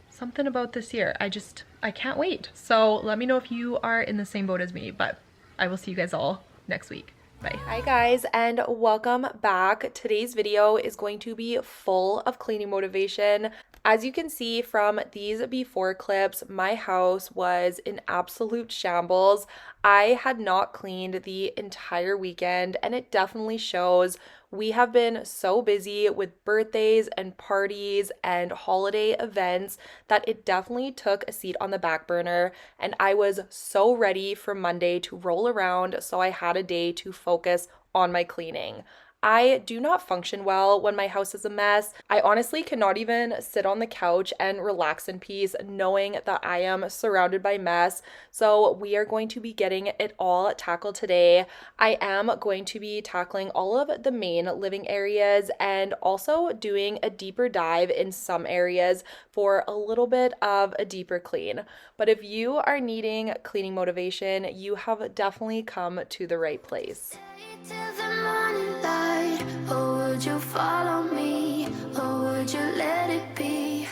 something about this year, I can't wait. So let me know if you are in the same boat as me, but I will see you guys all next week. Bye. Hi guys, and welcome back. Today's video is going to be full of cleaning motivation. As you can see from these before clips, my house was in absolute shambles. I had not cleaned the entire weekend, and it definitely shows. We have been so busy with birthdays and parties and holiday events that it definitely took a seat on the back burner, and I was so ready for Monday to roll around, so I had a day to focus on my cleaning. I do not function well when my house is a mess. I honestly cannot even sit on the couch and relax in peace knowing that I am surrounded by mess. So we are going to be getting it all tackled today. I am going to be tackling all of the main living areas and also doing a deeper dive in some areas for a little bit of a deeper clean. But if you are needing cleaning motivation, you have definitely come to the right place. Till the morning light, or would you follow me, or would you let it be?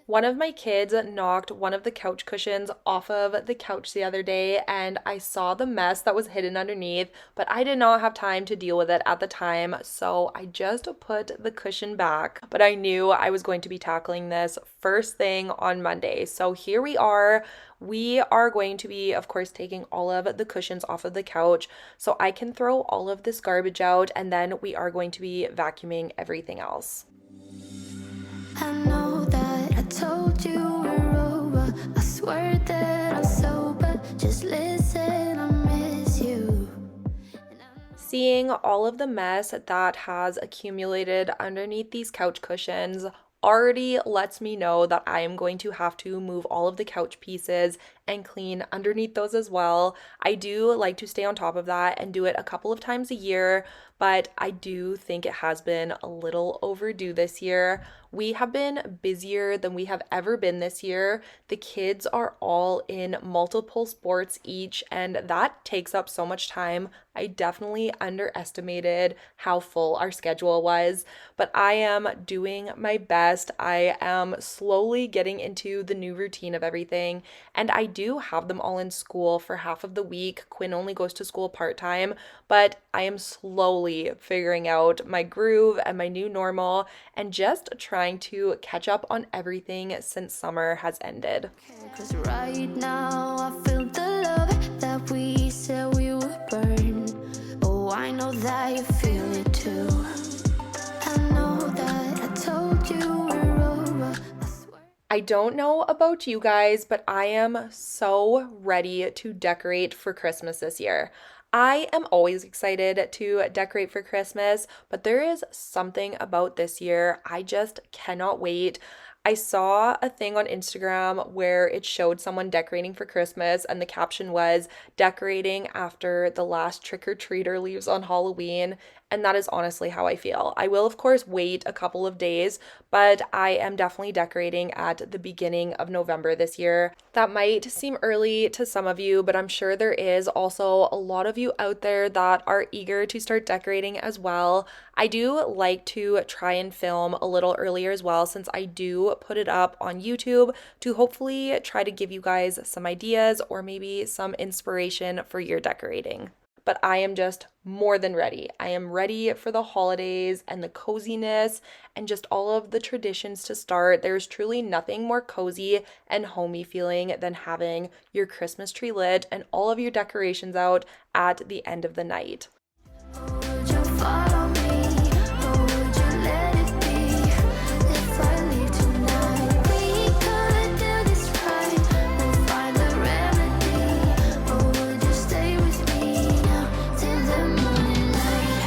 One of my kids knocked one of the couch cushions off of the couch the other day, and I saw the mess that was hidden underneath, but I did not have time to deal with it at the time, so I just put the cushion back. But I knew I was going to be tackling this first thing on Monday. So here we are. We are going to be, of course, taking all of the cushions off of the couch so I can throw all of this garbage out, and then we are going to be vacuuming everything else. I know that I told you we're over. I swear that I'm sober. Just listen, I miss you. Seeing all of the mess that has accumulated underneath these couch cushions already lets me know that I am going to have to move all of the couch pieces and clean underneath those as well. I do like to stay on top of that and do it a couple of times a year, but I do think it has been a little overdue this year. We have been busier than we have ever been this year. The kids are all in multiple sports each, and that takes up so much time. I definitely underestimated how full our schedule was, but I am doing my best. I am slowly getting into the new routine of everything, and I do have them all in school for half of the week. Quinn only goes to school part-time, but I am slowly figuring out my groove and my new normal and just trying to catch up on everything since summer has ended. 'Cause right now I feel the love that we said we would burn. Oh, I know that you feel it too. I know that I told you we're over. I swear. I don't know about you guys, but I am so ready to decorate for Christmas this year. I am always excited to decorate for Christmas, but there is something about this year. I just cannot wait. I saw a thing on Instagram where it showed someone decorating for Christmas, and the caption was decorating after the last trick-or-treater leaves on Halloween, and that is honestly how I feel. I will, of course, wait a couple of days, but I am definitely decorating at the beginning of November this year. That might seem early to some of you, but I'm sure there is also a lot of you out there that are eager to start decorating as well. I do like to try and film a little earlier as well, since I do put it up on YouTube to hopefully try to give you guys some ideas or maybe some inspiration for your decorating. but I am just more than ready. I am ready for the holidays and the coziness and just all of the traditions to start. There's truly nothing more cozy and homey feeling than having your Christmas tree lit and all of your decorations out at the end of the night. Would you follow me, or would you let it be? If I leave tonight, we could do this right. We'll find the remedy. Or would you stay with me now till the morning light?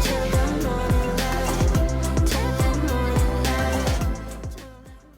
Till the morning light. Till the morning light.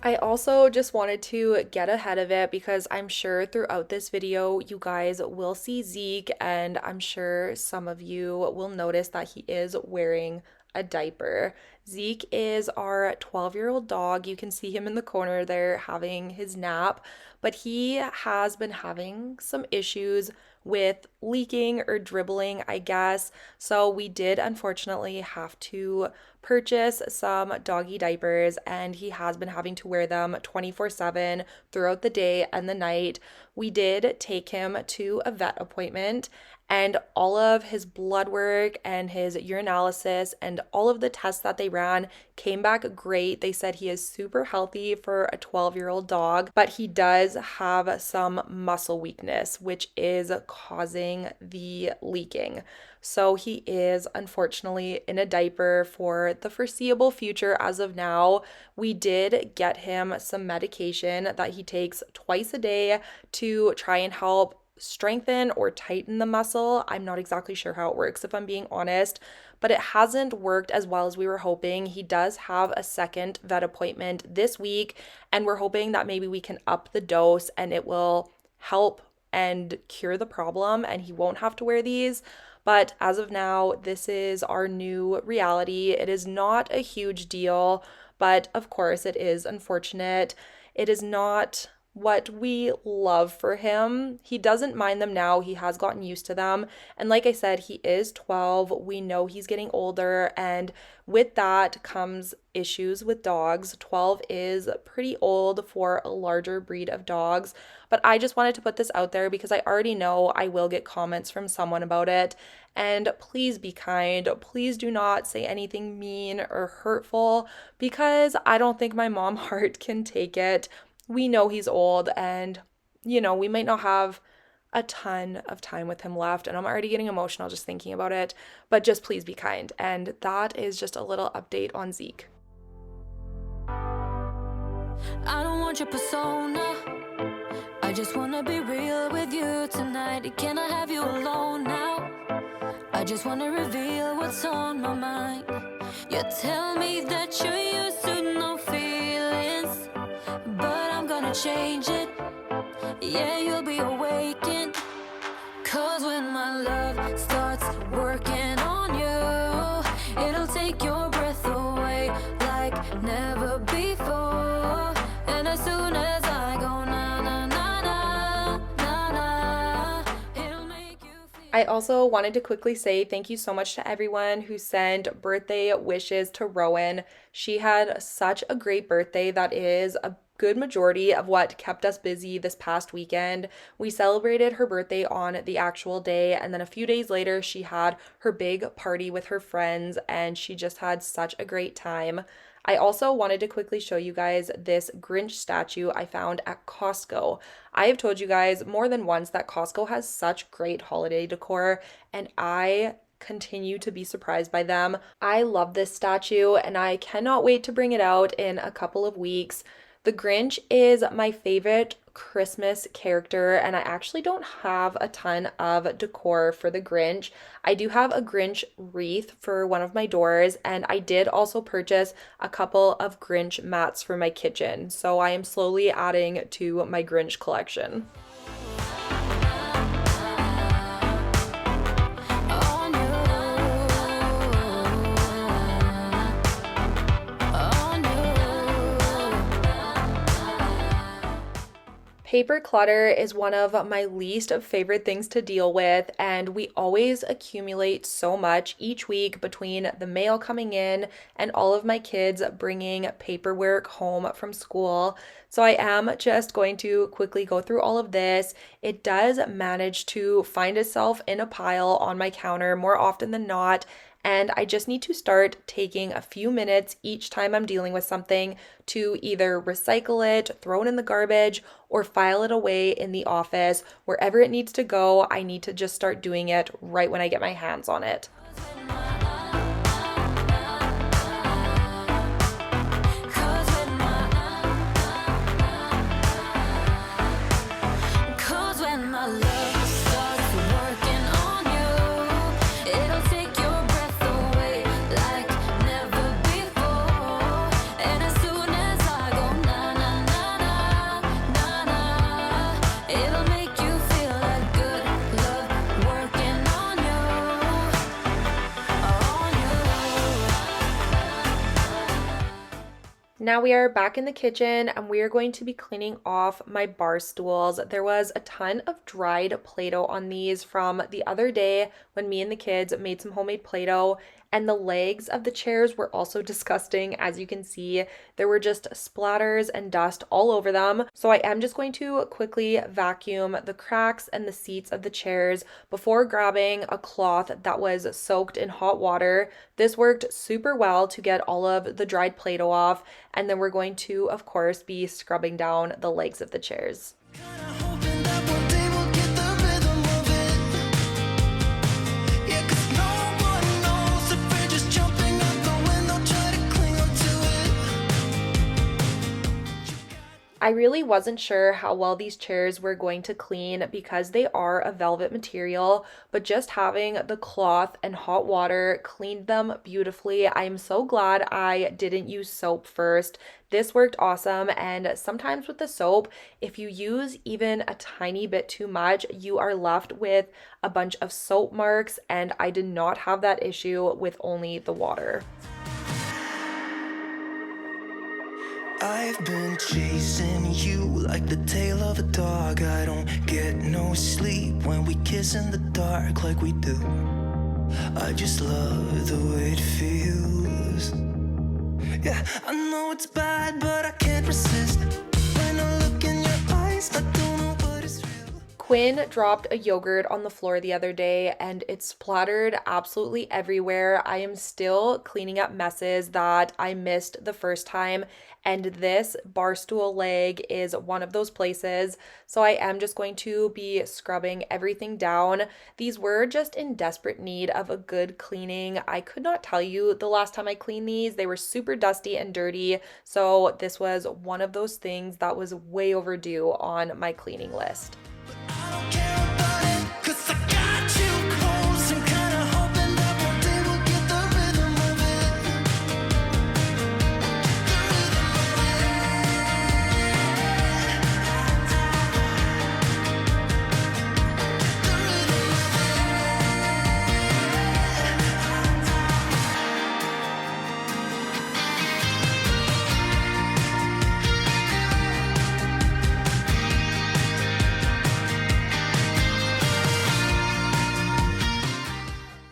I also just wanted to get ahead of it because I'm sure throughout this video you guys will see Zeke, and I'm sure some of you will notice that he is wearing a diaper. Zeke is our 12-year-old dog. You can see him in the corner there having his nap, but he has been having some issues with leaking or dribbling, I guess. So we did unfortunately have to purchase some doggy diapers, and he has been having to wear them 24/7 throughout the day and the night. We did take him to a vet appointment, and all of his blood work and his urinalysis and all of the tests that they ran came back great. They said he is super healthy for a 12-year-old dog, but he does have some muscle weakness, which is causing the leaking. So he is unfortunately in a diaper for the foreseeable future as of now. We did get him some medication that he takes twice a day to try and help strengthen or tighten the muscle. I'm not exactly sure how it works, if I'm being honest, but it hasn't worked as well as we were hoping. He does have a second vet appointment this week, and we're hoping that maybe we can up the dose and it will help and cure the problem and he won't have to wear these. But as of now, this is our new reality. It is not a huge deal, but of course it is unfortunate. It is not what we love for him. He doesn't mind them now. He has gotten used to them. And like I said, he is 12. We know he's getting older, and with that comes issues with dogs. 12 is pretty old for a larger breed of dogs. But I just wanted to put this out there because I already know I will get comments from someone about it. And please be kind. Please do not say anything mean or hurtful because I don't think my mom heart can take it. We know he's old, and we might not have a ton of time with him left, and I'm already getting emotional just thinking about it, but just please be kind. And that is just a little update on Zeke. I don't want your persona. I just wanna be real with you tonight. Can I have you alone now? I just wanna reveal what's on my mind. You tell me that you're used to no feelings, but I'm gonna change it. Yeah, you'll be awakened. Cause when my love starts working on you, it'll take your breath away like never before. And as soon as I go na na na na na na, it'll make you feel. I also wanted to quickly say thank you so much to everyone who sent birthday wishes to Rowan. She had such a great birthday. That is a good majority of what kept us busy this past weekend. We celebrated her birthday on the actual day, and then a few days later she had her big party with her friends, and she just had such a great time. I also wanted to quickly show you guys this Grinch statue I found at Costco. I have told you guys more than once that Costco has such great holiday decor, and I continue to be surprised by them. I love this statue, and I cannot wait to bring it out in a couple of weeks. The Grinch is my favorite Christmas character, and I actually don't have a ton of decor for the Grinch. I do have a Grinch wreath for one of my doors, and I did also purchase a couple of Grinch mats for my kitchen. So I am slowly adding to my Grinch collection. Paper clutter is one of my least favorite things to deal with, and we always accumulate so much each week between the mail coming in and all of my kids bringing paperwork home from school. So I am just going to quickly go through all of this. It does manage to find itself in a pile on my counter more often than not. And I just need to start taking a few minutes each time I'm dealing with something to either recycle it, throw it in the garbage, or file it away in the office. Wherever it needs to go, I need to just start doing it right when I get my hands on it. Now we are back in the kitchen and we are going to be cleaning off my bar stools. There was a ton of dried Play-Doh on these from the other day when me and the kids made some homemade Play-Doh, and the legs of the chairs were also disgusting. As you can see, there were just splatters and dust all over them. So I am just going to quickly vacuum the cracks and the seats of the chairs before grabbing a cloth that was soaked in hot water. This worked super well to get all of the dried Play-Doh off. And then we're going to, of course, be scrubbing down the legs of the chairs. I really wasn't sure how well these chairs were going to clean because they are a velvet material, but just having the cloth and hot water cleaned them beautifully. I am so glad I didn't use soap first. This worked awesome, and sometimes with the soap, if you use even a tiny bit too much, you are left with a bunch of soap marks, and I did not have that issue with only the water. I've been chasing you like the tail of a dog. I don't get no sleep when we kiss in the dark like we do. I just love the way it feels. Yeah, I know it's bad, but I can't resist. When I look in your eyes, I don't know what is real. Quinn dropped a yogurt on the floor the other day and it splattered absolutely everywhere. I am still cleaning up messes that I missed the first time, and this bar stool leg is one of those places. So I am just going to be scrubbing everything down. These were just in desperate need of a good cleaning. I could not tell you the last time I cleaned these. They were super dusty and dirty. So this was one of those things that was way overdue on my cleaning list. I don't care about it, 'cause I got you close and kinda hoping that one day we'll get the rhythm of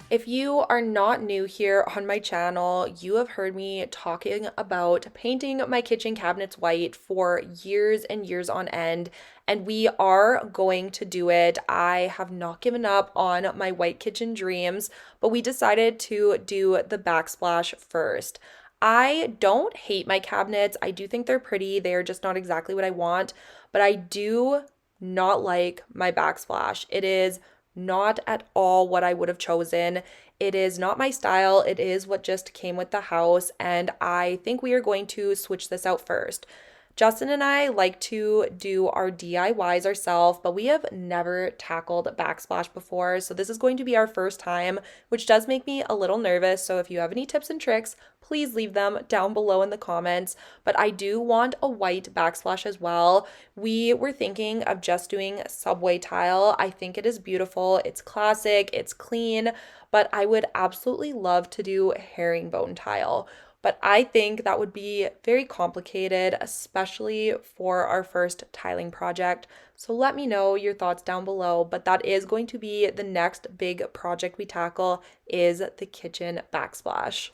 If you are not new here on my channel, you have heard me talking about painting my kitchen cabinets white for years and years on end, and we are going to do it. I have not given up on my white kitchen dreams, but we decided to do the backsplash first. I don't hate my cabinets. I do think they're pretty. They are just not exactly what I want, but I do not like my backsplash. It is not at all what I would have chosen. It is not my style. It is what just came with the house, and I think we are going to switch this out first. Justin and I like to do our DIYs ourselves, but we have never tackled Backsplash before, so this is going to be our first time, which does make me a little nervous. So if you have any tips and tricks, please leave them down below in the comments. But I do want a white backsplash as well. We were thinking of just doing subway tile. I think it is beautiful. It's classic, it's clean, but I would absolutely love to do herringbone tile. but I think that would be very complicated, especially for our first tiling project. So let me know your thoughts down below, but that is going to be the next big project we tackle is the kitchen backsplash.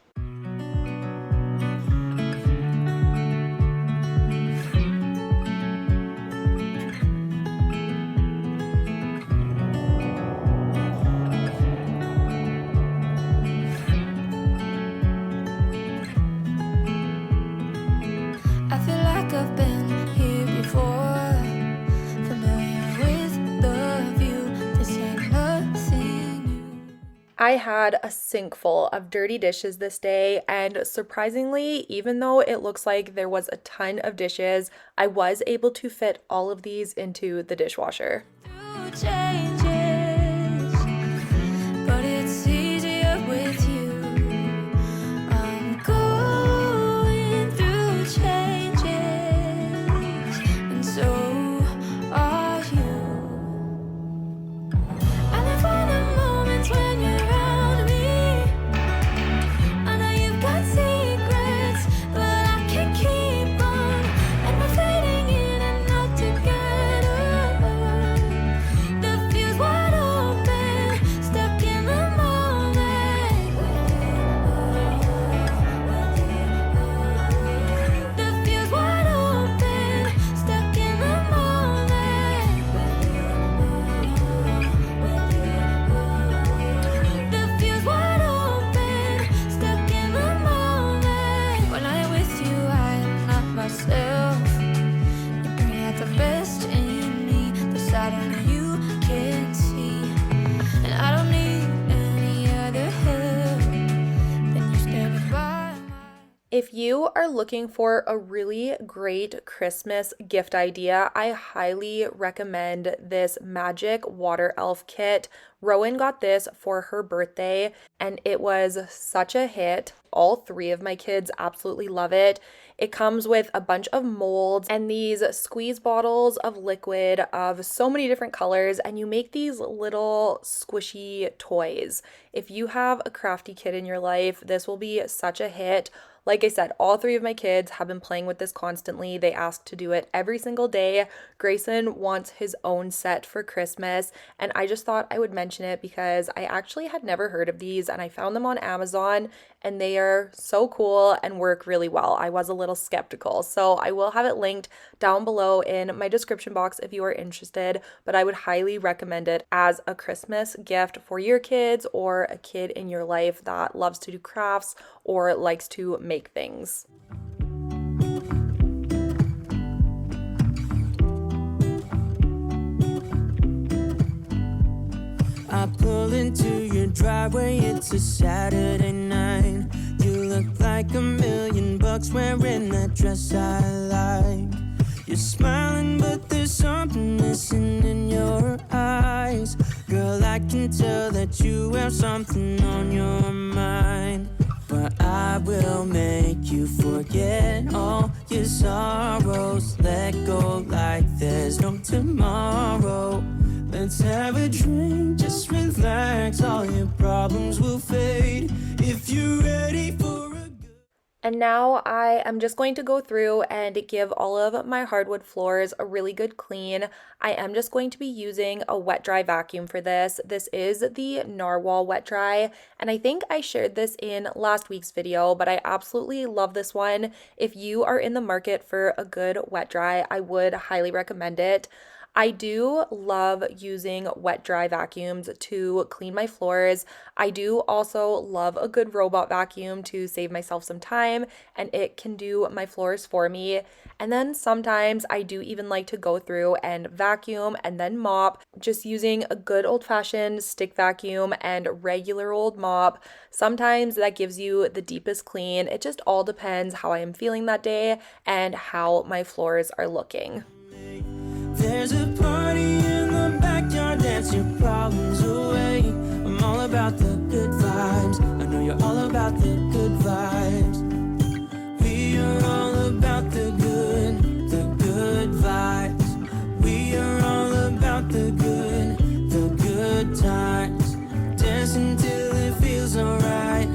I feel like I've been here before, familiar with the view. This ain't nothing new. I had a sink full of dirty dishes this day, and surprisingly, even though it looks like there was a ton of dishes, I was able to fit all of these into the dishwasher. Through changes, but it's easier with you. I'm going through changes, and so are you. I live for the moments when you're around me. I know you've got secrets, but I can't keep on. And we're fading in and out together. The fuse wide open, stuck in the moment. The fuse wide open, stuck in the moment. The fuse wide open, stuck in the moment. When I'm with you, I'm not myself. You bring out the best in me, the side I know you can't see. And I don't need any other help than you standing by my. If you are looking for a really great Christmas gift idea, I highly recommend this Magic Water Elf kit. Rowan got this for her birthday, and it was such a hit. All three of my kids absolutely love it. It comes with a bunch of molds and these squeeze bottles of liquid of so many different colors, and you make these little squishy toys. If you have a crafty kid in your life, this will be such a hit. Like I said, all three of my kids have been playing with this constantly. They ask to do it every single day. Grayson wants his own set for Christmas, and I just thought I would mention it because I actually had never heard of these, and I found them on Amazon, and they are so cool and work really well. I was a little skeptical, so I will have it linked down below in my description box if you are interested, but I would highly recommend it as a Christmas gift for your kids or a kid in your life that loves to do crafts or likes to make things. I pull into your driveway, it's a Saturday night. You look like $1,000,000 wearing that dress I like. You're smiling, but there's something missing in your eyes. Girl, I can tell that you have something on your mind. But I will make you forget all your sorrows. Let go like there's no tomorrow. Let's have a drink, just relax. All your problems will fade if you're ready for a good. And now I am just going to go through and give all of my hardwood floors a really good clean. I am just going to be using a wet dry vacuum for this. This is the Narwhal wet dry, and I think I shared this in last week's video, but I absolutely love this one. If you are in the market for a good wet dry, I would highly recommend it. I do love using wet dry vacuums to clean my floors. I do also love a good robot vacuum to save myself some time, and it can do my floors for me. And then sometimes I do even like to go through and vacuum and then mop, just using a good old-fashioned stick vacuum and regular old mop. Sometimes that gives you the deepest clean. It just all depends how I am feeling that day and how my floors are looking. There's a party in the backyard, dance your problems away. I'm all about the good vibes. I know you're all about the good vibes. We are all about the good vibes. We are all about the good times. Dance until it feels alright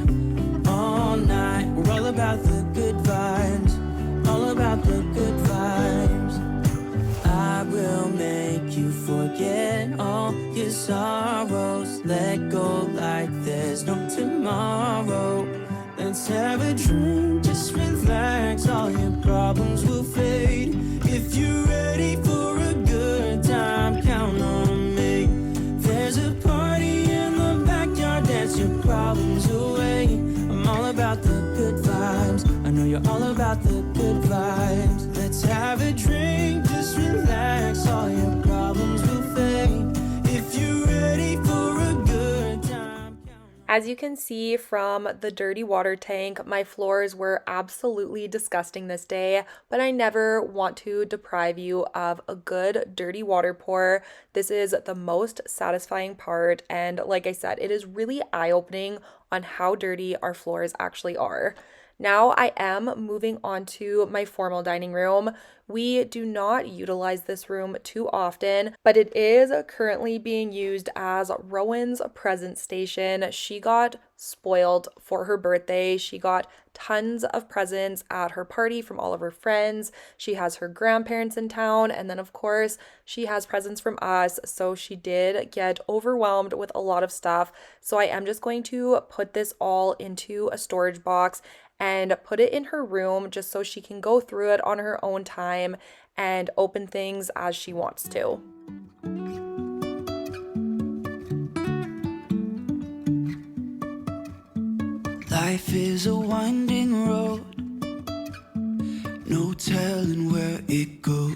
all night. We're all about the let go like there's no tomorrow. Let's have a drink, just relax, all your problems will fade. If you're ready for a good time, count on me. There's a party in the backyard, dance your problems away. I'm all about the good vibes, I know you're all about the good vibes. Let's have a drink, just relax, all your problems will fade. If you're ready for a good time, count on. As you can see from the dirty water tank, my floors were absolutely disgusting this day, but I never want to deprive you of a good dirty water pour. This is the most satisfying part, and like I said, it is really eye-opening on how dirty our floors actually are. Now I am moving on to my formal dining room. We do not utilize this room too often, but it is currently being used as Rowan's present station. She got spoiled for her birthday. She got tons of presents at her party from all of her friends. She has her grandparents in town, and then of course she has presents from us. So she did get overwhelmed with a lot of stuff. So I am just going to put this all into a storage box and put it in her room just so she can go through it on her own time and open things as she wants to. Life is a winding road, no telling where it goes.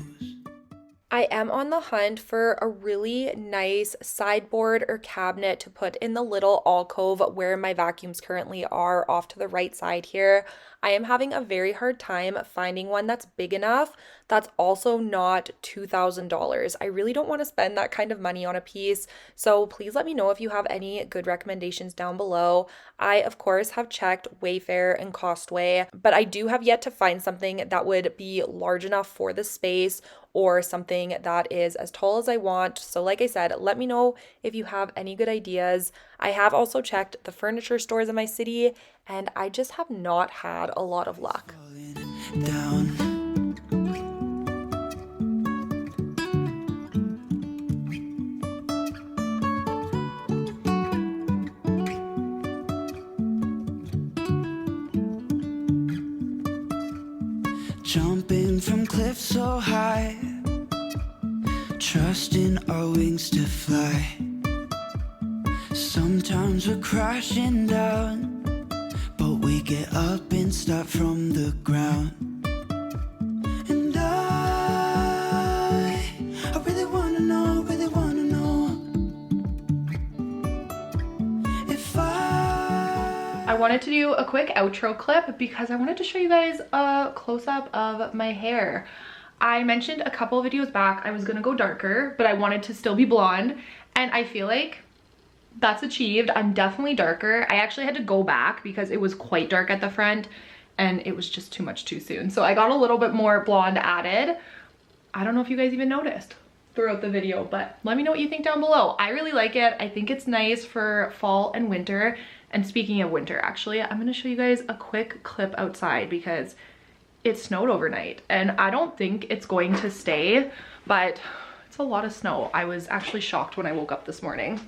I am on the hunt for a really nice sideboard or cabinet to put in the little alcove where my vacuums currently are off to the right side here. I am having a very hard time finding one that's big enough that's also not $2,000. I really don't want to spend that kind of money on a piece, so please let me know if you have any good recommendations down below. I, of course, have checked Wayfair and Costway, but I do have yet to find something that would be large enough for the space or something that is as tall as I want. So like I said, let me know if you have any good ideas. I have also checked the furniture stores in my city, and I just have not had a lot of luck. Down. Jumping from cliffs so high, trusting our wings to fly. Sometimes we're crashing down, but we get up and start from the ground. And I really wanna know if I wanted to do a quick outro clip because I wanted to show you guys a close-up of my hair. I mentioned a couple videos back I was gonna go darker, but I wanted to still be blonde, and I feel like that's achieved. I'm definitely darker. I actually had to go back because it was quite dark at the front and it was just too much too soon. So I got a little bit more blonde added. I don't know if you guys even noticed throughout the video, but let me know what you think down below. I really like it. I think it's nice for fall and winter. And speaking of winter, actually, I'm gonna show you guys a quick clip outside because it snowed overnight and I don't think it's going to stay, but it's a lot of snow. I was actually shocked when I woke up this morning.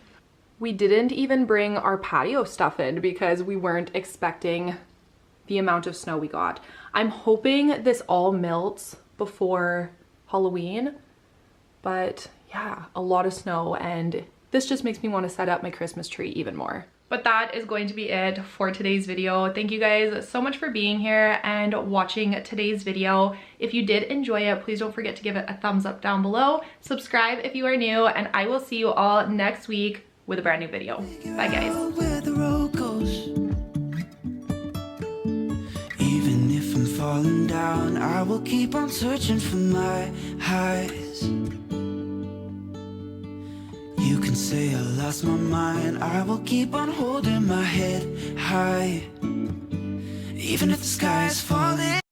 We didn't even bring our patio stuff in because we weren't expecting the amount of snow we got. I'm hoping this all melts before Halloween, but yeah, a lot of snow, and this just makes me want to set up my Christmas tree even more. But that is going to be it for today's video. Thank you guys so much for being here and watching today's video. If you did enjoy it, please don't forget to give it a thumbs up down below. Subscribe if you are new, and I will see you all next week with a brand new video. Bye guys. where the road goes. Even if I'm falling down, I will keep on searching for my highs. You can say I lost my mind, I will keep on holding my head high. Even if the sky is falling.